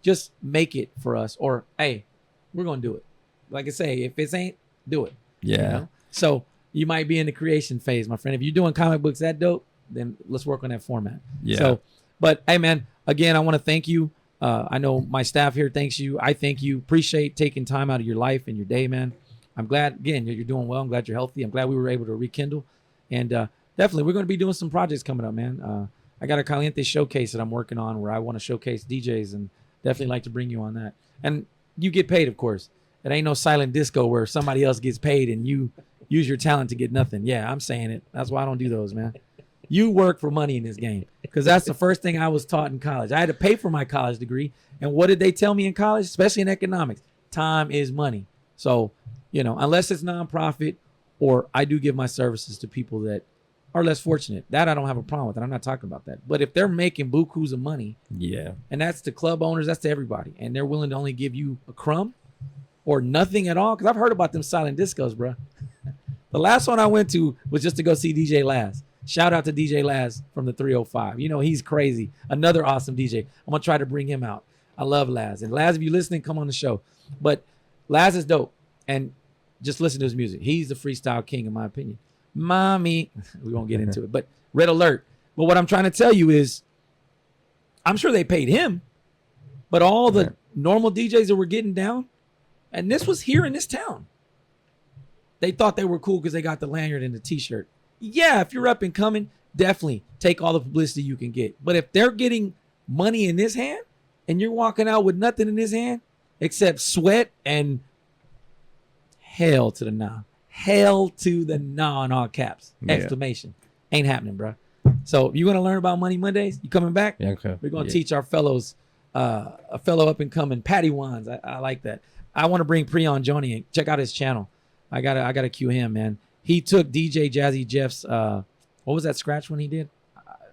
Just make it for us. Or, hey, we're going to do it. Like I say, if it ain't, do it. Yeah. You know? So you might be in the creation phase, my friend. If you're doing comic books that dope, then let's work on that format. Yeah. So, but hey, man, again, I want to thank you. I know my staff here thanks you. I thank you. Appreciate taking time out of your life and your day, man. I'm glad, again, you're doing well. I'm glad you're healthy. I'm glad we were able to rekindle. And definitely, we're going to be doing some projects coming up, man. I got a Caliente showcase that I'm working on where I want to showcase DJs and definitely like to bring you on that. And you get paid, of course. It ain't no silent disco where somebody else gets paid and you use your talent to get nothing. Yeah, I'm saying it. That's why I don't do those, man. You work for money in this game because that's the first thing I was taught in college. I had to pay for my college degree. And what did they tell me in college, especially in economics? Time is money. So, unless it's nonprofit or I do give my services to people that are less fortunate, that I don't have a problem with. And I'm not talking about that. But if they're making bukus of money, and that's to club owners, that's to everybody, and they're willing to only give you a crumb or nothing at all, because I've heard about them silent discos, bro. The last one I went to was just to go see DJ Laz. Shout out to DJ Laz from the 305. He's crazy. Another awesome DJ. I'm going to try to bring him out. I love Laz. And Laz, if you're listening, come on the show. But Laz is dope. And just listen to his music. He's the freestyle king, in my opinion. Mommy. We won't get into it. But red alert. But what I'm trying to tell you is, I'm sure they paid him. But all the normal DJs that were getting down, and this was here in this town, they thought they were cool because they got the lanyard and the t-shirt. Yeah, if you're up and coming, definitely take all the publicity you can get. But if they're getting money in this hand and you're walking out with nothing in this hand except sweat and hell to the nah. Hell to the nah in all caps. Exclamation. Ain't happening, bro. So if you want to learn about Money Mondays, you coming back? Yeah, okay. We're going to teach our fellows, a fellow up and coming, Patty Wands. I like that. I want to bring Preon Joni and check out his channel. I gotta cue him, man. He took DJ Jazzy Jeff's, what was that scratch one he did?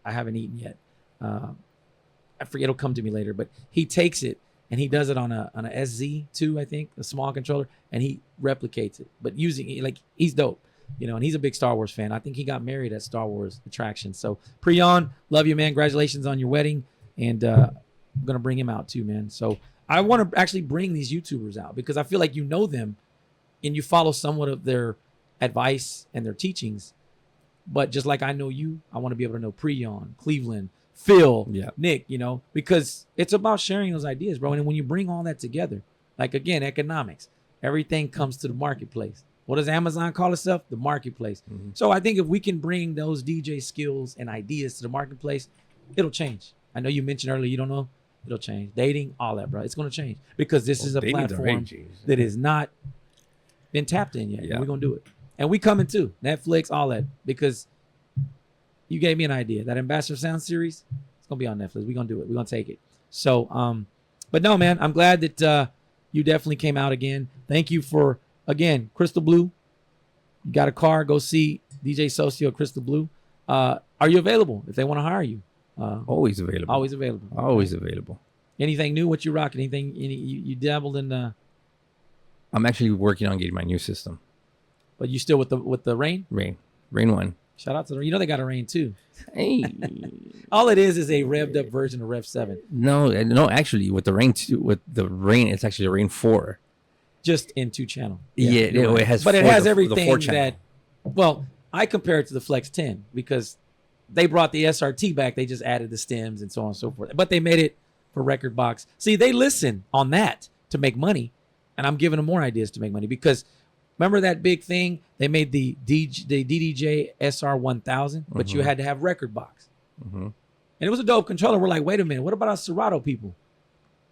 I haven't eaten yet. I forget, it'll come to me later, but he takes it and he does it on a SZ2, I think, a small controller, and he replicates it, but using it, like, he's dope. and he's a big Star Wars fan. I think he got married at Star Wars attraction. So Prion, love you, man. Congratulations on your wedding. And I'm going to bring him out too, man. So I want to actually bring these YouTubers out because I feel like you know them and you follow somewhat of their advice and their teachings. But just like I know you, I want to be able to know Prion, Cleveland, Phil, Nick, because it's about sharing those ideas, bro. And when you bring all that together, like, again, economics, everything comes to the marketplace. What does Amazon call itself? The marketplace. Mm-hmm. So I think if we can bring those DJ skills and ideas to the marketplace, it'll change. I know you mentioned earlier, you don't know, it'll change. Dating, all that, bro. It's going to change because this is a platform that has not been tapped in yet. And we're going to do it. And we coming too. Netflix, all that, because you gave me an idea. That Ambassador Sound series, it's going to be on Netflix. We're going to do it. We're going to take it. So, but no, man, I'm glad that you definitely came out again. Thank you for, again, Crystal Blue. You got a car, go see DJ Socio, Crystal Blue. Are you available if they want to hire you? Always available. Always available. Always available. Anything new? What you rocking? Anything? You dabbled in? I'm actually working on getting my new system. But you still with the Rain? Rain 1. Shout out to the Rain. They got a Rain 2. Hey. All it is a revved up version of Rev 7. No, actually with the Rain 2, it's actually a Rain 4. Just in 2-channel. It has. But it has everything that. Well, I compare it to the Flex 10 because they brought the SRT back. They just added the stems and so on and so forth. But they made it for Record Box. See, they listen on that to make money, and I'm giving them more ideas to make money because remember that big thing? They made the DDJ SR1000, but you had to have Record Box. Mm-hmm. And it was a dope controller. We're like, wait a minute, what about our Serato people?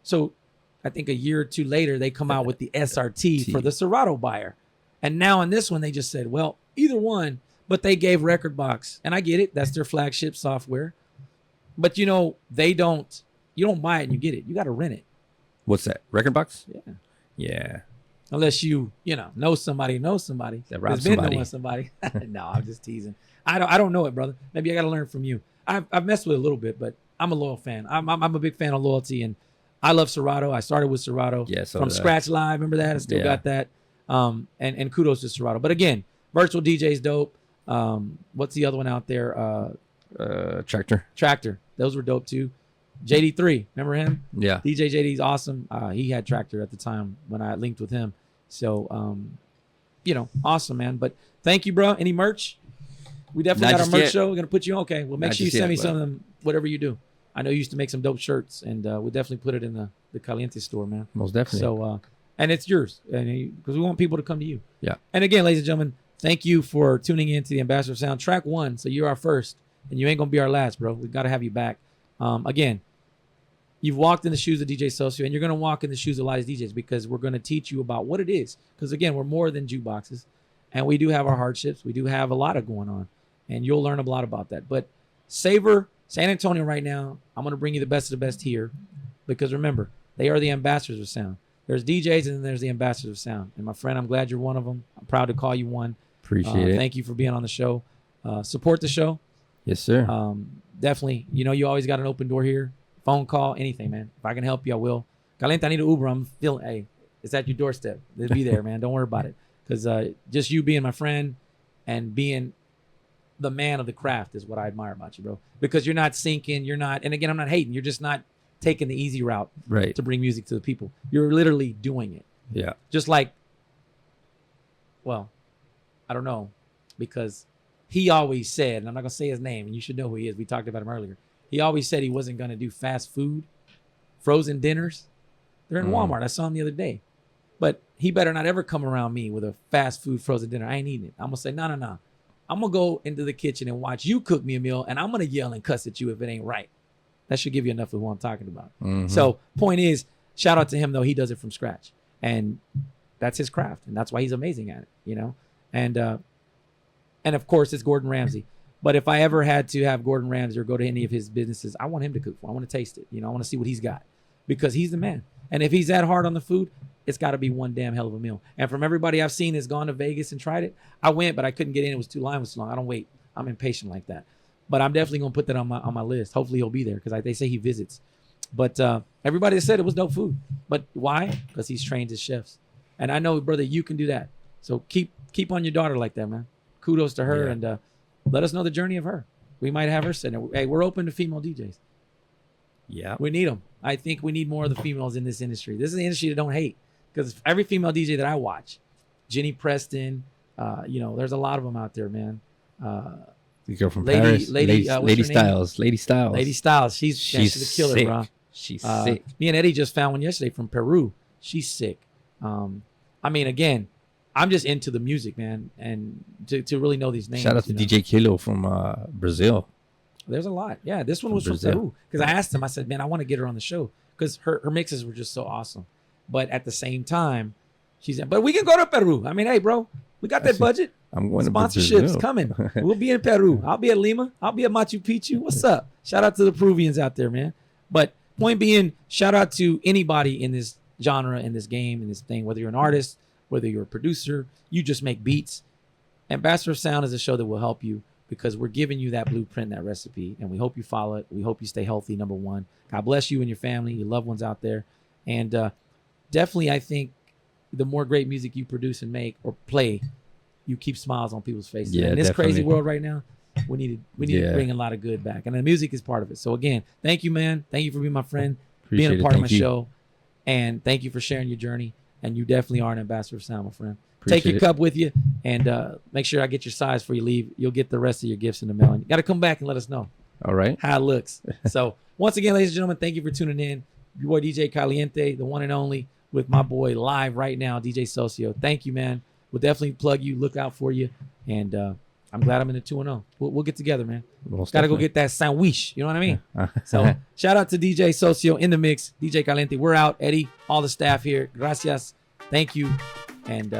So I think a year or two later, they come out with the SRT for the Serato buyer. And now in this one, they just said, well, either one, but they gave Record Box. And I get it. That's their flagship software. But, you don't buy it and you get it. You got to rent it. What's that? Record Box? Yeah. Yeah. Unless you know somebody that robs been somebody. knowing somebody. No, I'm just teasing. I don't know it, brother. Maybe I got to learn from you. I've messed with it a little bit, but I'm a loyal fan. I'm a big fan of loyalty, and I love Serato. I started with Serato from Scratch Live. Remember that? I still got that. And kudos to Serato. But again, Virtual DJ's dope. What's the other one out there? Tractor. Those were dope too. JD3, remember him? Yeah. DJ JD's awesome. He had Tractor at the time when I linked with him. So, awesome, man. But thank you, bro. Any merch? We definitely got our merch show. We're going to put you on. Okay. Well, make sure you send me some of them, whatever you do. I know you used to make some dope shirts, and we'll definitely put it in the Caliente store, man. Most definitely. So, and it's yours, because we want people to come to you. Yeah. And again, ladies and gentlemen, thank you for tuning in to the Ambassador Sound Track 1. So you're our first, and you ain't going to be our last, bro. We got to have you back. Again, you've walked in the shoes of DJ Socio, and you're going to walk in the shoes of a lot of DJs because we're going to teach you about what it is. Because, again, we're more than jukeboxes, and we do have our hardships. We do have a lot of going on, and you'll learn a lot about that. But savor San Antonio right now. I'm going to bring you the best of the best here because, remember, they are the ambassadors of sound. There's DJs, and then there's the ambassadors of sound. And, my friend, I'm glad you're one of them. I'm proud to call you one. Appreciate it. Thank you for being on the show. Support the show. Yes, sir. Definitely. You always got an open door here. Phone call, anything, man. If I can help you, I will. Caliente, I need an Uber. I'm feeling, hey, it's at your doorstep. They'll be there, man. Don't worry about it. Because just you being my friend and being the man of the craft is what I admire about you, bro. Because you're not sinking. You're not, and again, I'm not hating. You're just not taking the easy route to bring music to the people. You're literally doing it. Yeah. Just like, well, I don't know. Because he always said, and I'm not going to say his name, and you should know who he is. We talked about him earlier. He always said he wasn't going to do fast food, frozen dinners. They're in Walmart. I saw him the other day. But he better not ever come around me with a fast food frozen dinner. I ain't eating it. I'm going to say, no. I'm going to go into the kitchen and watch you cook me a meal, and I'm going to yell and cuss at you if it ain't right. That should give you enough of what I'm talking about. Mm-hmm. So point is, shout out to him, though. He does it from scratch. And that's his craft, and that's why he's amazing at it, And of course, it's Gordon Ramsay. But if I ever had to have Gordon Ramsay or go to any of his businesses, I want him to cook for. I want to taste it. I want to see what he's got because he's the man. And if he's that hard on the food, it's got to be one damn hell of a meal. And from everybody I've seen that's gone to Vegas and tried it, I went, but I couldn't get in. It was line was too long. I don't wait. I'm impatient like that. But I'm definitely going to put that on my list. Hopefully he'll be there because they say he visits. But everybody said it was dope food. But why? Because he's trained his chefs. And I know, brother, you can do that. So keep on your daughter like that, man. kudos to her, Yeah. and let us know the journey of her. We might have her sitting. Hey, we're open to female DJs. Yeah. We need them. I think we need more of the females in this industry. This is an industry that don't hate, because every female DJ that I watch, Jenny Preston, there's a lot of them out there, man. The girl from Lady- Paris, Lady- what's Lady her name? Styles, Lady Styles. Lady Styles, she's a killer, sick. bro. She's sick. Me and Eddie just found one yesterday from Peru. She's sick. I mean, again, I'm just into the music, man, and to really know these names. Shout out to DJ Kilo from Brazil. There's a lot. Yeah, this one was from Brazil. Peru. Because I asked him, I said, man, I want to get her on the show because her mixes were just so awesome. But at the same time, but we can go to Peru. I mean, hey, bro, we got that budget. I'm going to Sponsorships Brazil. coming. We'll be in Peru. I'll be at Lima. I'll be at Machu Picchu. What's up? Shout out to the Peruvians out there, man. But point being, shout out to anybody in this genre, in this game, in this thing, whether you're an artist, whether you're a producer, you just make beats. Ambassador of Sound is a show that will help you because we're giving you that blueprint, that recipe, and we hope you follow it. We hope you stay healthy, number one. God bless you and your family, your loved ones out there. And definitely, I think the more great music you produce and make or play, you keep smiles on people's faces. Yeah, in this definitely. crazy world right now, we need to bring a lot of good back. And the music is part of it. So again, thank you, man. Thank you for being my friend, Appreciate being a it. part of my Thank you. show. And thank you for sharing your journey. And you definitely are an ambassador of sound, my friend. Appreciate Take your it. cup with you and make sure I get your size before you leave. You'll get the rest of your gifts in the mail. And you got to come back and let us know All right. how it looks. So once again, ladies and gentlemen, thank you for tuning in. Your boy DJ Caliente, the one and only, with my boy live right now, DJ Socio. Thank you, man. We'll definitely plug you, look out for you. And I'm glad I'm in the 2-0. We'll get together, man. Most Got to go definitely. get that sandwich. You know what I mean? So shout out to DJ Socio in the mix. DJ Caliente, we're out. Eddie, all the staff here. Gracias. Thank you. And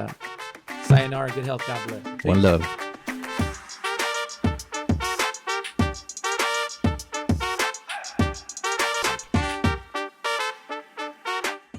sayonara. Good health. God bless. One love.